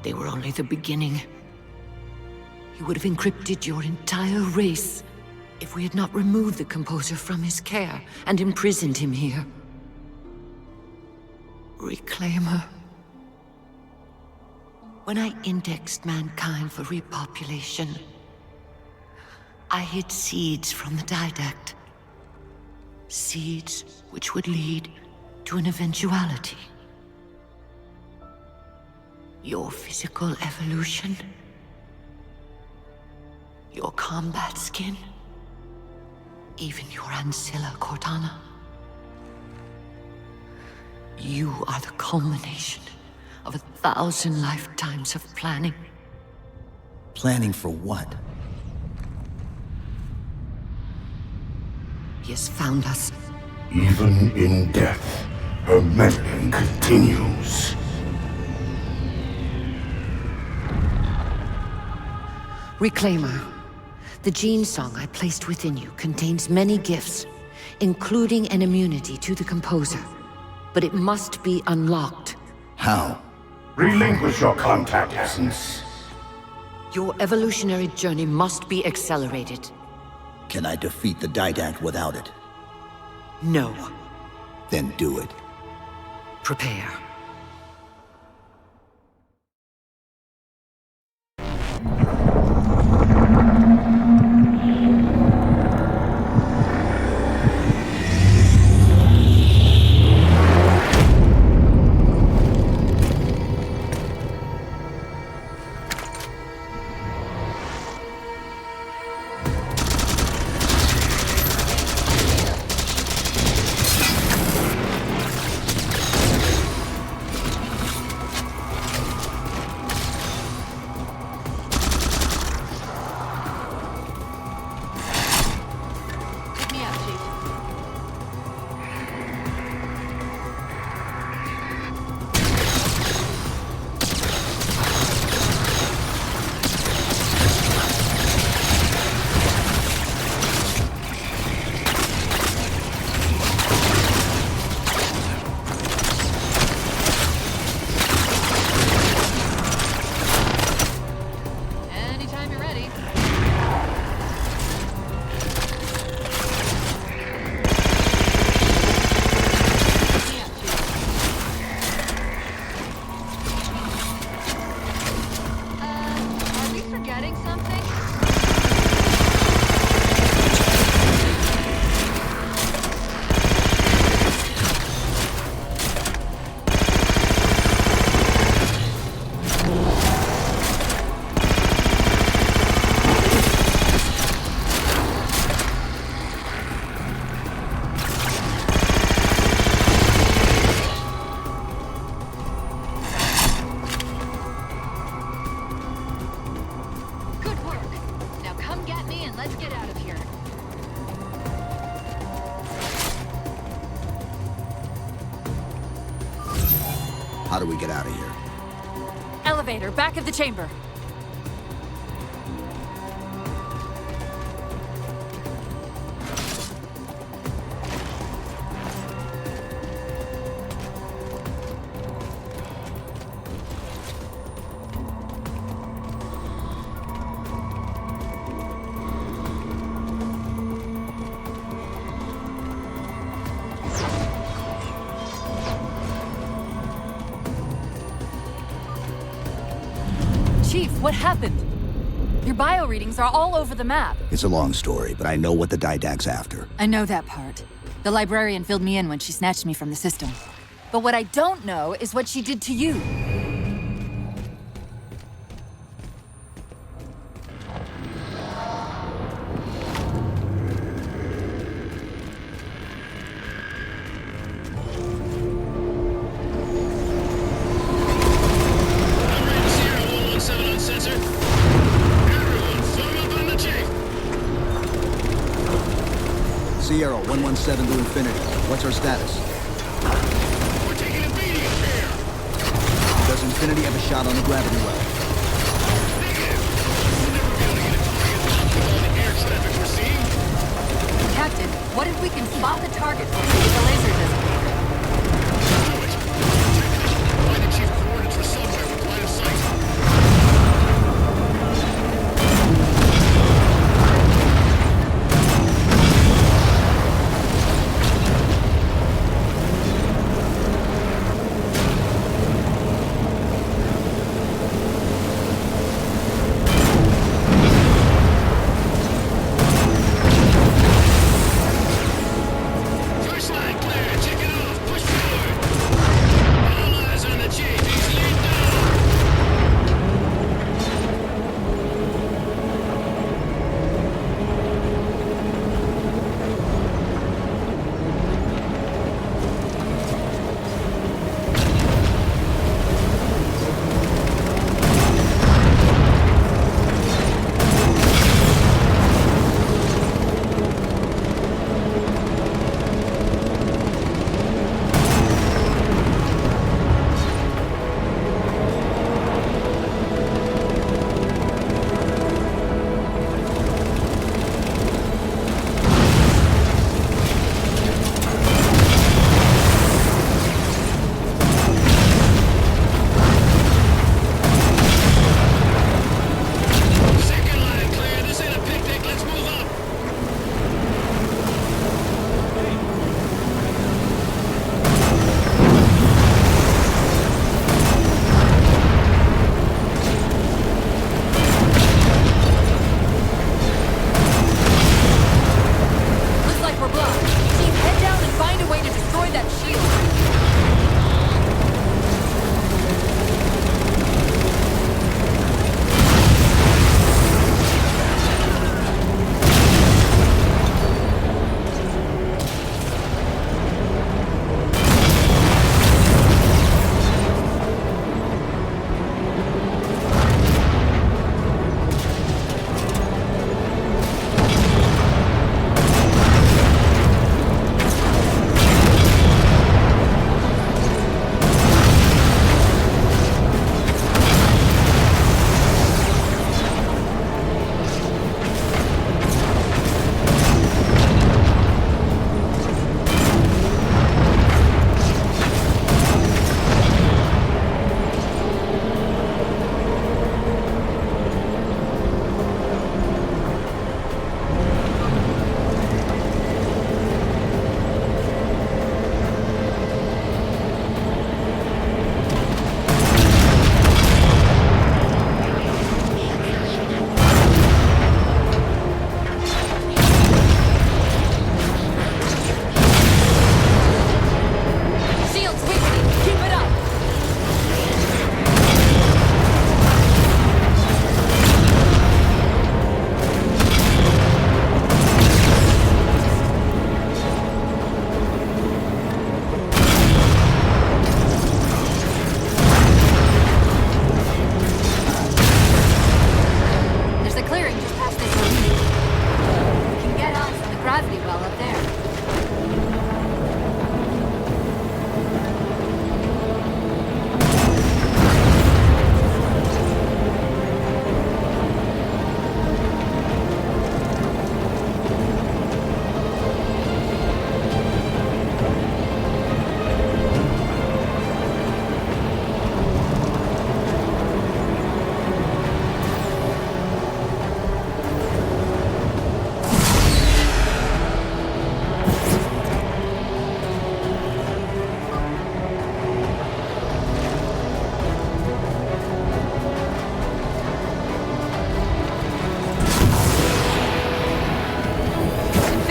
They were only the beginning. He would have encrypted your entire race if we had not removed the Composer from his care and imprisoned him here. Reclaimer. When I indexed mankind for repopulation, I hid seeds from the Didact. Seeds which would lead to an eventuality. Your physical evolution, your combat skin, even your ancilla Cortana. You are the culmination of 1,000 lifetimes of planning. Planning for what? He has found us. Even in death, her meddling continues. Reclaimer. The gene song I placed within you contains many gifts, including an immunity to the Composer. But it must be unlocked. How? Relinquish your contact essence. Your evolutionary journey must be accelerated. Can I defeat the Didact without it? No. Then do it. Prepare. How do we get out of here? Elevator, back of the chamber. Chief, what happened? Your bio readings are all over the map. It's a long story, but I know what the Didact's after. I know that part. The librarian filled me in when she snatched me from the system. But what I don't know is what she did to you. Sierra, 117 to infinity. What's our status? We're taking immediate care. Does Infinity have a shot on the gravity well? Captain, what if we can spot the target before we get the laser designator? Find the chief coordinates for somewhere with line of sight. First line clear.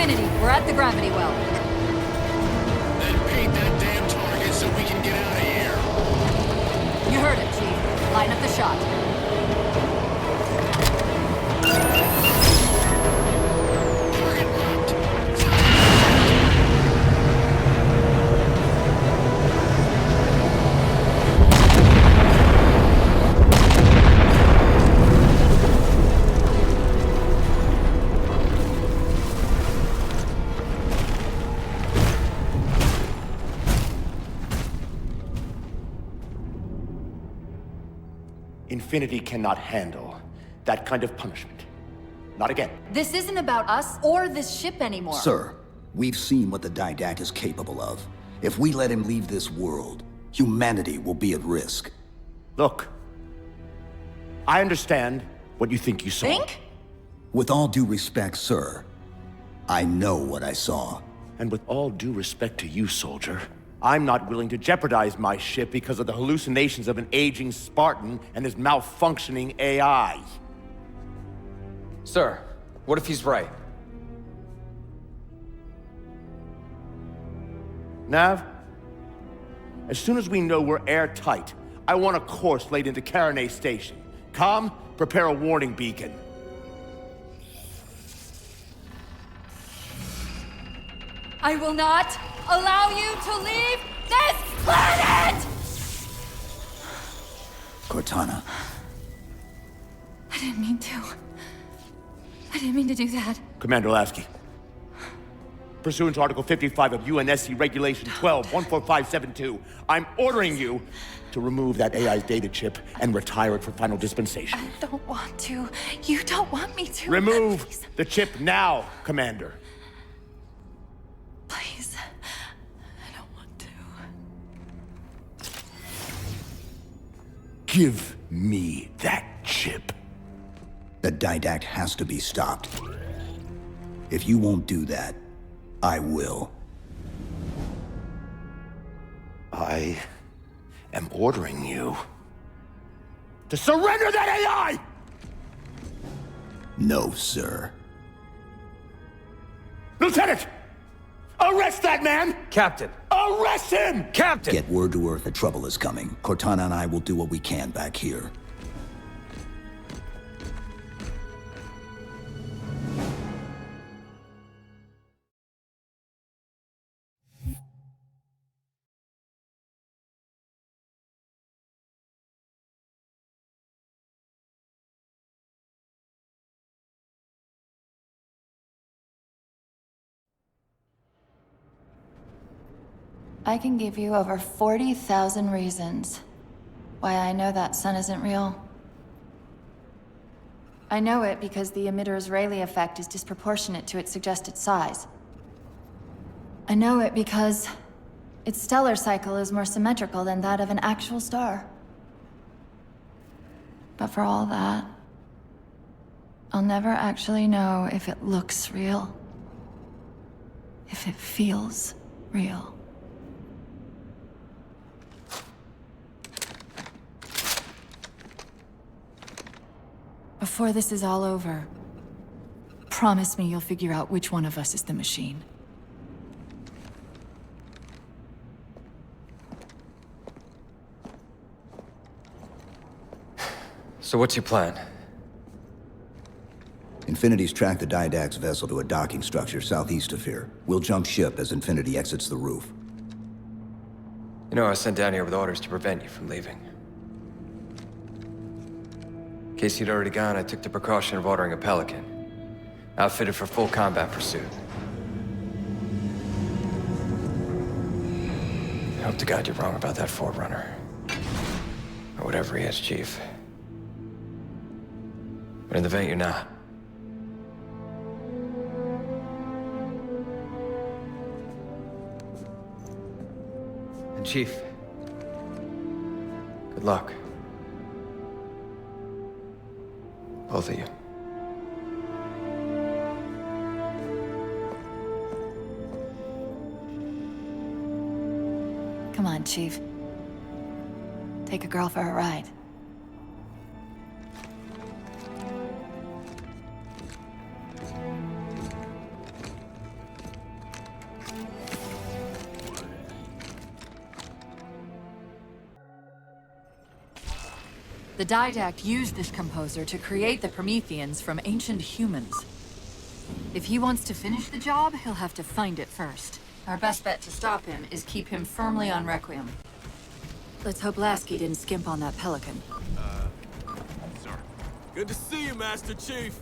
Infinity, we're at the gravity well. Then paint that damn target so we can get out of here. You heard it, Chief. Line up the shot. Target locked. Infinity cannot handle that kind of punishment. Not again. This isn't about us or this ship anymore. Sir, we've seen what the Didact is capable of. If we let him leave this world, humanity will be at risk. Look, I understand what you think you saw. Think? With all due respect, sir, I know what I saw. And with all due respect to you, soldier, I'm not willing to jeopardize my ship because of the hallucinations of an aging Spartan and his malfunctioning AI. Sir, what if he's right? Nav, as soon as we know we're airtight, I want a course laid into Carenay Station. Com, prepare a warning beacon. I will not allow you to leave this planet! Cortana. I didn't mean to. I didn't mean to do that. Commander Lasky. Pursuant to Article 55 of UNSC Regulation 12-14572, I'm ordering you to remove that AI's data chip and retire it for final dispensation. I don't want to. You don't want me to. Remove the chip now, Commander. Please. I don't want to. Give me that chip. The Didact has to be stopped. If you won't do that, I will. I am ordering you to surrender that AI! No, sir. Lieutenant! Arrest that man! Captain! Arrest him! Captain! Get word to Earth that trouble is coming. Cortana and I will do what we can back here. I can give you over 40,000 reasons why I know that sun isn't real. I know it because the emitter's Rayleigh effect is disproportionate to its suggested size. I know it because its stellar cycle is more symmetrical than that of an actual star. But for all that, I'll never actually know if it looks real. If it feels real. Before this is all over, promise me you'll figure out which one of us is the machine. So what's your plan? Infinity's tracked the Didact's vessel to a docking structure southeast of here. We'll jump ship as Infinity exits the roof. You know, I was sent down here with orders to prevent you from leaving. In case you'd already gone, I took the precaution of ordering a Pelican, outfitted for full combat pursuit. I hope to God you're wrong about that Forerunner. Or whatever he is, Chief. But in the event you're not. And Chief, good luck. Both of you. Come on, Chief. Take a girl for a ride. The Didact used this composer to create the Prometheans from ancient humans. If he wants to finish the job, he'll have to find it first. Our best bet to stop him is keep him firmly on Requiem. Let's hope Lasky didn't skimp on that Pelican. Sir. Good to see you, Master Chief.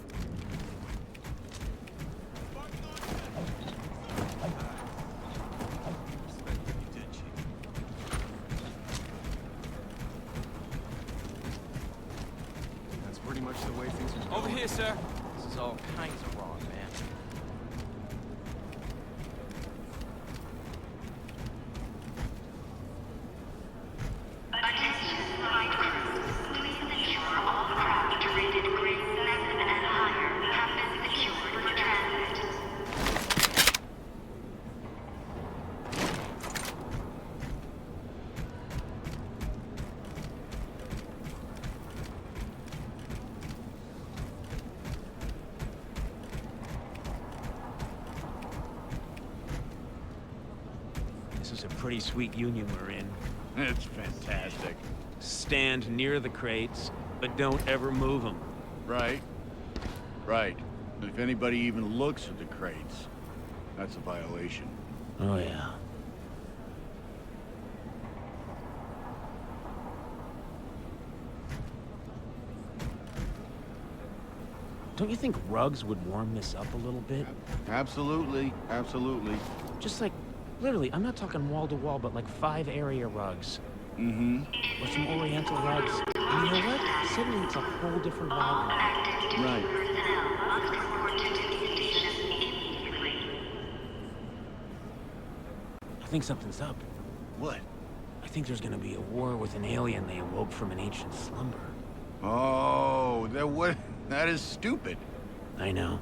That's pretty much the way things are going. Over here, sir. This is all kinds of wrong, man. This is a pretty sweet union we're in. It's fantastic. Stand near the crates, but don't ever move them. Right. Right. If anybody even looks at the crates, that's a violation. Oh, yeah. Don't you think rugs would warm this up a little bit? Absolutely. Absolutely. Just like, literally, I'm not talking wall to wall, but like 5 area rugs. Mm-hmm. Or some oriental rugs. And you know what? Suddenly it's a whole different vibe. Right. I think something's up. What? I think there's gonna be a war with an alien they awoke from an ancient slumber. Oh, that is stupid. I know.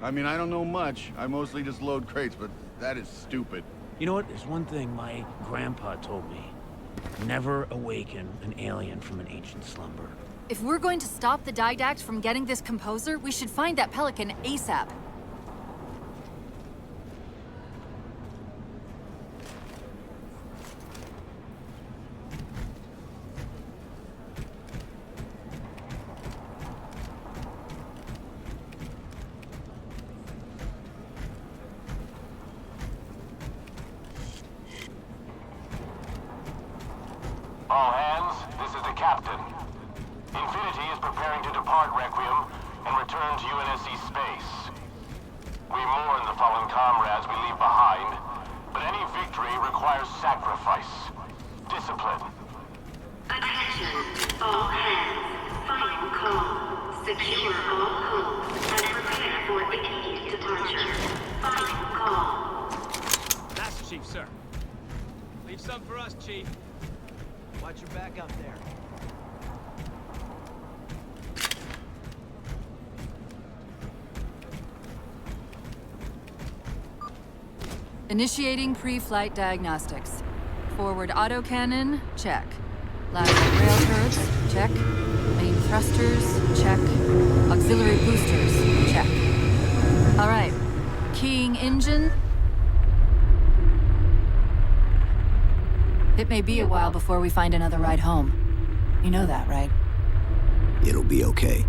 I mean, I don't know much. I mostly just load crates, but that is stupid. You know what? There's one thing my grandpa told me. Never awaken an alien from an ancient slumber. If we're going to stop the Didact from getting this composer, we should find that Pelican ASAP. All hands, this is the captain. Infinity is preparing to depart Requiem and return to UNSC space. We mourn the fallen comrades we leave behind, but any victory requires sacrifice, discipline. Attention, all hands. Final call. Secure all homes and prepare for immediate departure. Final call. Master Chief, sir. Leave some for us, Chief. Watch your back up there. Initiating pre-flight diagnostics. Forward autocannon, check. Lateral rail turrets, check. Main thrusters, check. Auxiliary boosters, check. All right. Keying engine. It may be a while before we find another ride home. You know that, right? It'll be okay.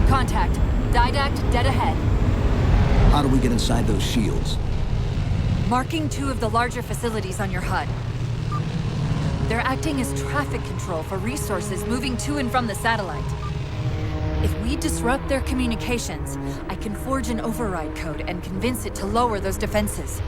Contact. Didact dead ahead. How do we get inside those shields? Marking 2 of the larger facilities on your HUD. They're acting as traffic control for resources moving to and from the satellite. If we disrupt their communications, I can forge an override code and convince it to lower those defenses.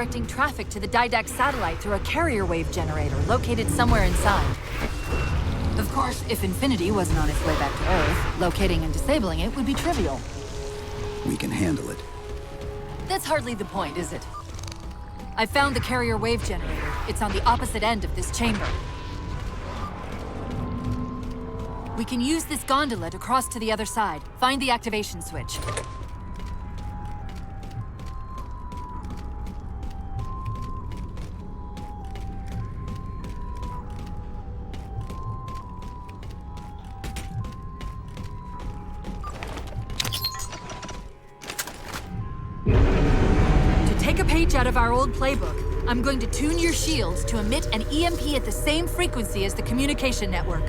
redirecting traffic to the Didact satellite through a carrier wave generator located somewhere inside. Of course, if Infinity wasn't on its way back to Earth, locating and disabling it would be trivial. We can handle it. That's hardly the point, is it? I found the carrier wave generator. It's on the opposite end of this chamber. We can use this gondola to cross to the other side. Find the activation switch. Out of our old playbook, I'm going to tune your shields to emit an EMP at the same frequency as the communication network.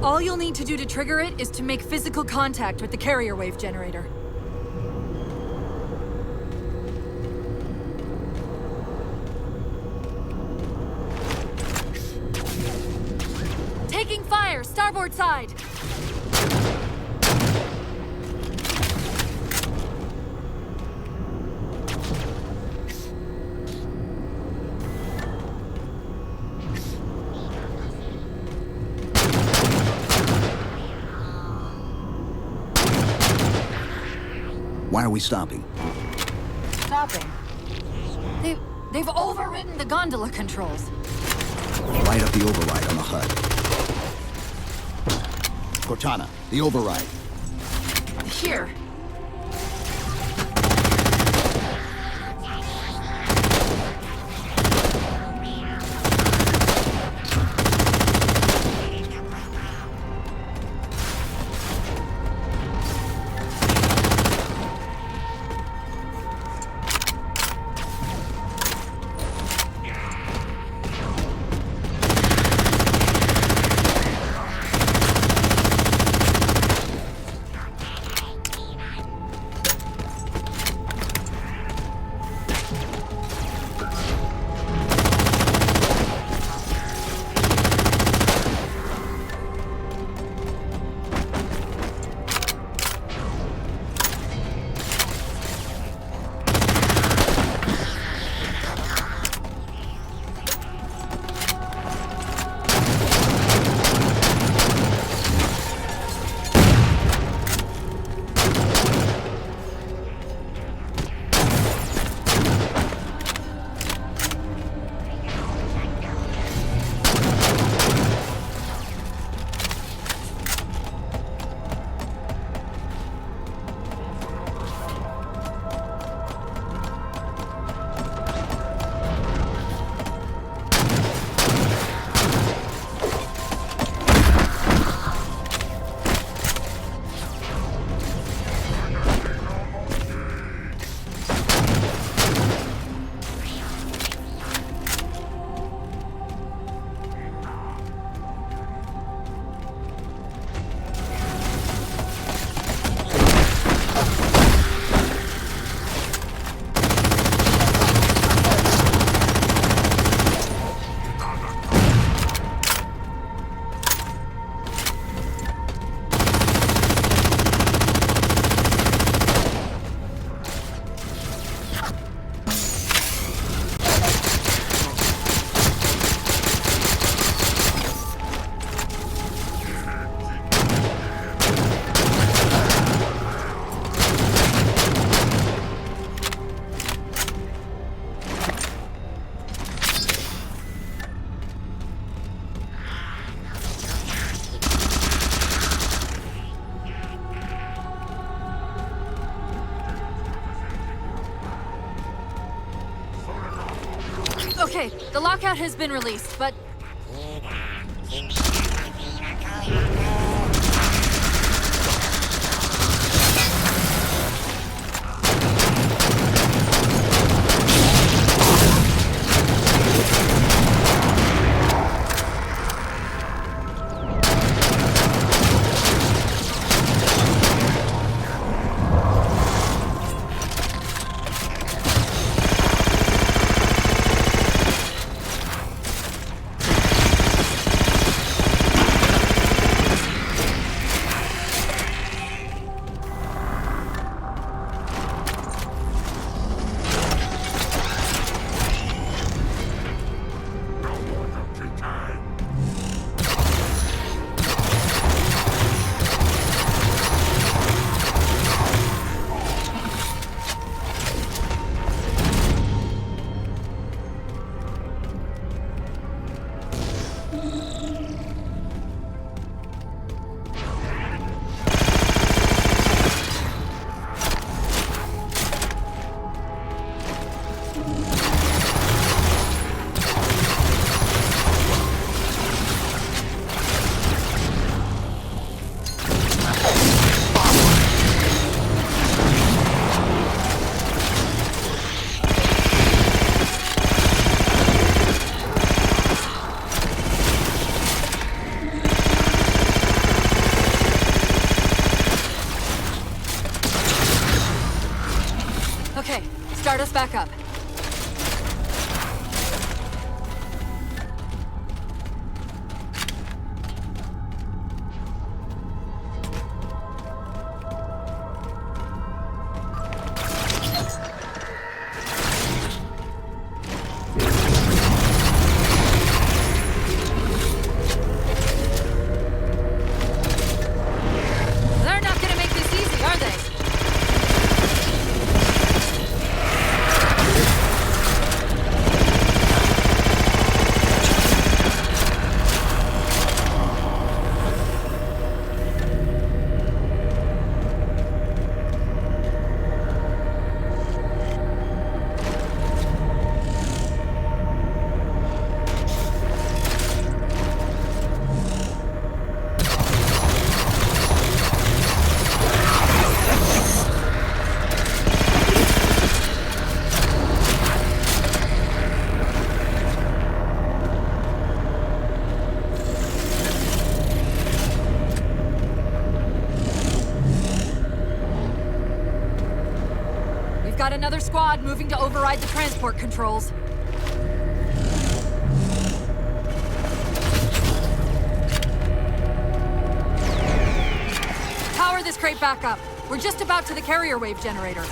All you'll need to do to trigger it is to make physical contact with the carrier wave generator. Taking fire, starboard side! Why are we stopping? Stopping? They've overridden the gondola controls. Light up the override on the HUD. Cortana, the override. Here. Okay, the lockout has been released, but... start us back up. They're not gonna make this easy, are they? Got another squad moving to override the transport controls. Power this crate back up. We're just about to the carrier wave generator.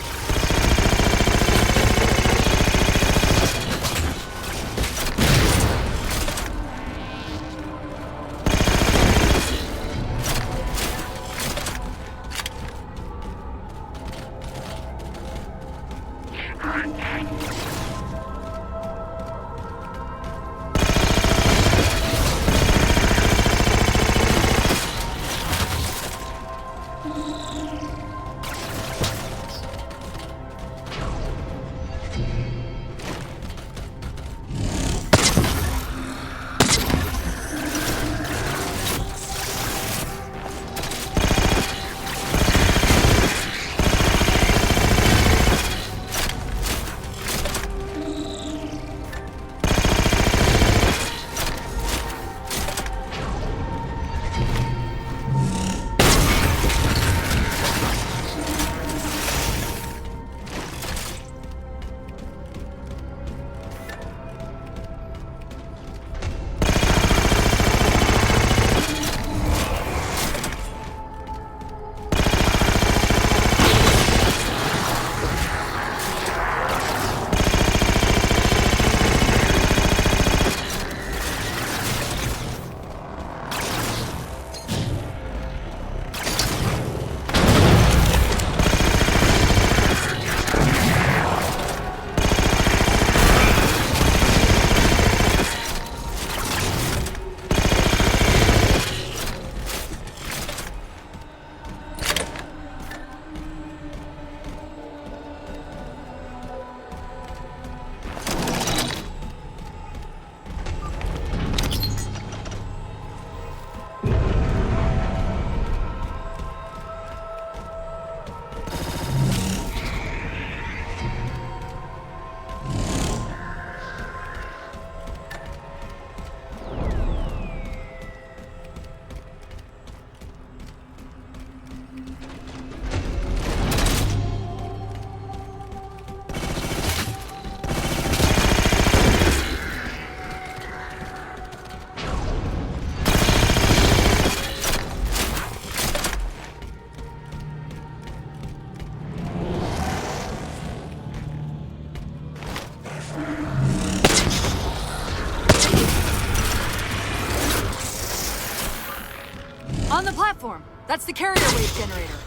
On the platform! That's the carrier wave generator.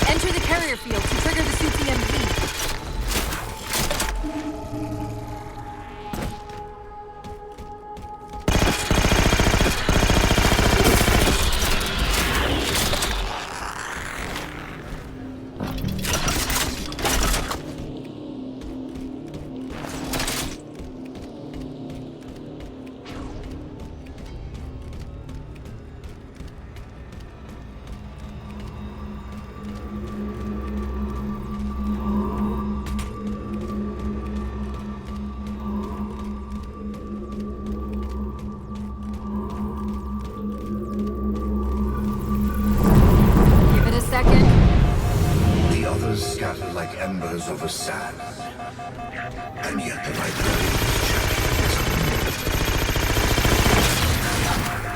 Enter the carrier field to trigger the suit's EMP. whispers over sand. And yet the librarian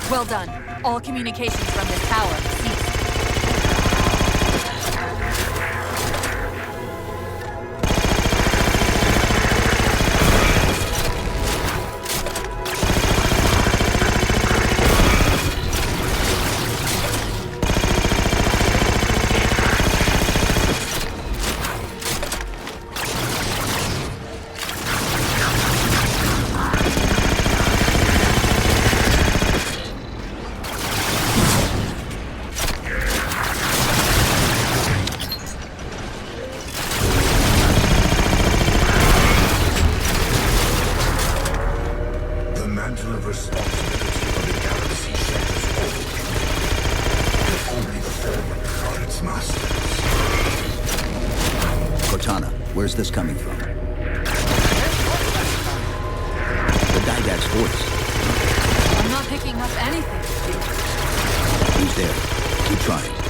is Well done. All communications from this tower ceased. Where's this coming from? The Didact's voice. I'm not picking up anything. He's there. Keep trying.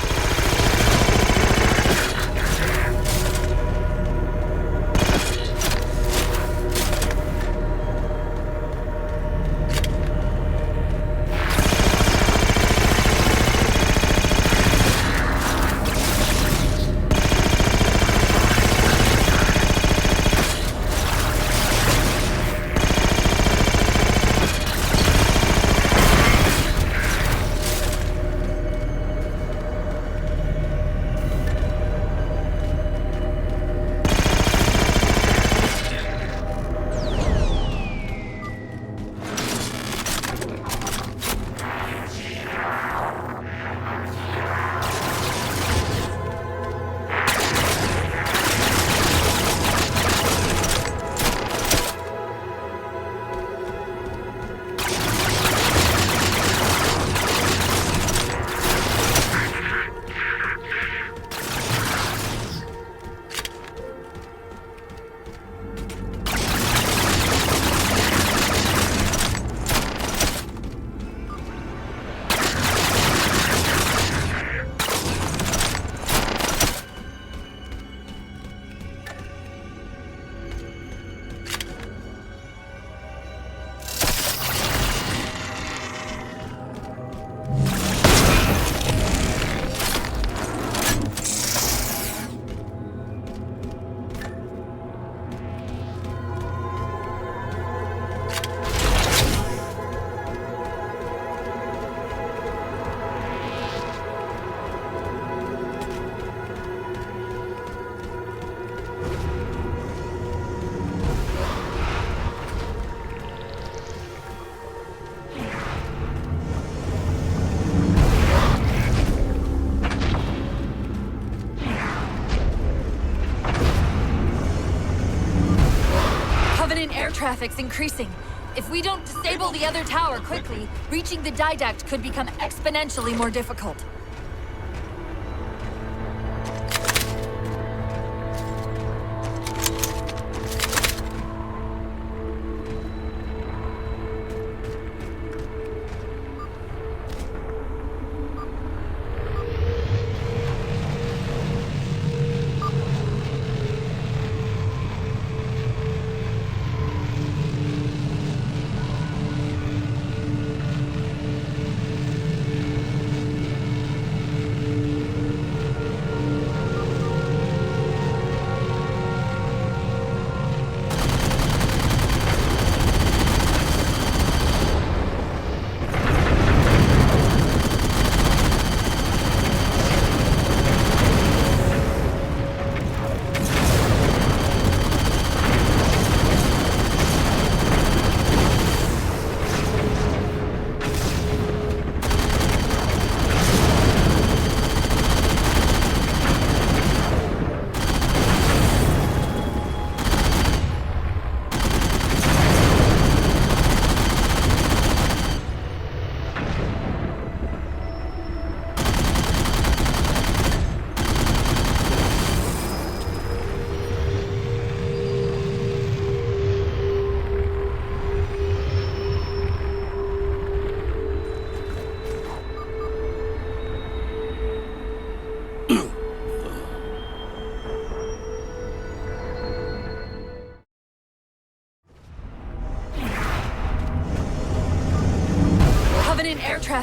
Air traffic's increasing. If we don't disable the other tower quickly, reaching the Didact could become exponentially more difficult.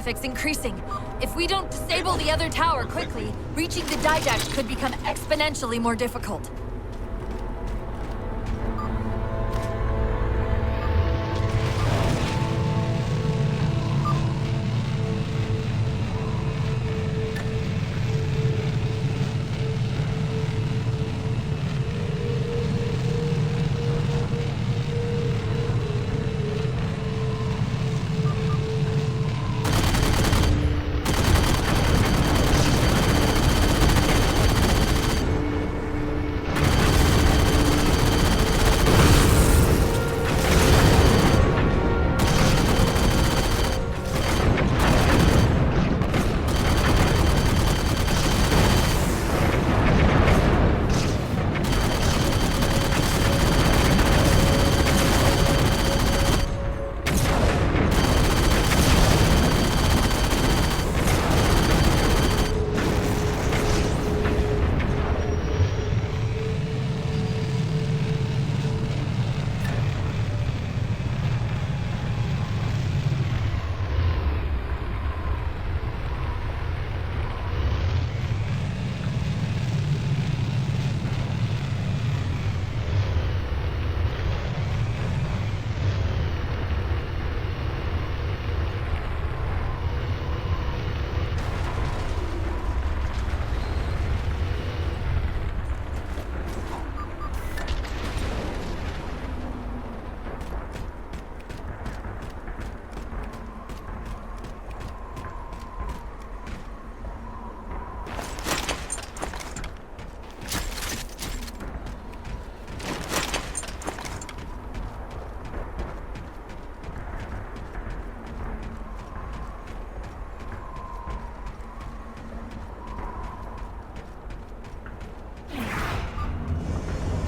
traffic's increasing. If we don't disable the other tower quickly, reaching the didact could become exponentially more difficult.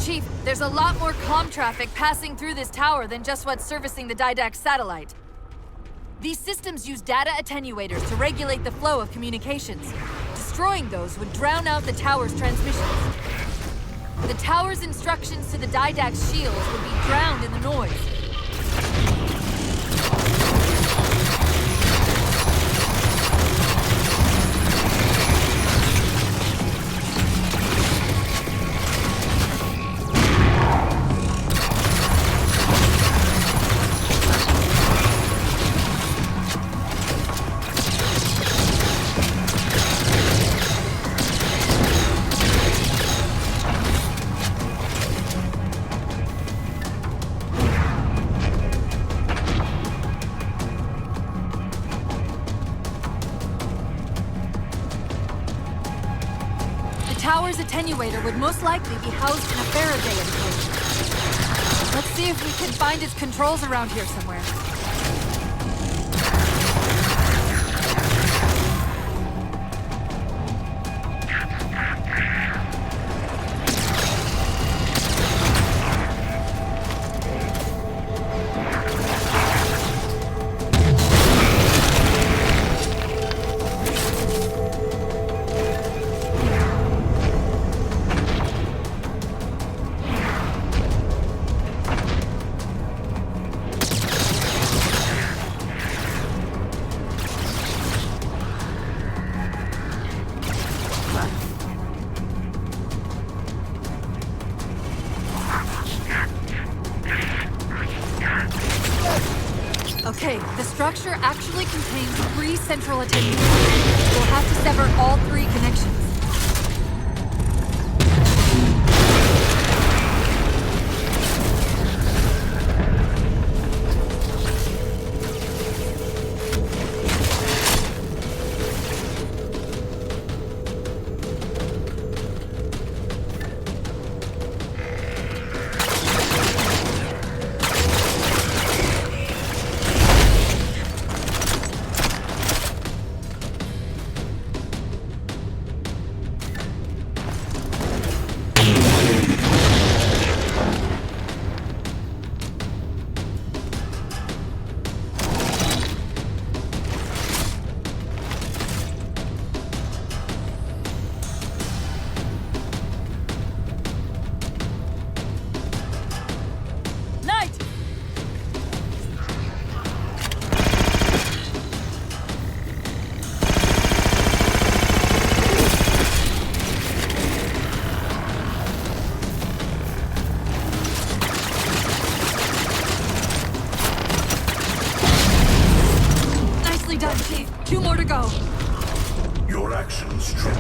Chief, there's a lot more comm traffic passing through this tower than just what's servicing the didact satellite. These systems use data attenuators to regulate the flow of communications. Destroying those would drown out the tower's transmissions. The tower's instructions to the didact's shields would be drowned in the noise. The tower's attenuator would most likely be housed in a Faraday enclosure. Let's see if we can find its controls around here somewhere. Okay, the structure actually contains 3 central attenuators. We'll have to sever all 3 connections.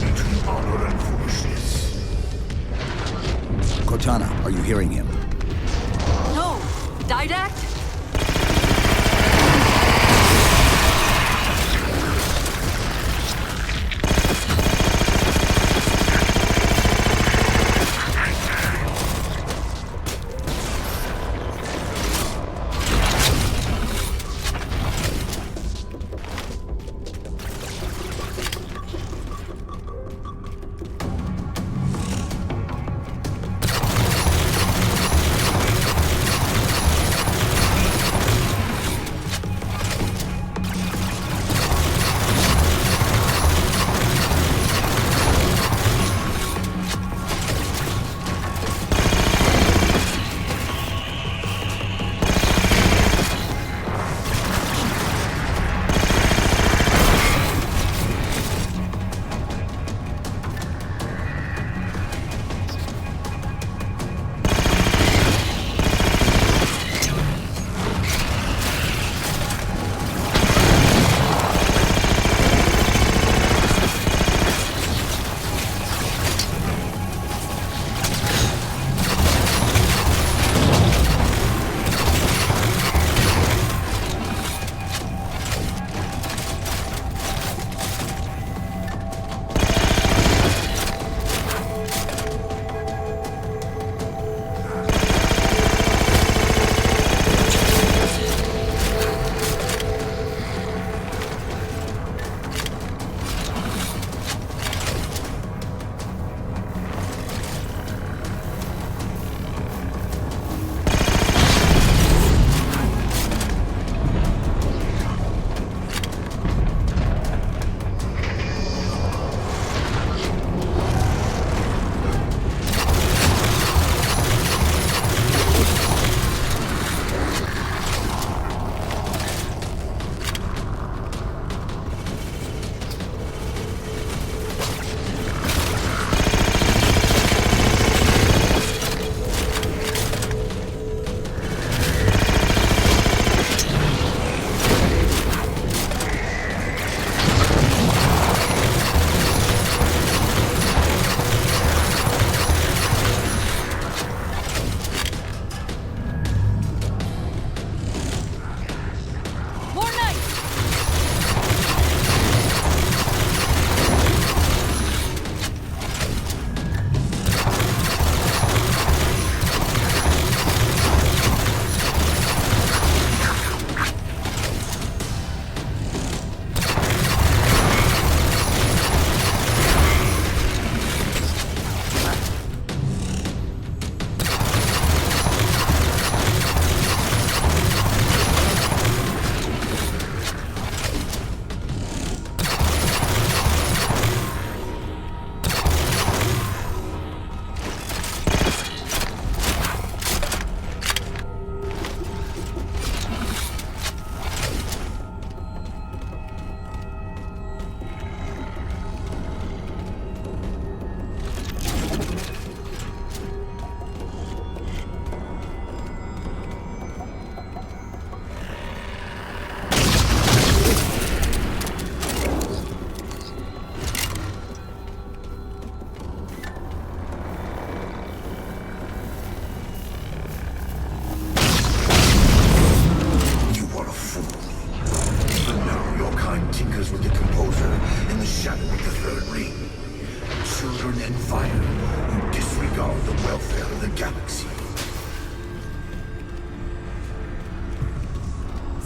between honor and foolishness. Cortana, are you hearing him? No! Didact?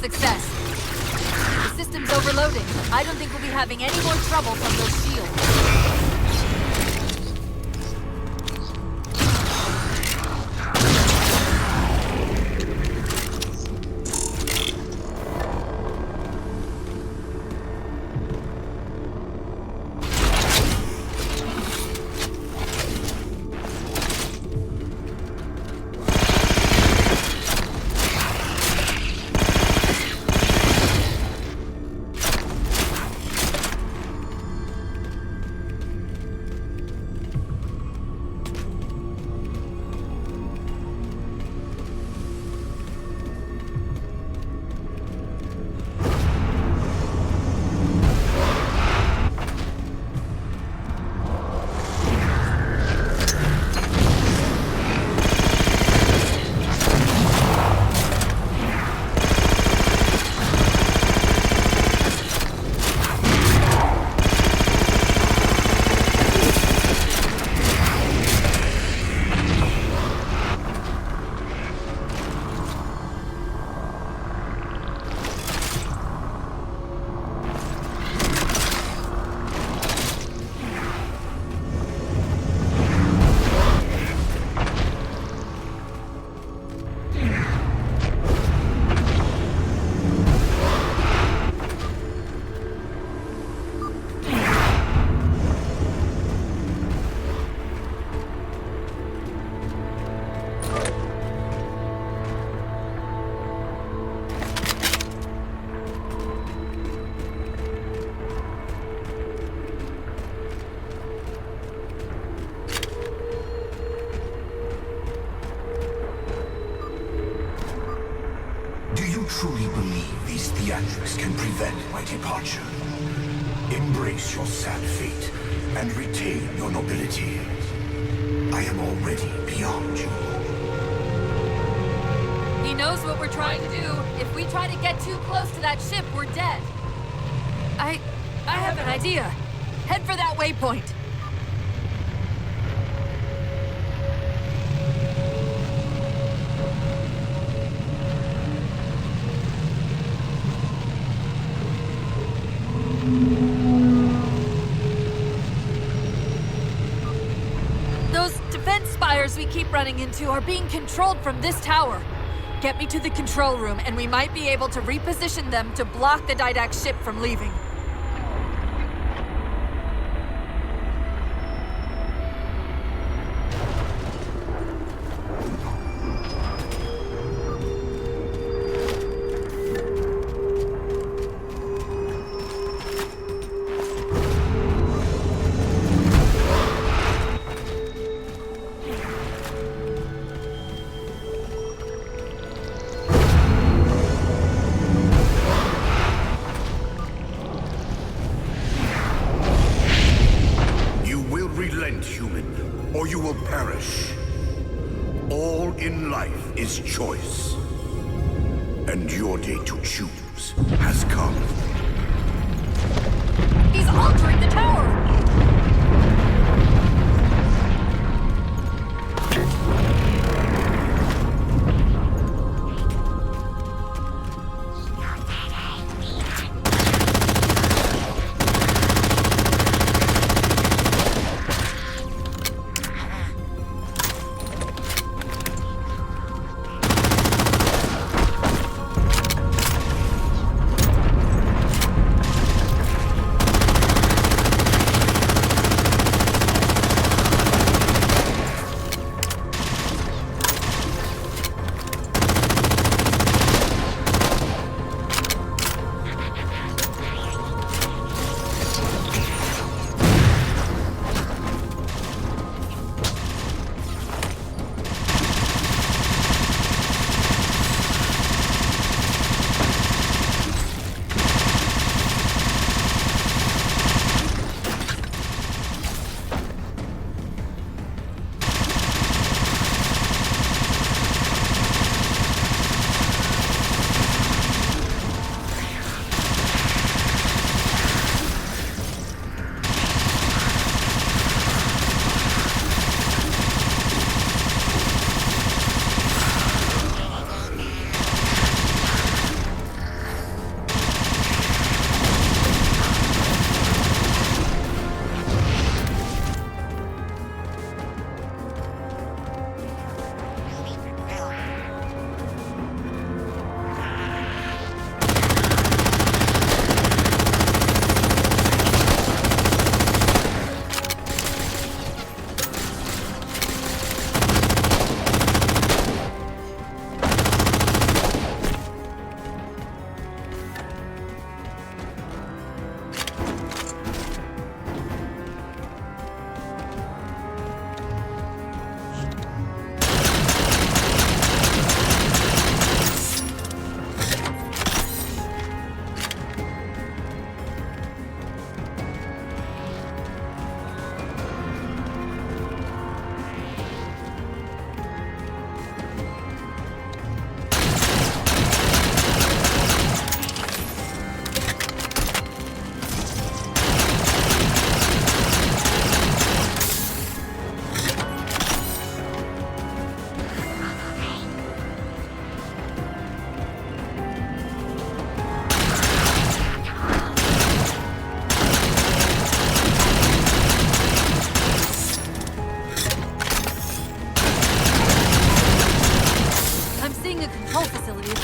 Success. The system's overloading. I don't think we'll be having any more trouble from those shields. truly believe these theatrics can prevent my departure. Embrace your sad fate and retain your nobility. I am already beyond you. He knows what we're trying to do. If we try to get too close to that ship, we're dead. I have an idea. Head for that waypoint. Those defense spires we keep running into are being controlled from this tower. Get me to the control room, and we might be able to reposition them to block the Didact ship from leaving. Human, or you will perish. All in life is choice. And your day to choose has come. He's altering the tower!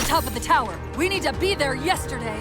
Top of the tower. We need to be there yesterday.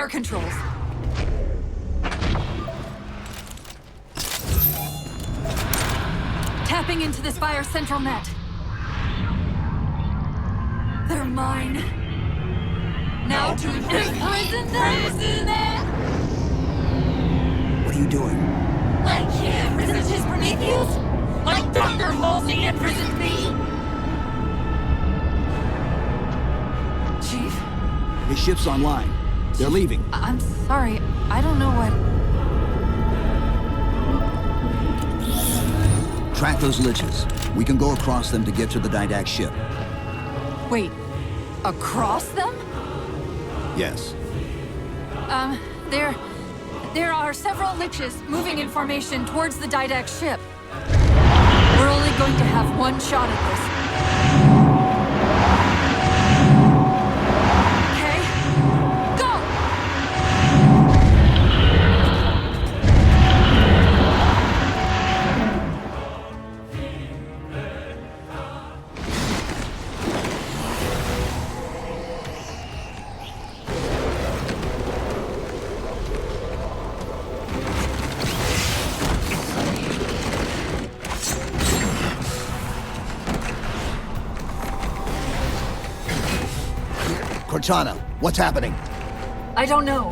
fire controls. Tapping into this fire central net. They're mine. Now to imprison them! What are you doing? Like he imprisoned his Prometheus? Like Dr. Halsey imprisoned me? Chief? His ship's online. They're leaving. I'm sorry. I don't know what... Track those liches. We can go across them to get to the Didact ship. Wait. Across them? Yes. There are several liches moving in formation towards the Didact ship. We're only going to have one shot at this. Okay? Go! Cortana, what's happening? I don't know.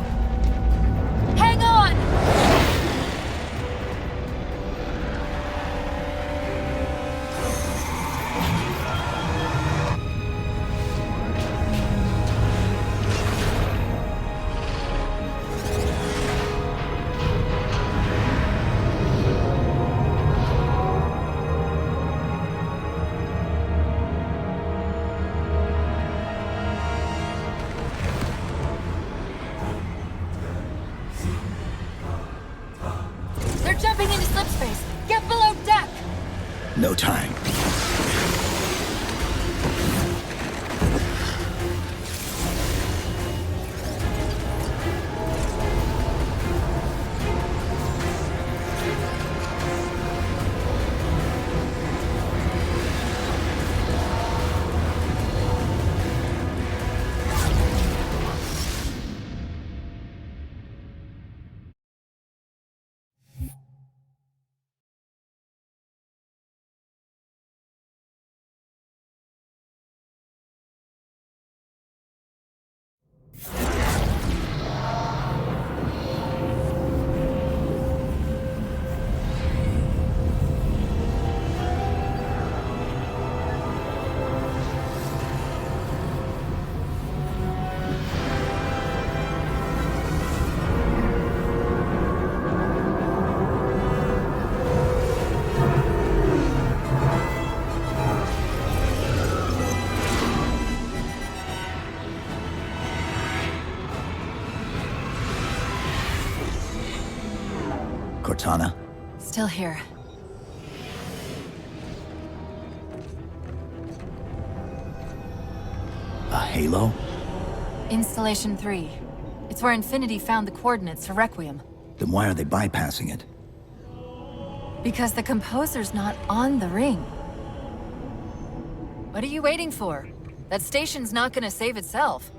Hang on! They're jumping into slip space. Get below deck! No time. Cortana? Still here. A halo? Installation 3. It's where Infinity found the coordinates for Requiem. Then why are they bypassing it? Because the composer's not on the ring. What are you waiting for? That station's not gonna save itself.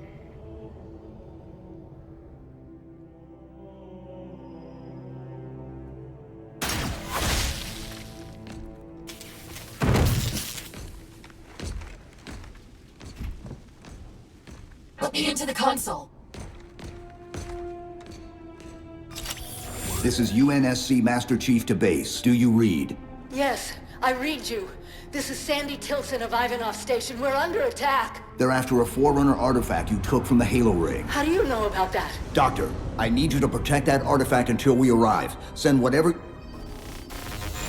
Put me into the console. This is UNSC Master Chief to base. Do you read? Yes, I read you. This is Sandy Tilson of Ivanov Station. We're under attack. They're after a Forerunner artifact you took from the Halo ring. How do you know about that? Doctor, I need you to protect that artifact until we arrive. Send whatever...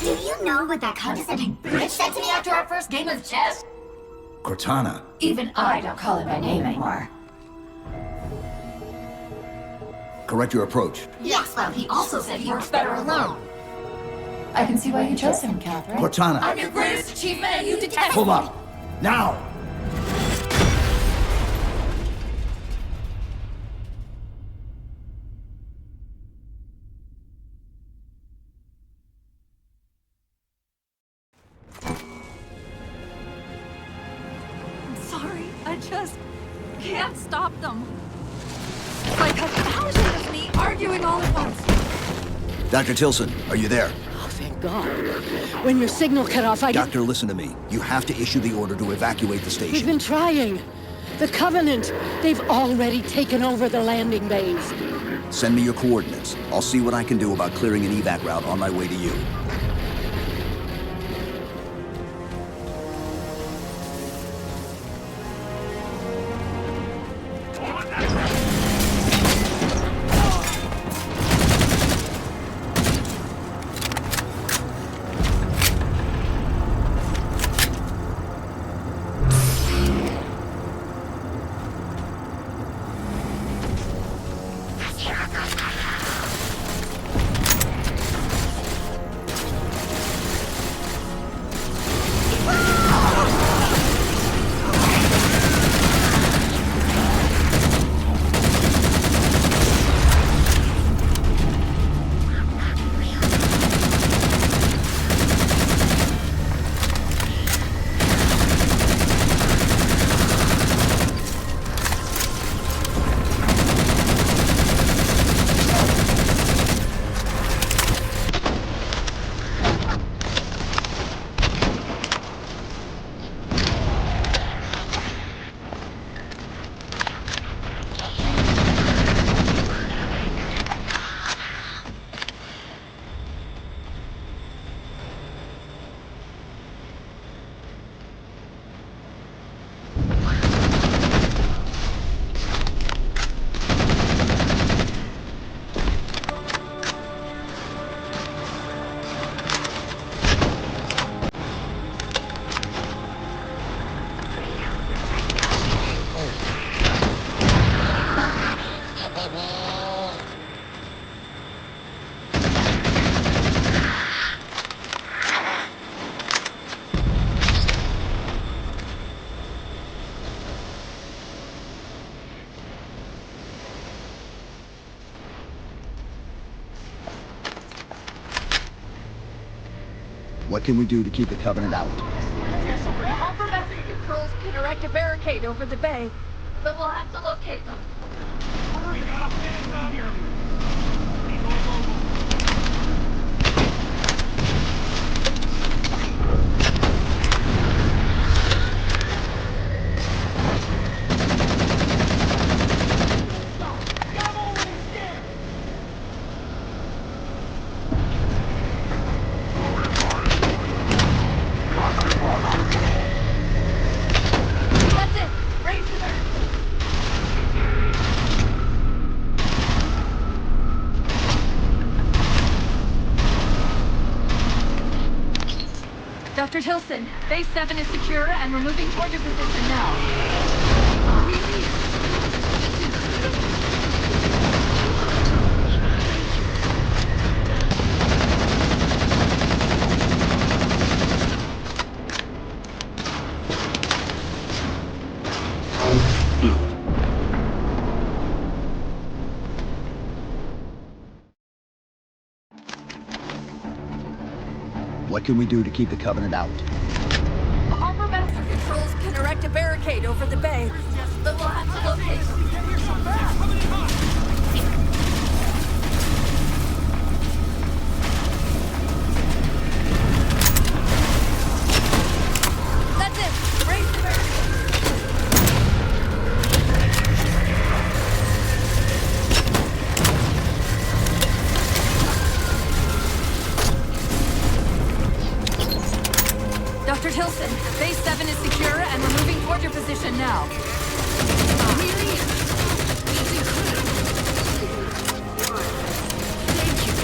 Do you know what that condescending bitch said to me after our first game of chess? Cortana. Even I don't call him by name anymore. Correct your approach. Yes, well, he also said he works better alone. I can see why you chose him, Catherine. Cortana. I'm your greatest achievement and you detest Pull me. up. Now! I'm sorry, I just can't stop them. Like a thousand of me arguing all at once. Dr. Tilson, are you there? Oh, thank God. When your signal cut off, I Doctor, listen to me. You have to issue the order to evacuate the We've station. been trying. The Covenant, they've already taken over the landing bays. Send me your coordinates. I'll see what I can do about clearing an evac route on my way to you. What can we do to keep the Covenant out? All domestic controls can erect a barricade over the bay, but we'll have to locate them. That's it! Raise the barricade! Dr. Tilson, Base 7 is secure and we're moving toward your position now. What can we do to keep the Covenant out? Armor master controls can erect a barricade over the bay, but we'll have to locate them. That's it! Raise the barricade! Dr. Tilson, Base 7 is secure and we're moving toward your position now. Really? It's incredible. Thank you.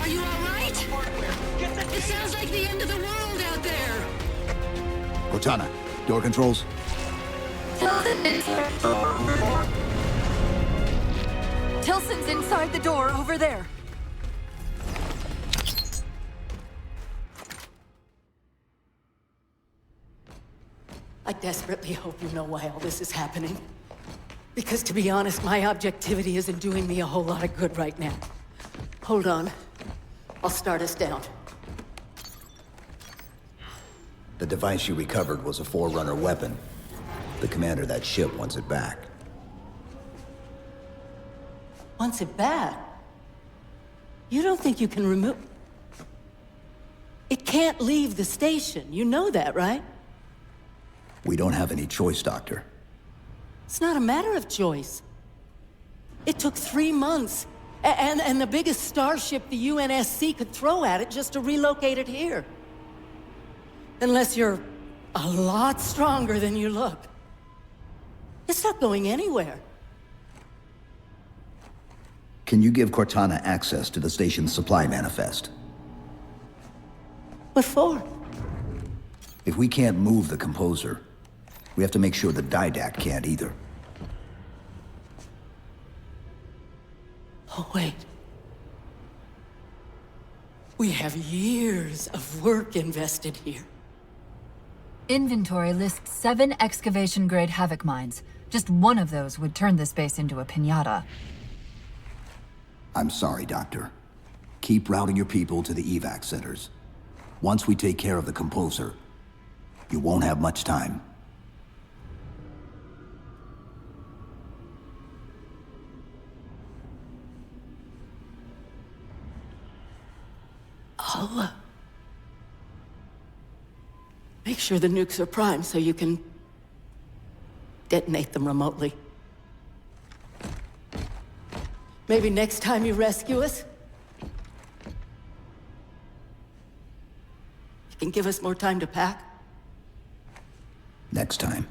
you all right? It sounds like the end of the world out there. Cortana, door controls? Tilson's inside the door over there. I desperately hope you know why all this is happening. Because to be honest, my objectivity isn't doing me a whole lot of good right now. Hold on. I'll start us down. The device you recovered was a Forerunner weapon. The commander of that ship wants it back. Wants it back? You don't think you can remove... It can't leave the station. You know that, right? We don't have any choice, Doctor. It's not a matter of choice. It took 3 months. And the biggest starship the UNSC could throw at it just to relocate it here. Unless you're a lot stronger than you look. It's not going anywhere. Can you give Cortana access to the station's supply manifest? What for? If we can't move the composer, we have to make sure the Didact can't either. Oh, wait. We have years of work invested here. Inventory lists 7 excavation-grade Havoc mines. Just one of those would turn this base into a piñata. I'm sorry, Doctor. Keep routing your people to the evac centers. Once we take care of the composer, you won't have much time. I'll make sure the nukes are primed so you can detonate them remotely. Maybe next time you rescue us, you can give us more time to pack. Next time.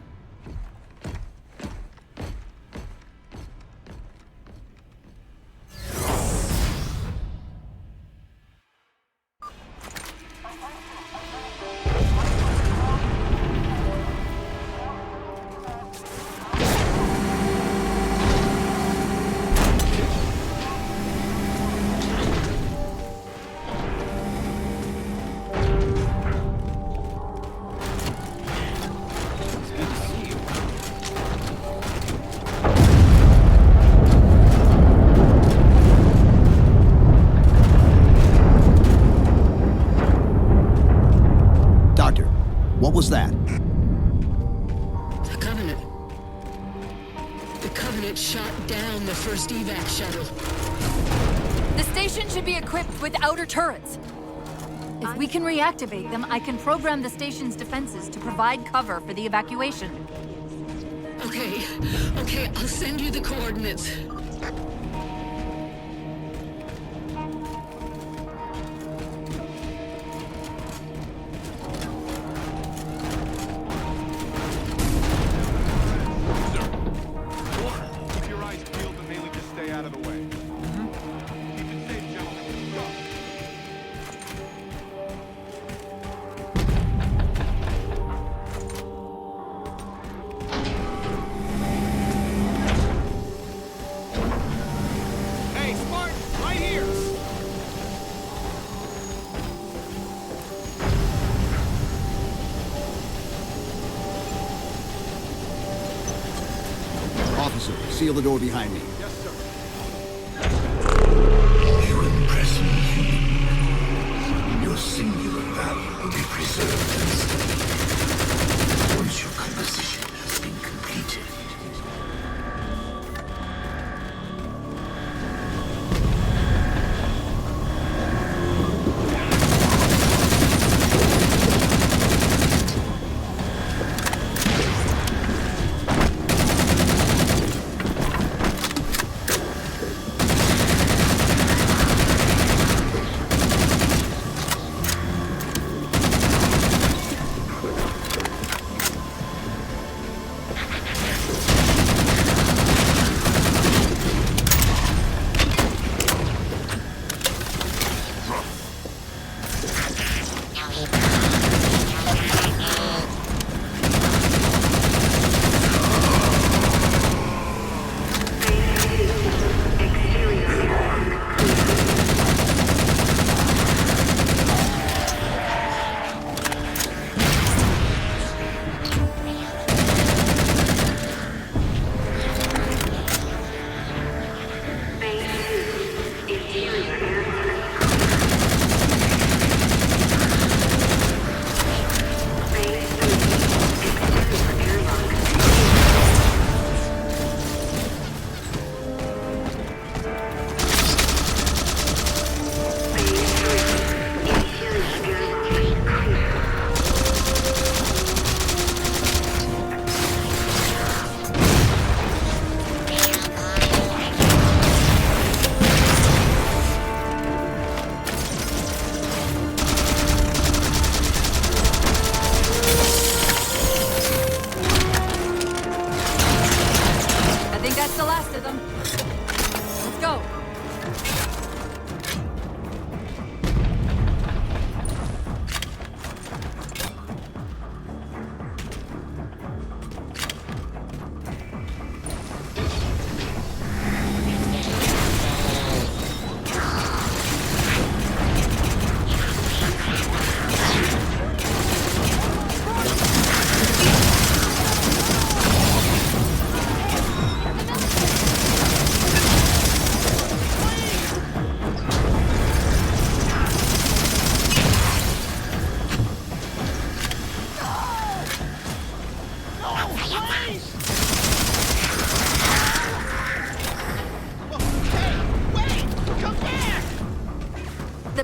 What was that? The Covenant. The Covenant shot down the first evac shuttle. The station should be equipped with outer turrets. If we can reactivate them, I can program the station's defenses to provide cover for the evacuation. Okay, I'll send you the coordinates. Officer, seal the door behind me. Yes, sir. You impress me, human. Your singular value will be preserved and studied. Once your composition has been completed.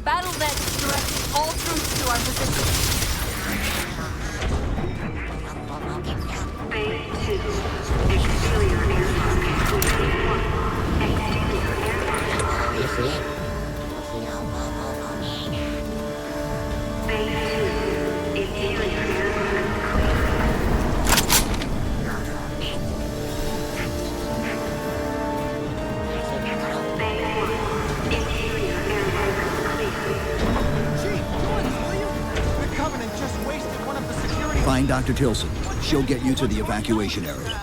battle net directing all troops to our position. Phase 2. Exterior airlock. Phase 1. Exterior airlock. Phase 2. Interior airlock. Find Dr. Tilson. She'll get you to the evacuation area.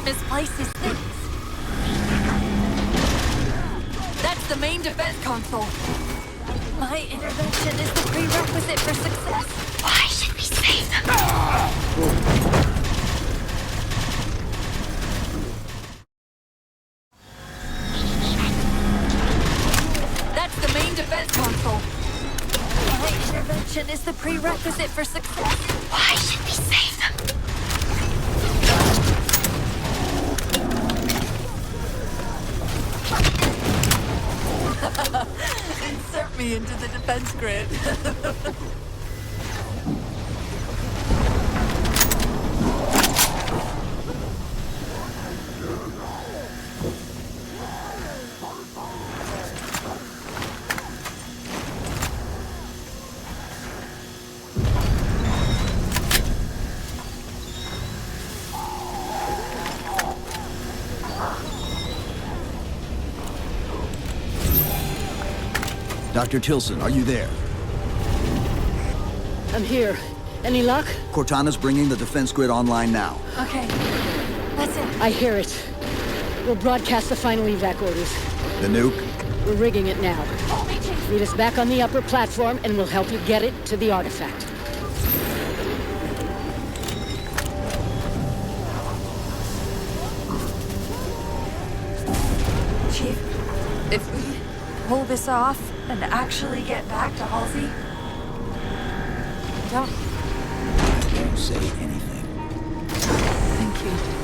misplaces things. That's the main defense console. My intervention is the prerequisite for success. Why should we save them? That's the main defense console. My intervention is the prerequisite for success. Why should we save them? Insert me into the defense grid. Dr. Tilson, are you there? I'm here. Any luck? Cortana's bringing the defense grid online now. Okay. That's it. I hear it. We'll broadcast the final evac orders. The nuke? We're rigging it now. Meet us back on the upper platform and we'll help you get it to the artifact. pull this off and actually get back to Halsey? Don't... I won't say anything. Thank you.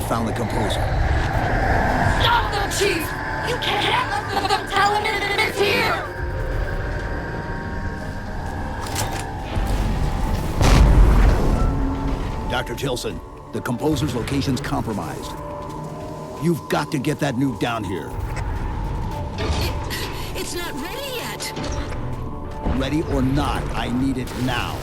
Found the composer. Stop them, Chief! You can't let them tell him it's here! Dr. Tilson, the composer's location's compromised. You've got to get that nuke down here. It's not ready yet. Ready or not, I need it now.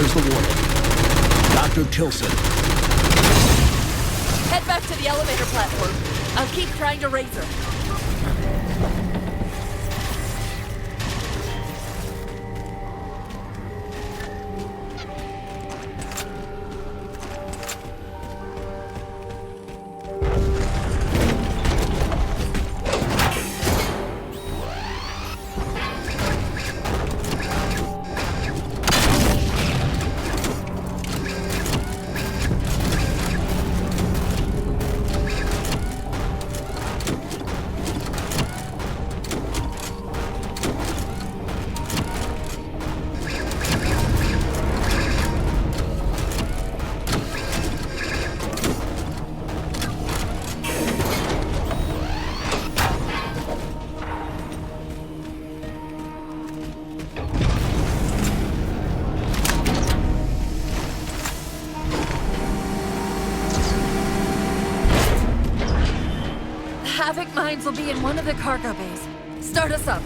There's the warning. Dr. Tilson. Head back to the elevator platform. I'll keep trying to raise her. Havoc mines will be in one of the cargo bays. Start us up.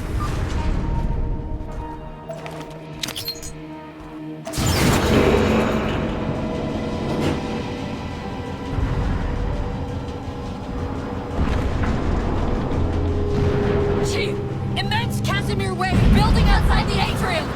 Chief! Immense Casimir wave building outside the atrium!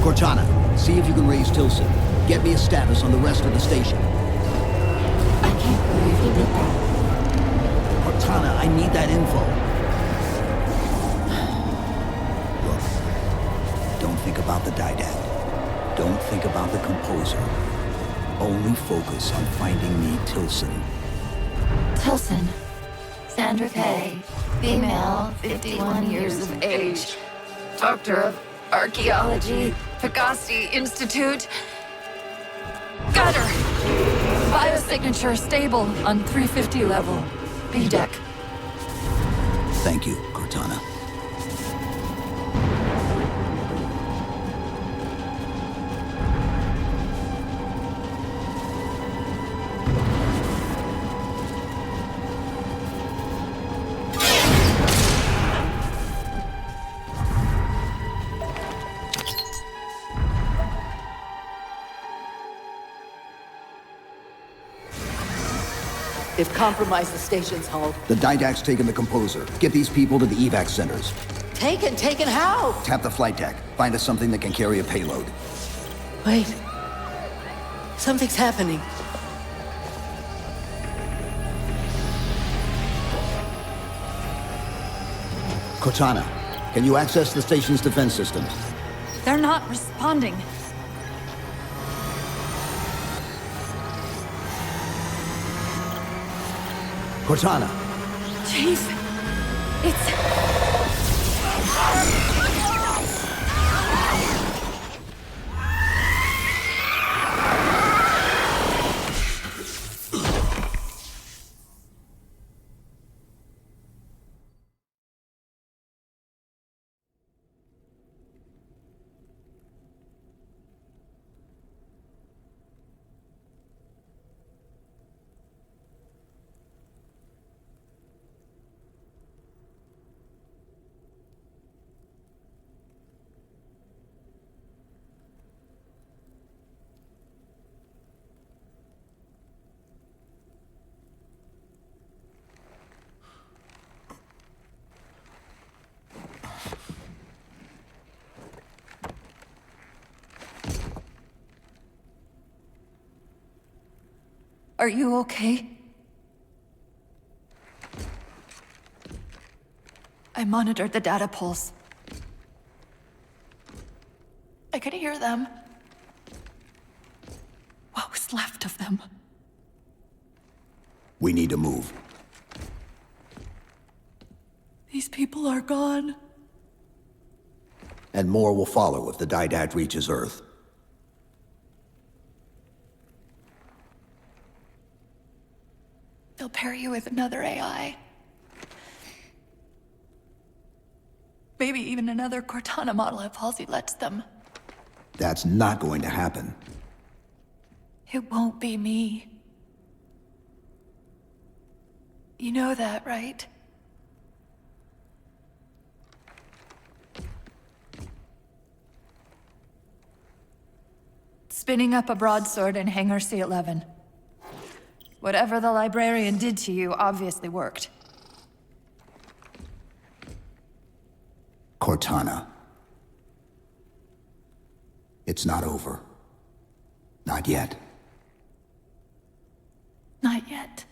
Cortana, see if you can raise Tilson. Get me a status on the rest of the station. I can't believe he did that. Cortana, I need that info. Look, don't think about the Didact. Don't think about the composer. Only focus on finding me Tilson. Tilson. Sandra Kay. Female, 51 years of age. Doctor of Archaeology, Pegasi Institute. Got her! Biosignature stable on 350 level. B deck. Thank you, Cortana. They've compromised the station's hull. The Didact's taken the composer. Get these people to the evac centers. Taken how? Tap the flight deck. Find us something that can carry a payload. Wait. Something's happening. Cortana, can you access the station's defense systems? They're not responding. Cortana! Chief, it's... Are you okay? I monitored the data pulse. I could hear them. What was left of them? We need to move. These people are gone. And more will follow if the Didact reaches Earth. pair you with another AI. Maybe even another Cortana model if Halsey lets them. That's not going to happen. It won't be me. You know that, right? Spinning up a broadsword in Hangar C11. Whatever the librarian did to you obviously worked. Cortana. It's not over. Not yet. Not yet.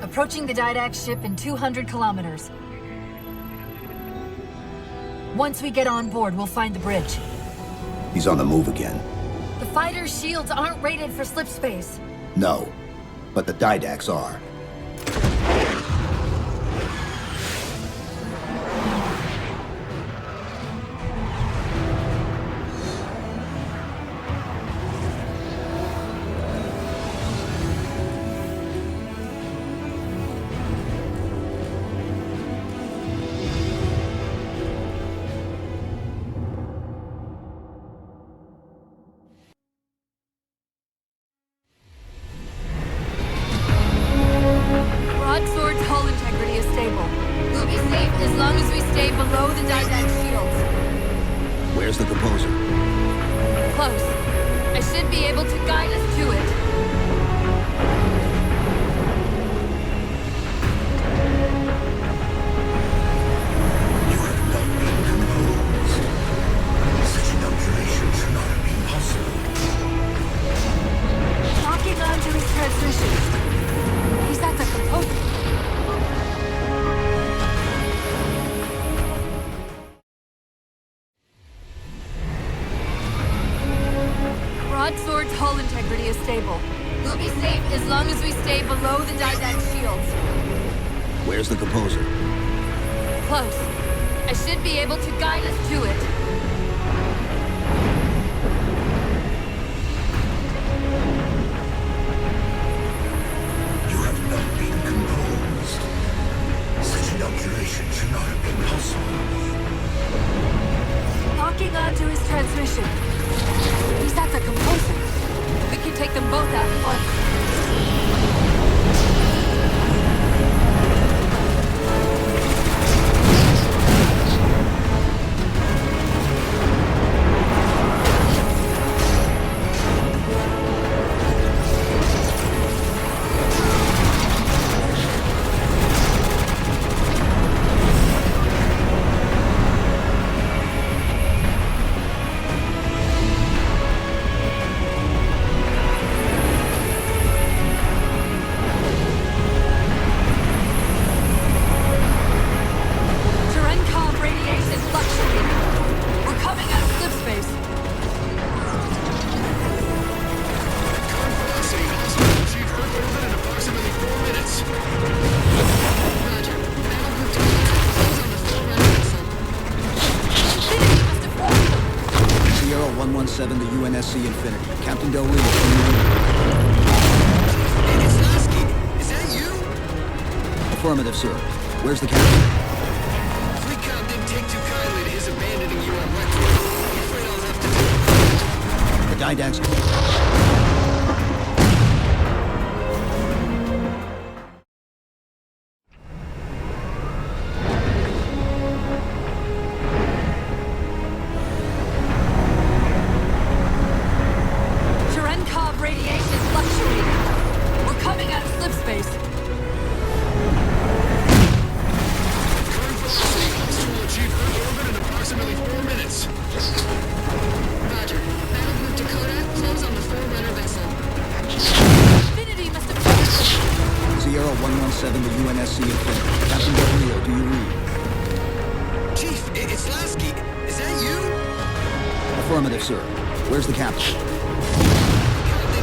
Approaching the Didact ship in 200 kilometers. Once we get on board, we'll find the bridge. He's on the move again. The fighter's shields aren't rated for slip space. No, but the Didacts are. Broadsword's hull integrity is stable. We'll be safe as long as we stay below the Didact shields. Where's the composer? Close. I should be able to guide us to it. You have not been composed. Such inoculation should not have been possible. Locking onto his transmission. He's at the composer. Broadsword's hull integrity is stable. We'll be safe as long as we stay below the Didact shields. Where's the composer? Close. I should be able to guide us to it. You have not been composed. Such inoculation should not have been possible. Locking onto his transmission. He's at the composer. We can take them both out at once. 117 to UNSC Infinity. Captain Del Rio. It's Lasky. Is that you? Affirmative, sir. Where's the captain? Fleet Comm didn't take too kindly to his abandoning you on Requiem. I'm afraid I'll have to do it. The Didact's... Radiation fluctuating. We're coming out of slip space. Current velocity will achieve Earth orbit in approximately 4 minutes. Roger. Battle Group Dakota, close on the Forerunner vessel. Infinity must have failed. Sierra 117 to UNSC Infinity. Captain Del Rio, do you read? Chief, it's Lasky. Is that you? Affirmative, sir. Where's the captain?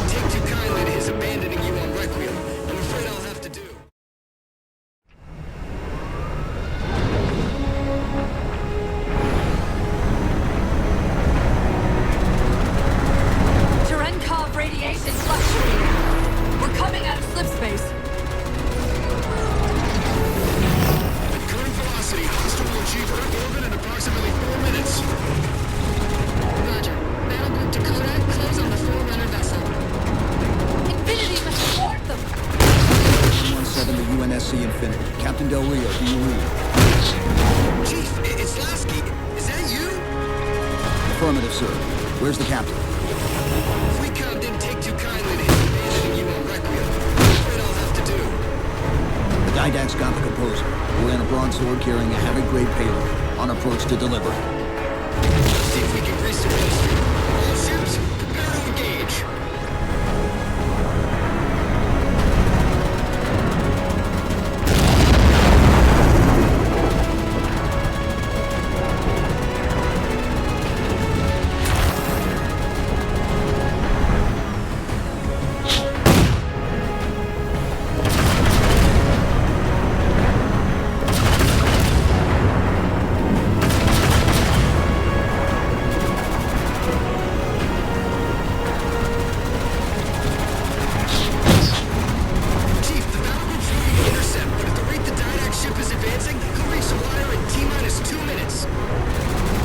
Take too kindly to his abandoning you on Requiem. I'm afraid I'll have to do. Cherenkov radiation fluctuating. We're coming out of slip space. At current velocity, hostile will achieve Earth orbit in approximately 4 minutes. Roger. Battle Group Dakota, close on the Forerunner vessel. Infinity must have warned them. 117 to UNSC Infinity. Captain Del Rio, do you read? Chief, it's Lasky. Is that you? Affirmative, sir. Where's the captain? Fleet Comm didn't take too kindly to his abandoning you on Requiem. I'm afraid I'll have to do. The Didact's got the composer. We're in a broadsword carrying a heavy-grade payload. On approach to delivery. See if we can grease the wheels. All ships, prepare to engage.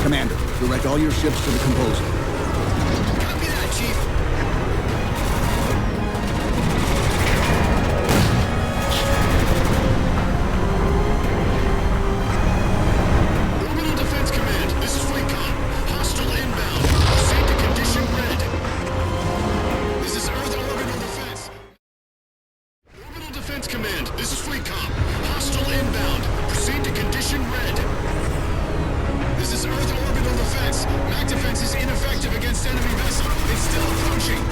Commander, direct all your ships to the composer. Copy that, Chief. Orbital Defense Command, this is Fleet Comm. Hostile inbound. Proceed to condition red. This is Earth Orbital Defense. Orbital Defense Command, this is Fleet Comm. Hostile inbound. Proceed to condition red. This is Earth Orbital Defense. MAC defense is ineffective against enemy vessel. It's still approaching.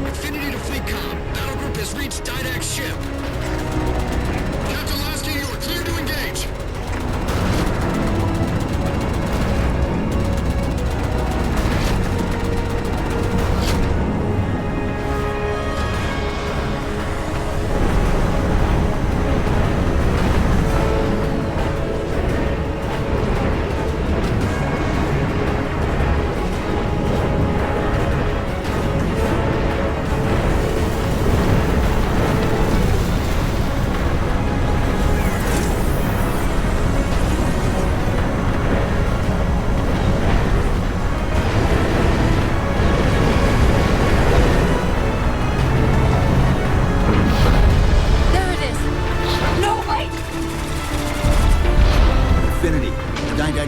Infinity to Fleet Comm. Battle group has reached Didact's ship. Captain Lasky, you are clear to engage.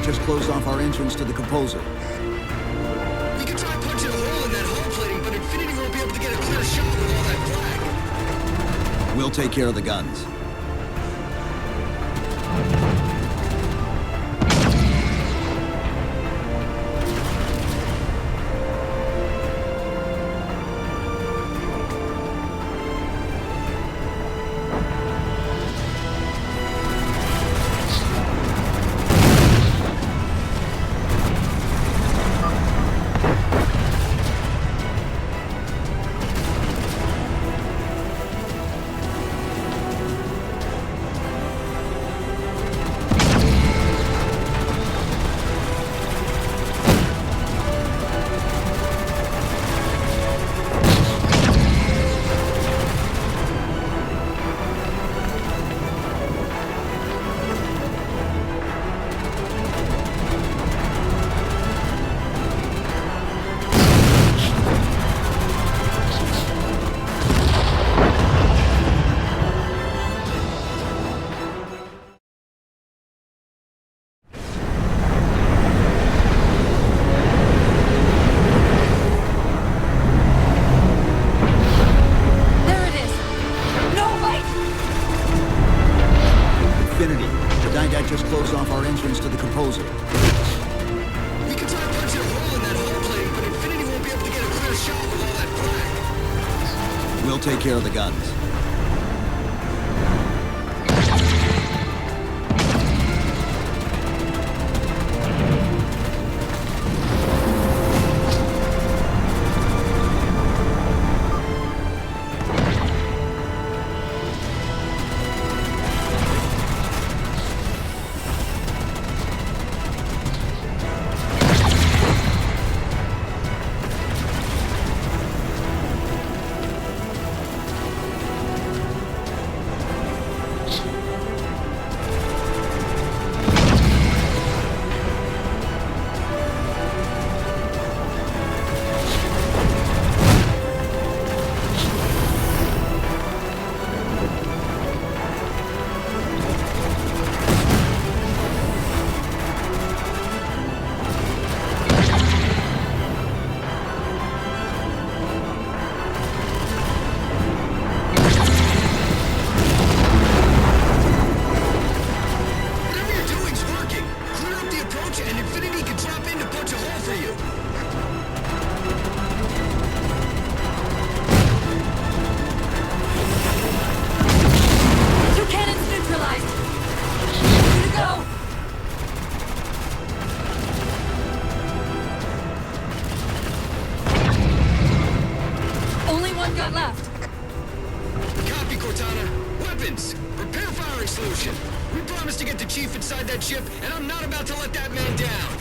Just closed off our entrance to the composer. We can try punching a hole in that hull plating, but Infinity won't be able to get a clear shot with all that flag. We'll take care of the guns. composer. We can try punching a hole in that hull plate, but Infinity won't be able to get a clear shot with all that flak. We'll take care of the guns. We promised to get the Chief inside that ship, and I'm not about to let that man down.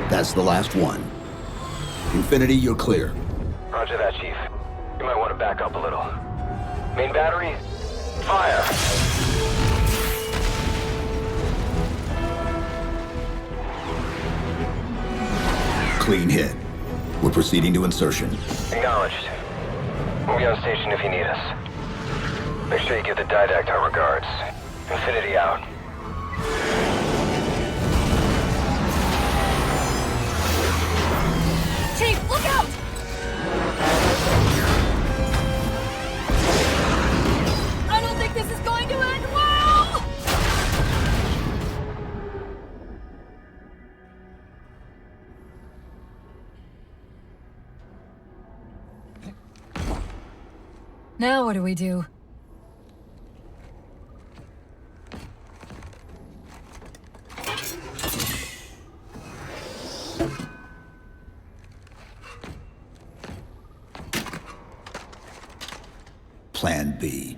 That's the last one. Infinity, you're clear. Roger that, Chief. You might want to back up a little. Main battery, fire! Clean hit. We're proceeding to insertion. Acknowledged. We'll be on station if you need us. Make sure you give the Didact our regards. Infinity out. Chief, look out! I don't think this is going to end well! Now what do we do? Plan B.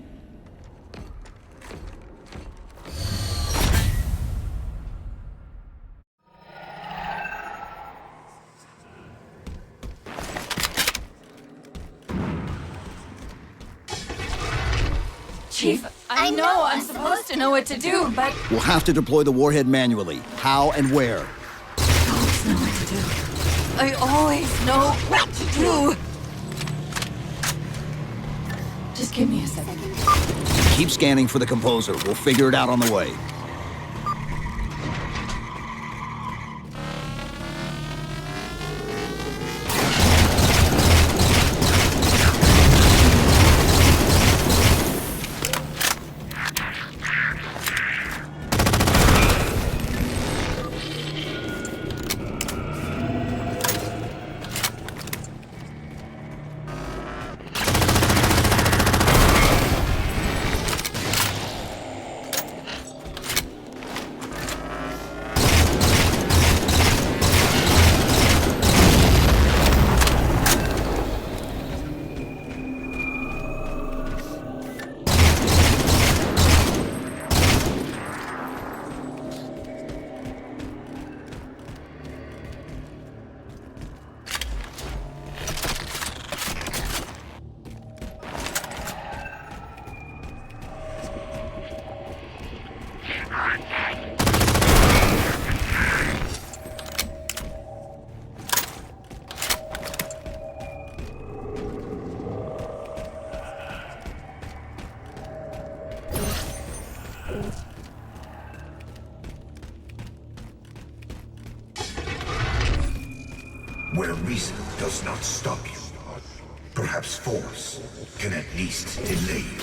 Chief, I know I'm supposed to know what to do, but... We'll have to deploy the warhead manually. How and where? I always know what to do. Just give me a second. Keep scanning for the composer. We'll figure it out on the way. where reason does not stop you. Perhaps force can at least delay you.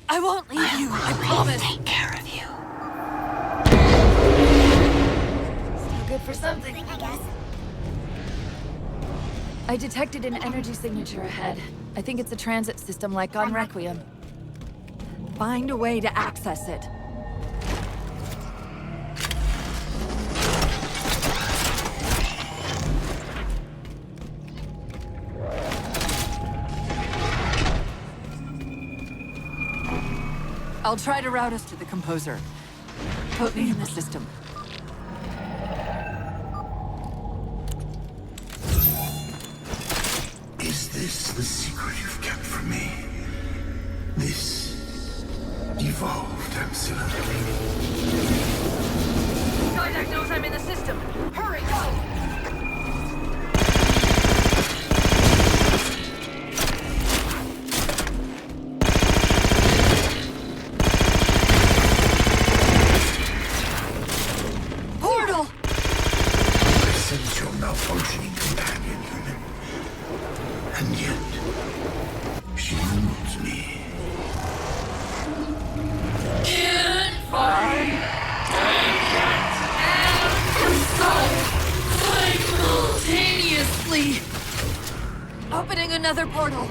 I won't leave you, I promise. Take care of you. Still good for something, I guess. I detected an energy signature ahead. I think it's a transit system like on Requiem. Find a way to access it. I'll try to route us to the composer. Put me in the system. Is this the secret you've kept from me? This evolved ancillary. Didac knows I'm in the system. Hurry, go! Malfunctioning companion human. And yet, she moves me. Find and console simultaneously. Opening another portal.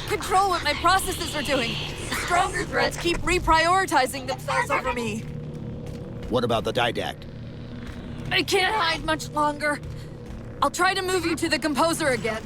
control what my processes are doing. The stronger threats keep reprioritizing themselves over me. What about the didact? I can't hide much longer. I'll try to move you to the composer again.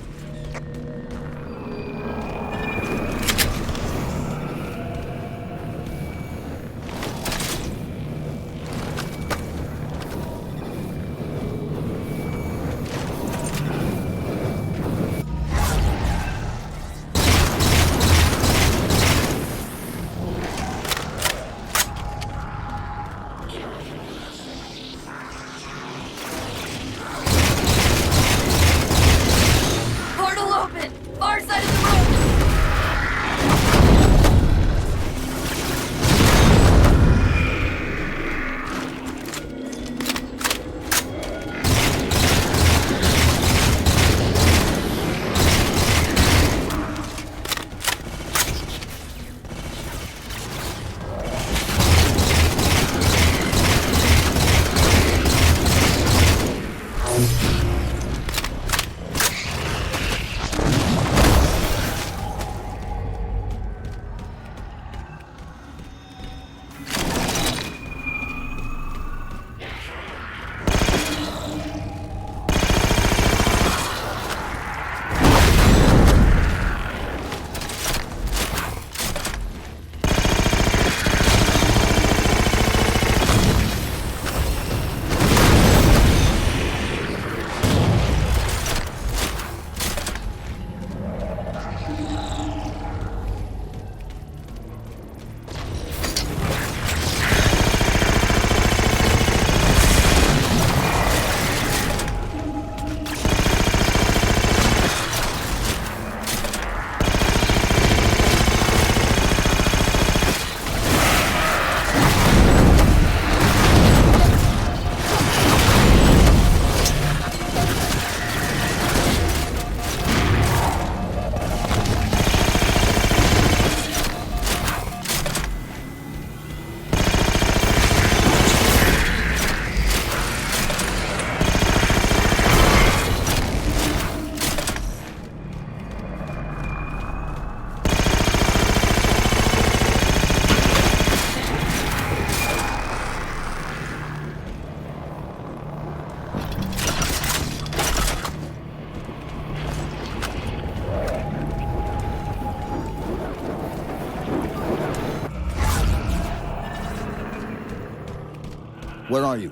Where are you?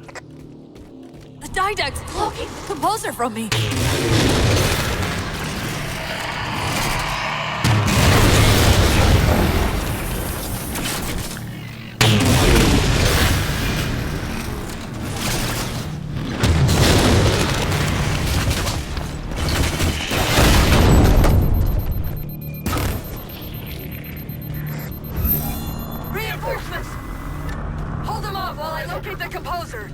The didact's blocking the composer from me. Reinforcements! Hold them off while I locate the composer.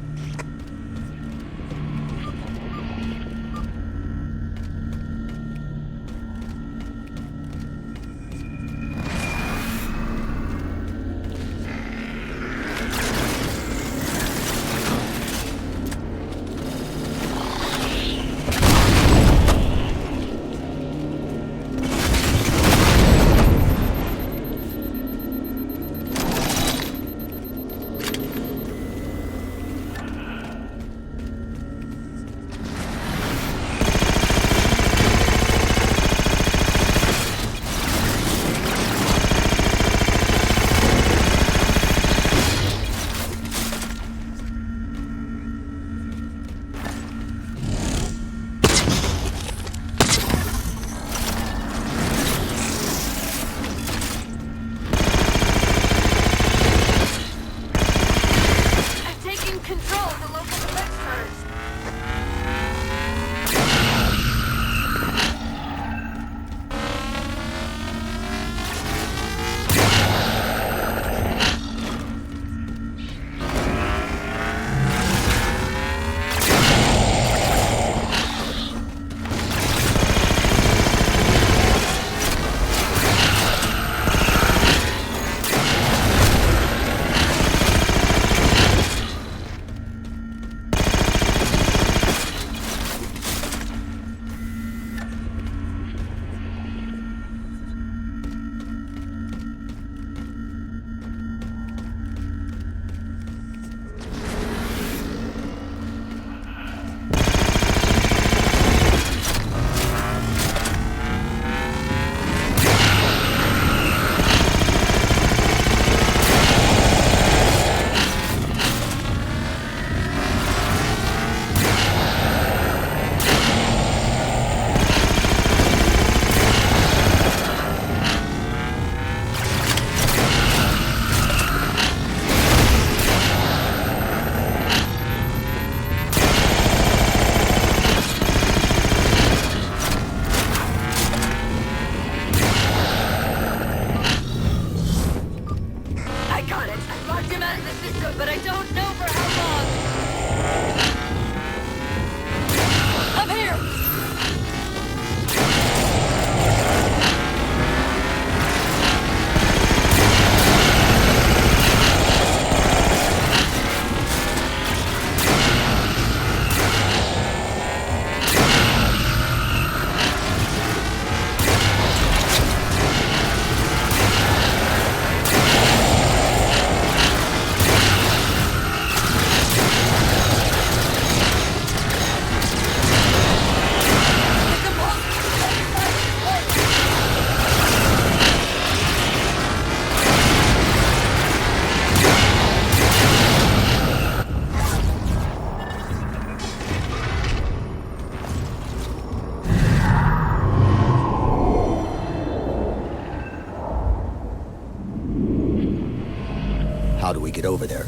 get over there?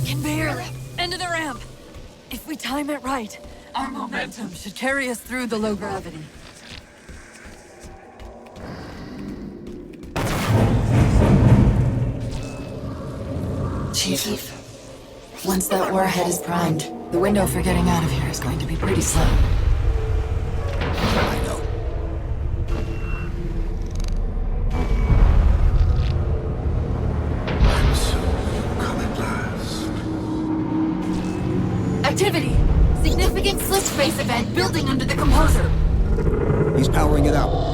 Can barely. End of the ramp. If we time it right, our momentum should carry us through the low gravity. Chief, once that warhead is primed, the window for getting out of here is going to be pretty slim. I know. And so you come at last. Activity! Significant slip space event building under the composer. He's powering it up.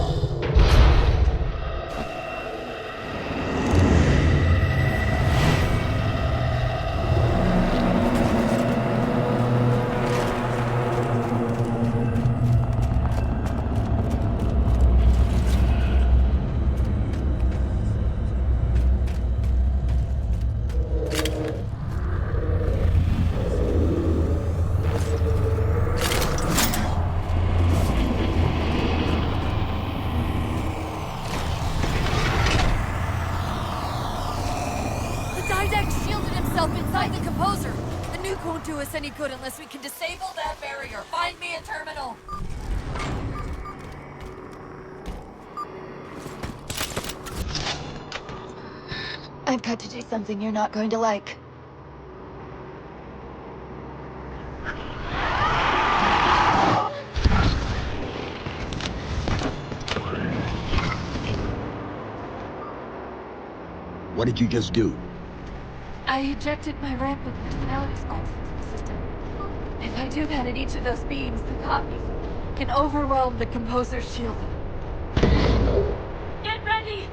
Inside the composer! The nuke won't do us any good unless we can disable that barrier. Find me a terminal! I've got to do something you're not going to like. What did you just do? I ejected my ramp with personality spots into the system. If I do that at each of those beams, the copies can overwhelm the composer's shield. Get ready!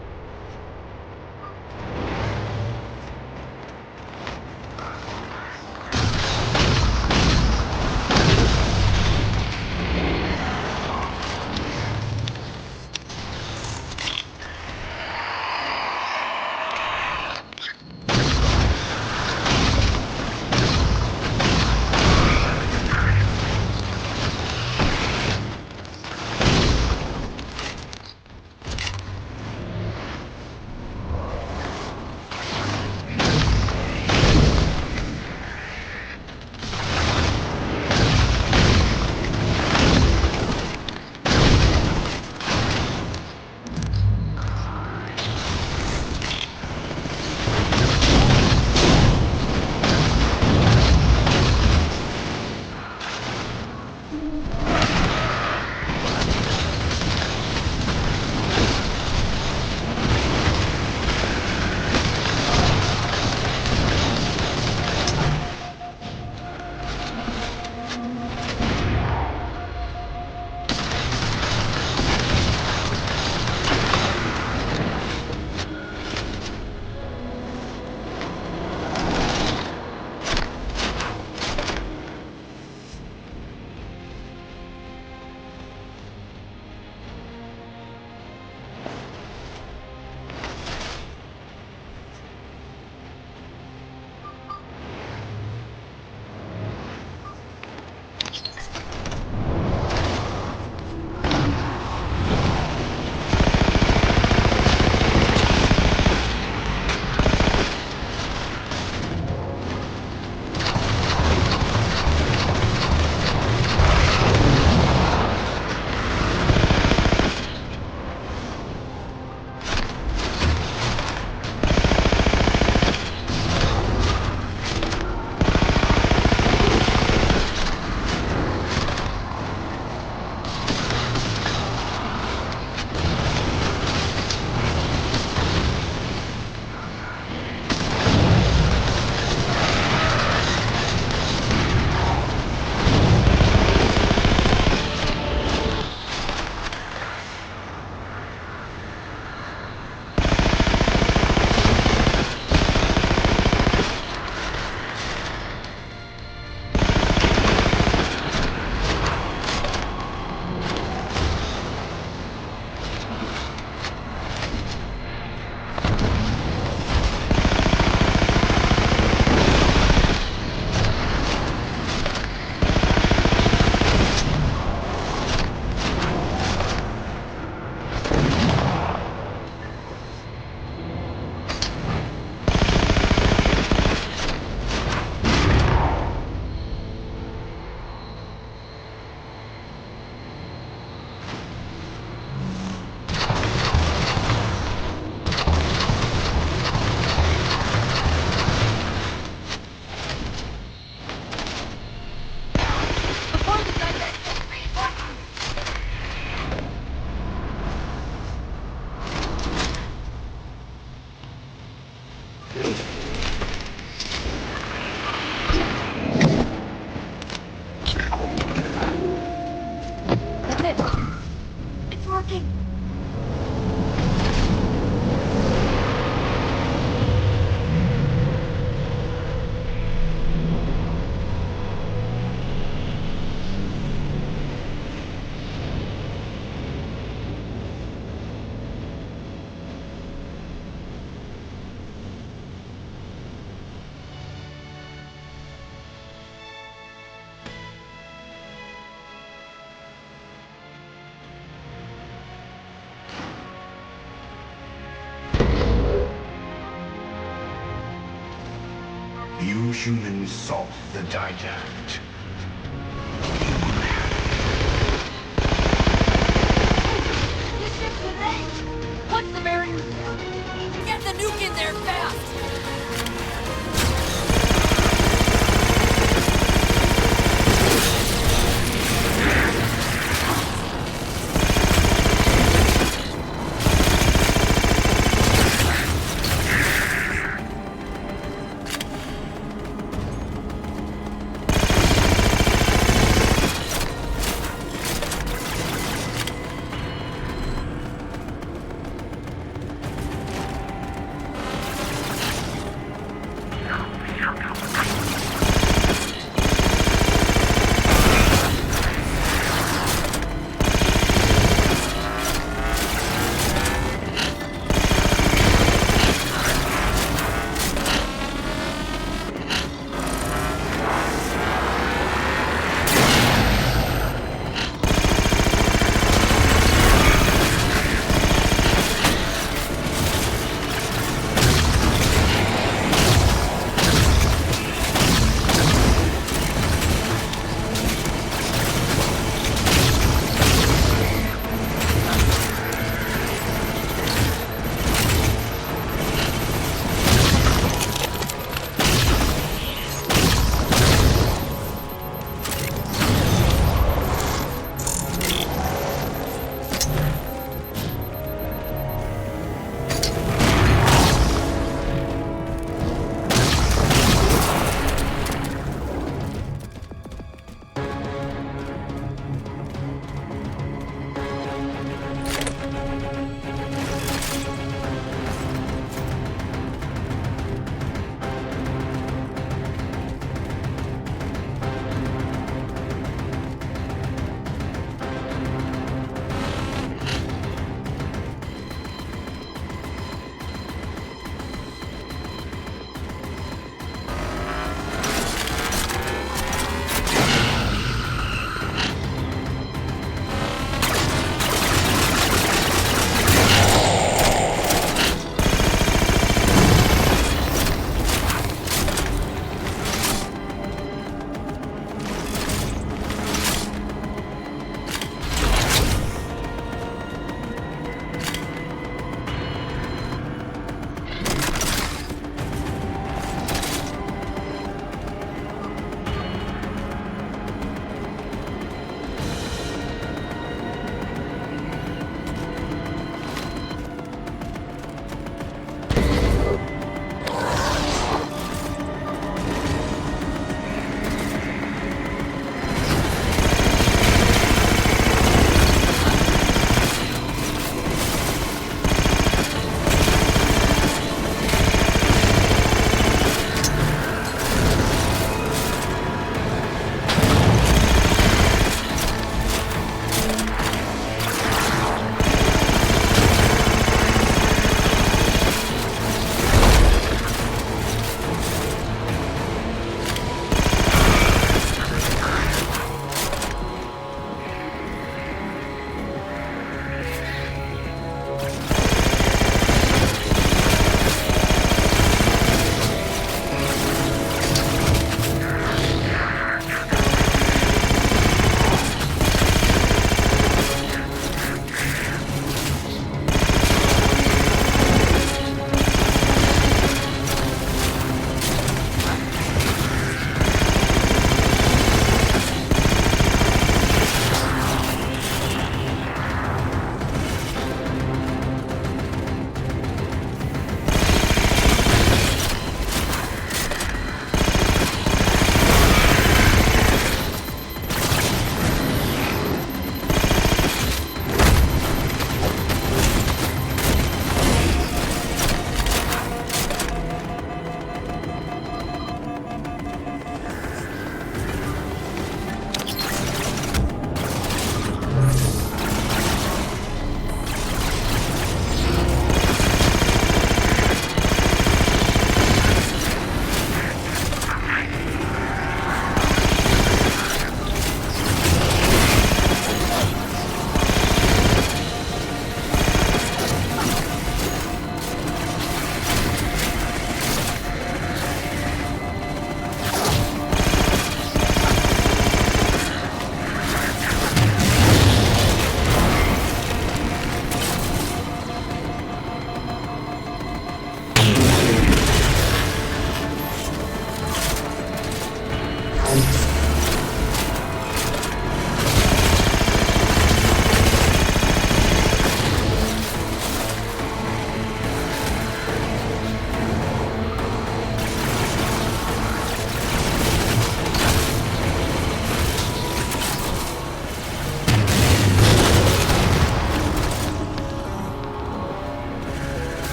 humans sought the didact. What's the barrier? Get the nuke in there fast!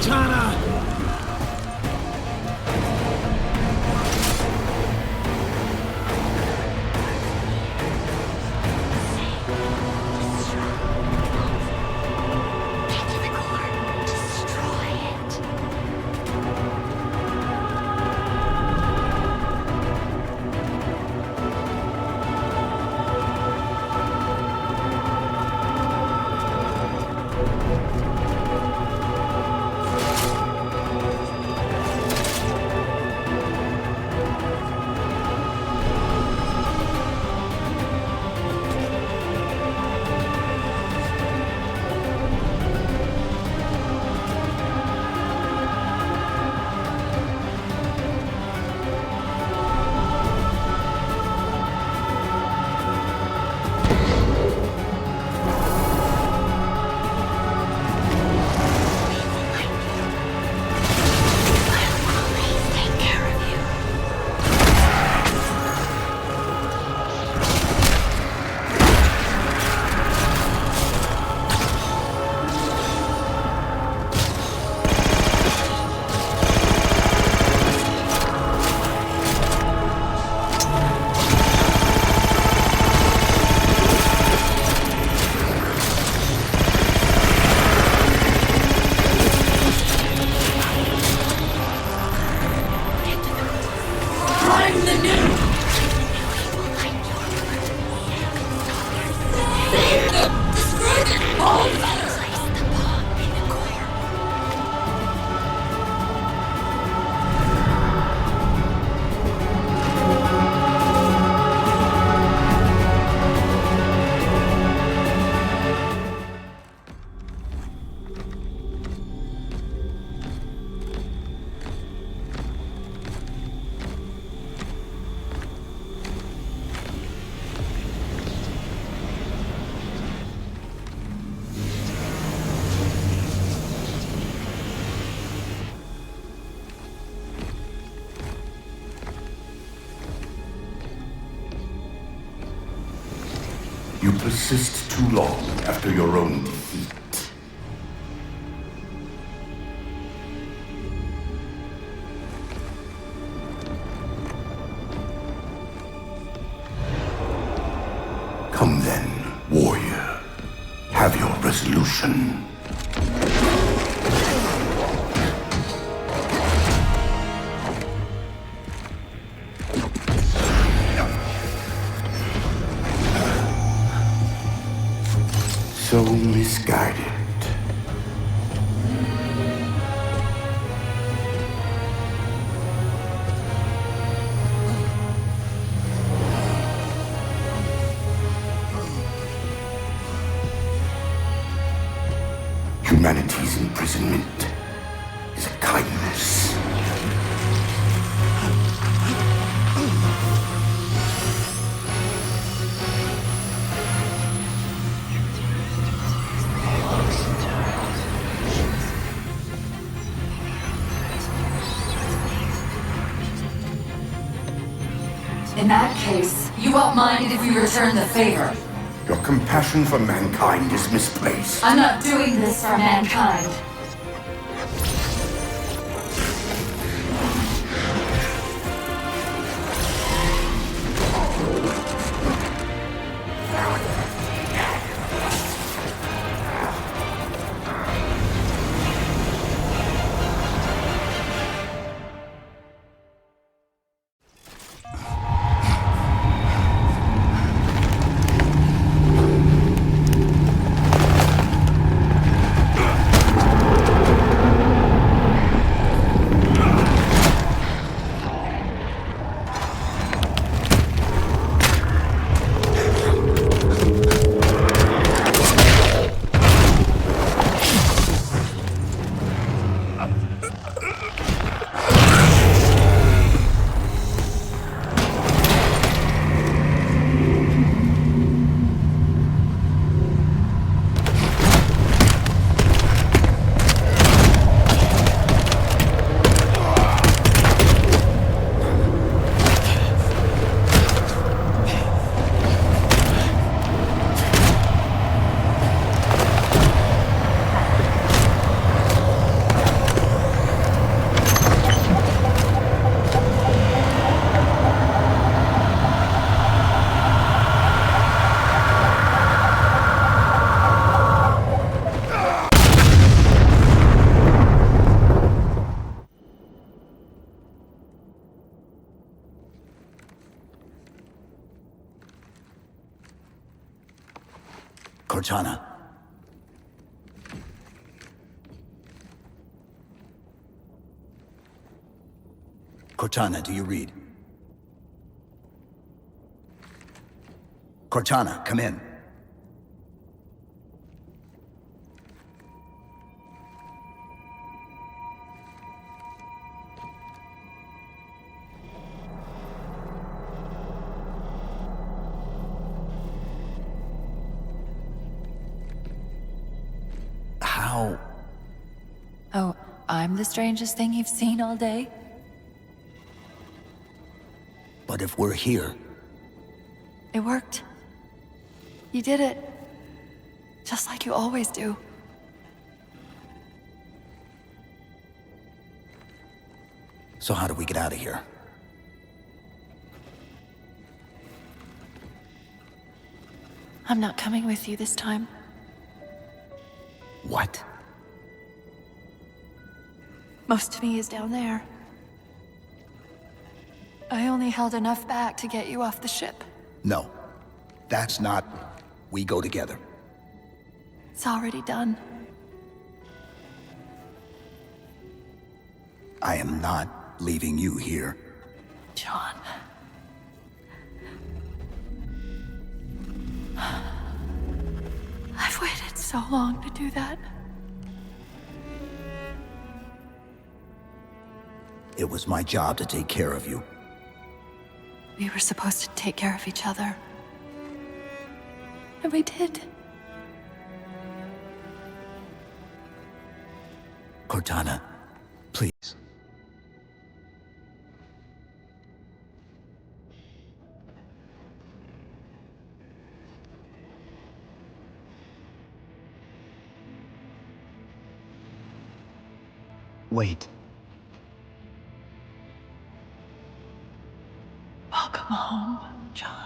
Cortana! You persist too long after your own defeat. Come then, warrior. Have your resolution. So misguided. Humanity's imprisonment is a kindness. In that case, you won't mind if we return the favor. Your compassion for mankind is misplaced. I'm not doing this for mankind. Cortana. Cortana, do you read? Cortana, come in. How? Oh, I'm the strangest thing you've seen all day? But if we're here... It worked. You did it. Just like you always do. So how do we get out of here? I'm not coming with you this time. What? Most of me is down there. I only held enough back to get you off the ship. No. That's not... We go together. It's already done. I am not leaving you here. John. I've waited so long to do that. It was my job to take care of you. We were supposed to take care of each other. And we did. Cortana, please. Wait. Welcome home, John.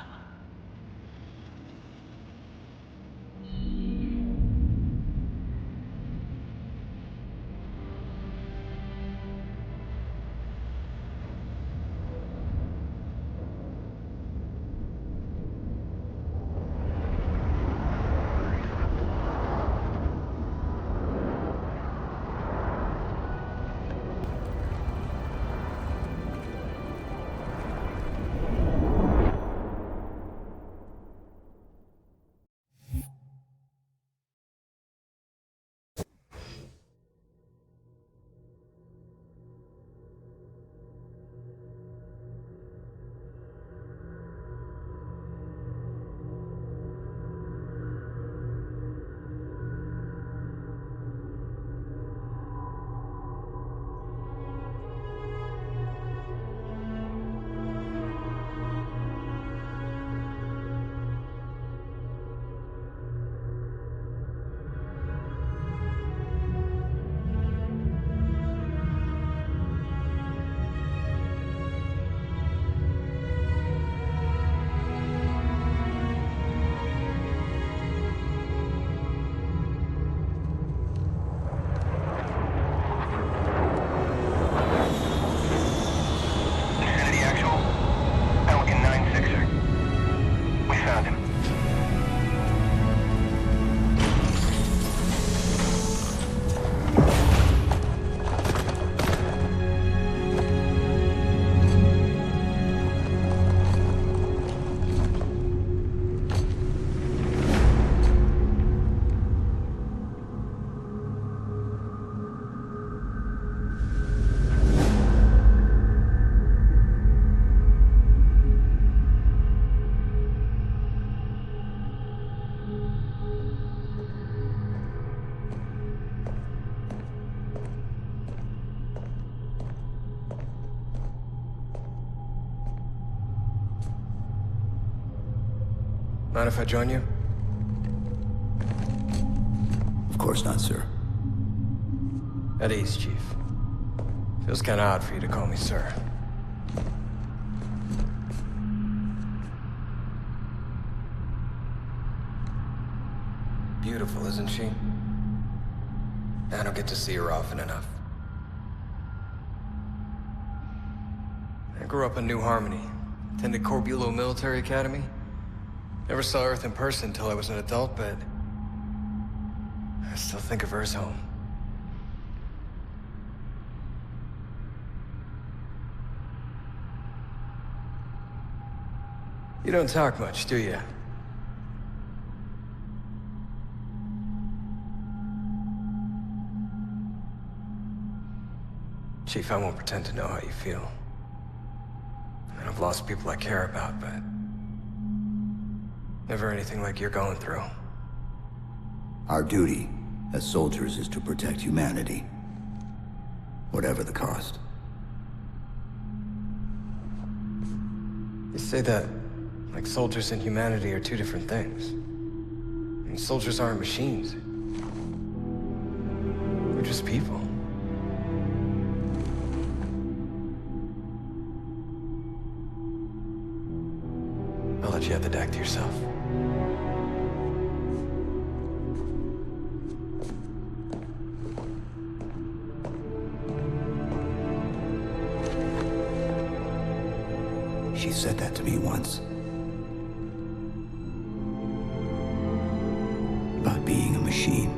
Mind if I join you? Of course not, sir. At ease, Chief. Feels kinda odd for you to call me sir. Beautiful, isn't she? I don't get to see her often enough. I grew up in New Harmony. Attended Corbulo Military Academy. Never saw Earth in person until I was an adult, but I still think of her as home. You don't talk much, do you? Chief, I won't pretend to know how you feel. And I've lost people I care about, but never anything like you're going through. Our duty as soldiers is to protect humanity, whatever the cost. You say that like soldiers and humanity are two different things. I mean, soldiers aren't machines. They're just people. I'll let you have the deck to yourself. She said that to me once. About being a machine.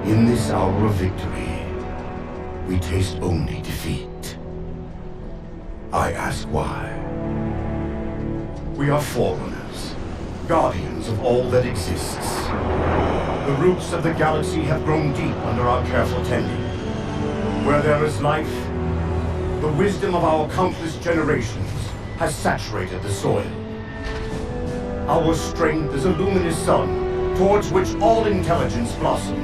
In this hour of victory, we taste only defeat. I ask why. We are forerunners, guardians of all that exists. The roots of the galaxy have grown deep under our careful tending. Where there is life, the wisdom of our countless generations has saturated the soil. Our strength is a luminous sun towards which all intelligence blossoms.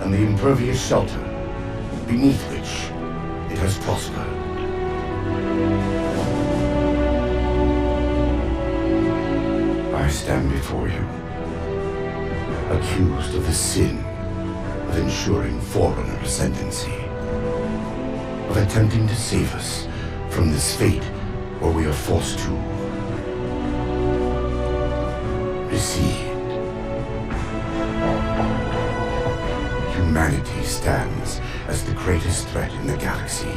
And the impervious shelter beneath which it has prospered. I stand before you, accused of the sin of ensuring Forerunner ascendancy, of attempting to save us from this fate where we are forced to recede. Humanity stands as the greatest threat in the galaxy.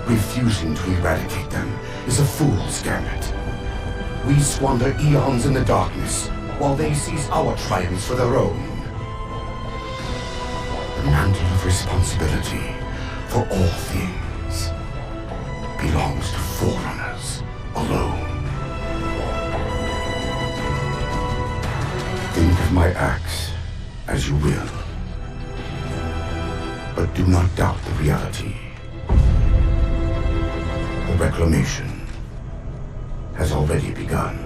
Refusing to eradicate them is a fool's gambit. We squander eons in the darkness, while they seize our triumphs for their own. The mantle of responsibility for all things belongs to Forerunners alone. Think of my acts as you will. But do not doubt the reality. The reclamation has already begun.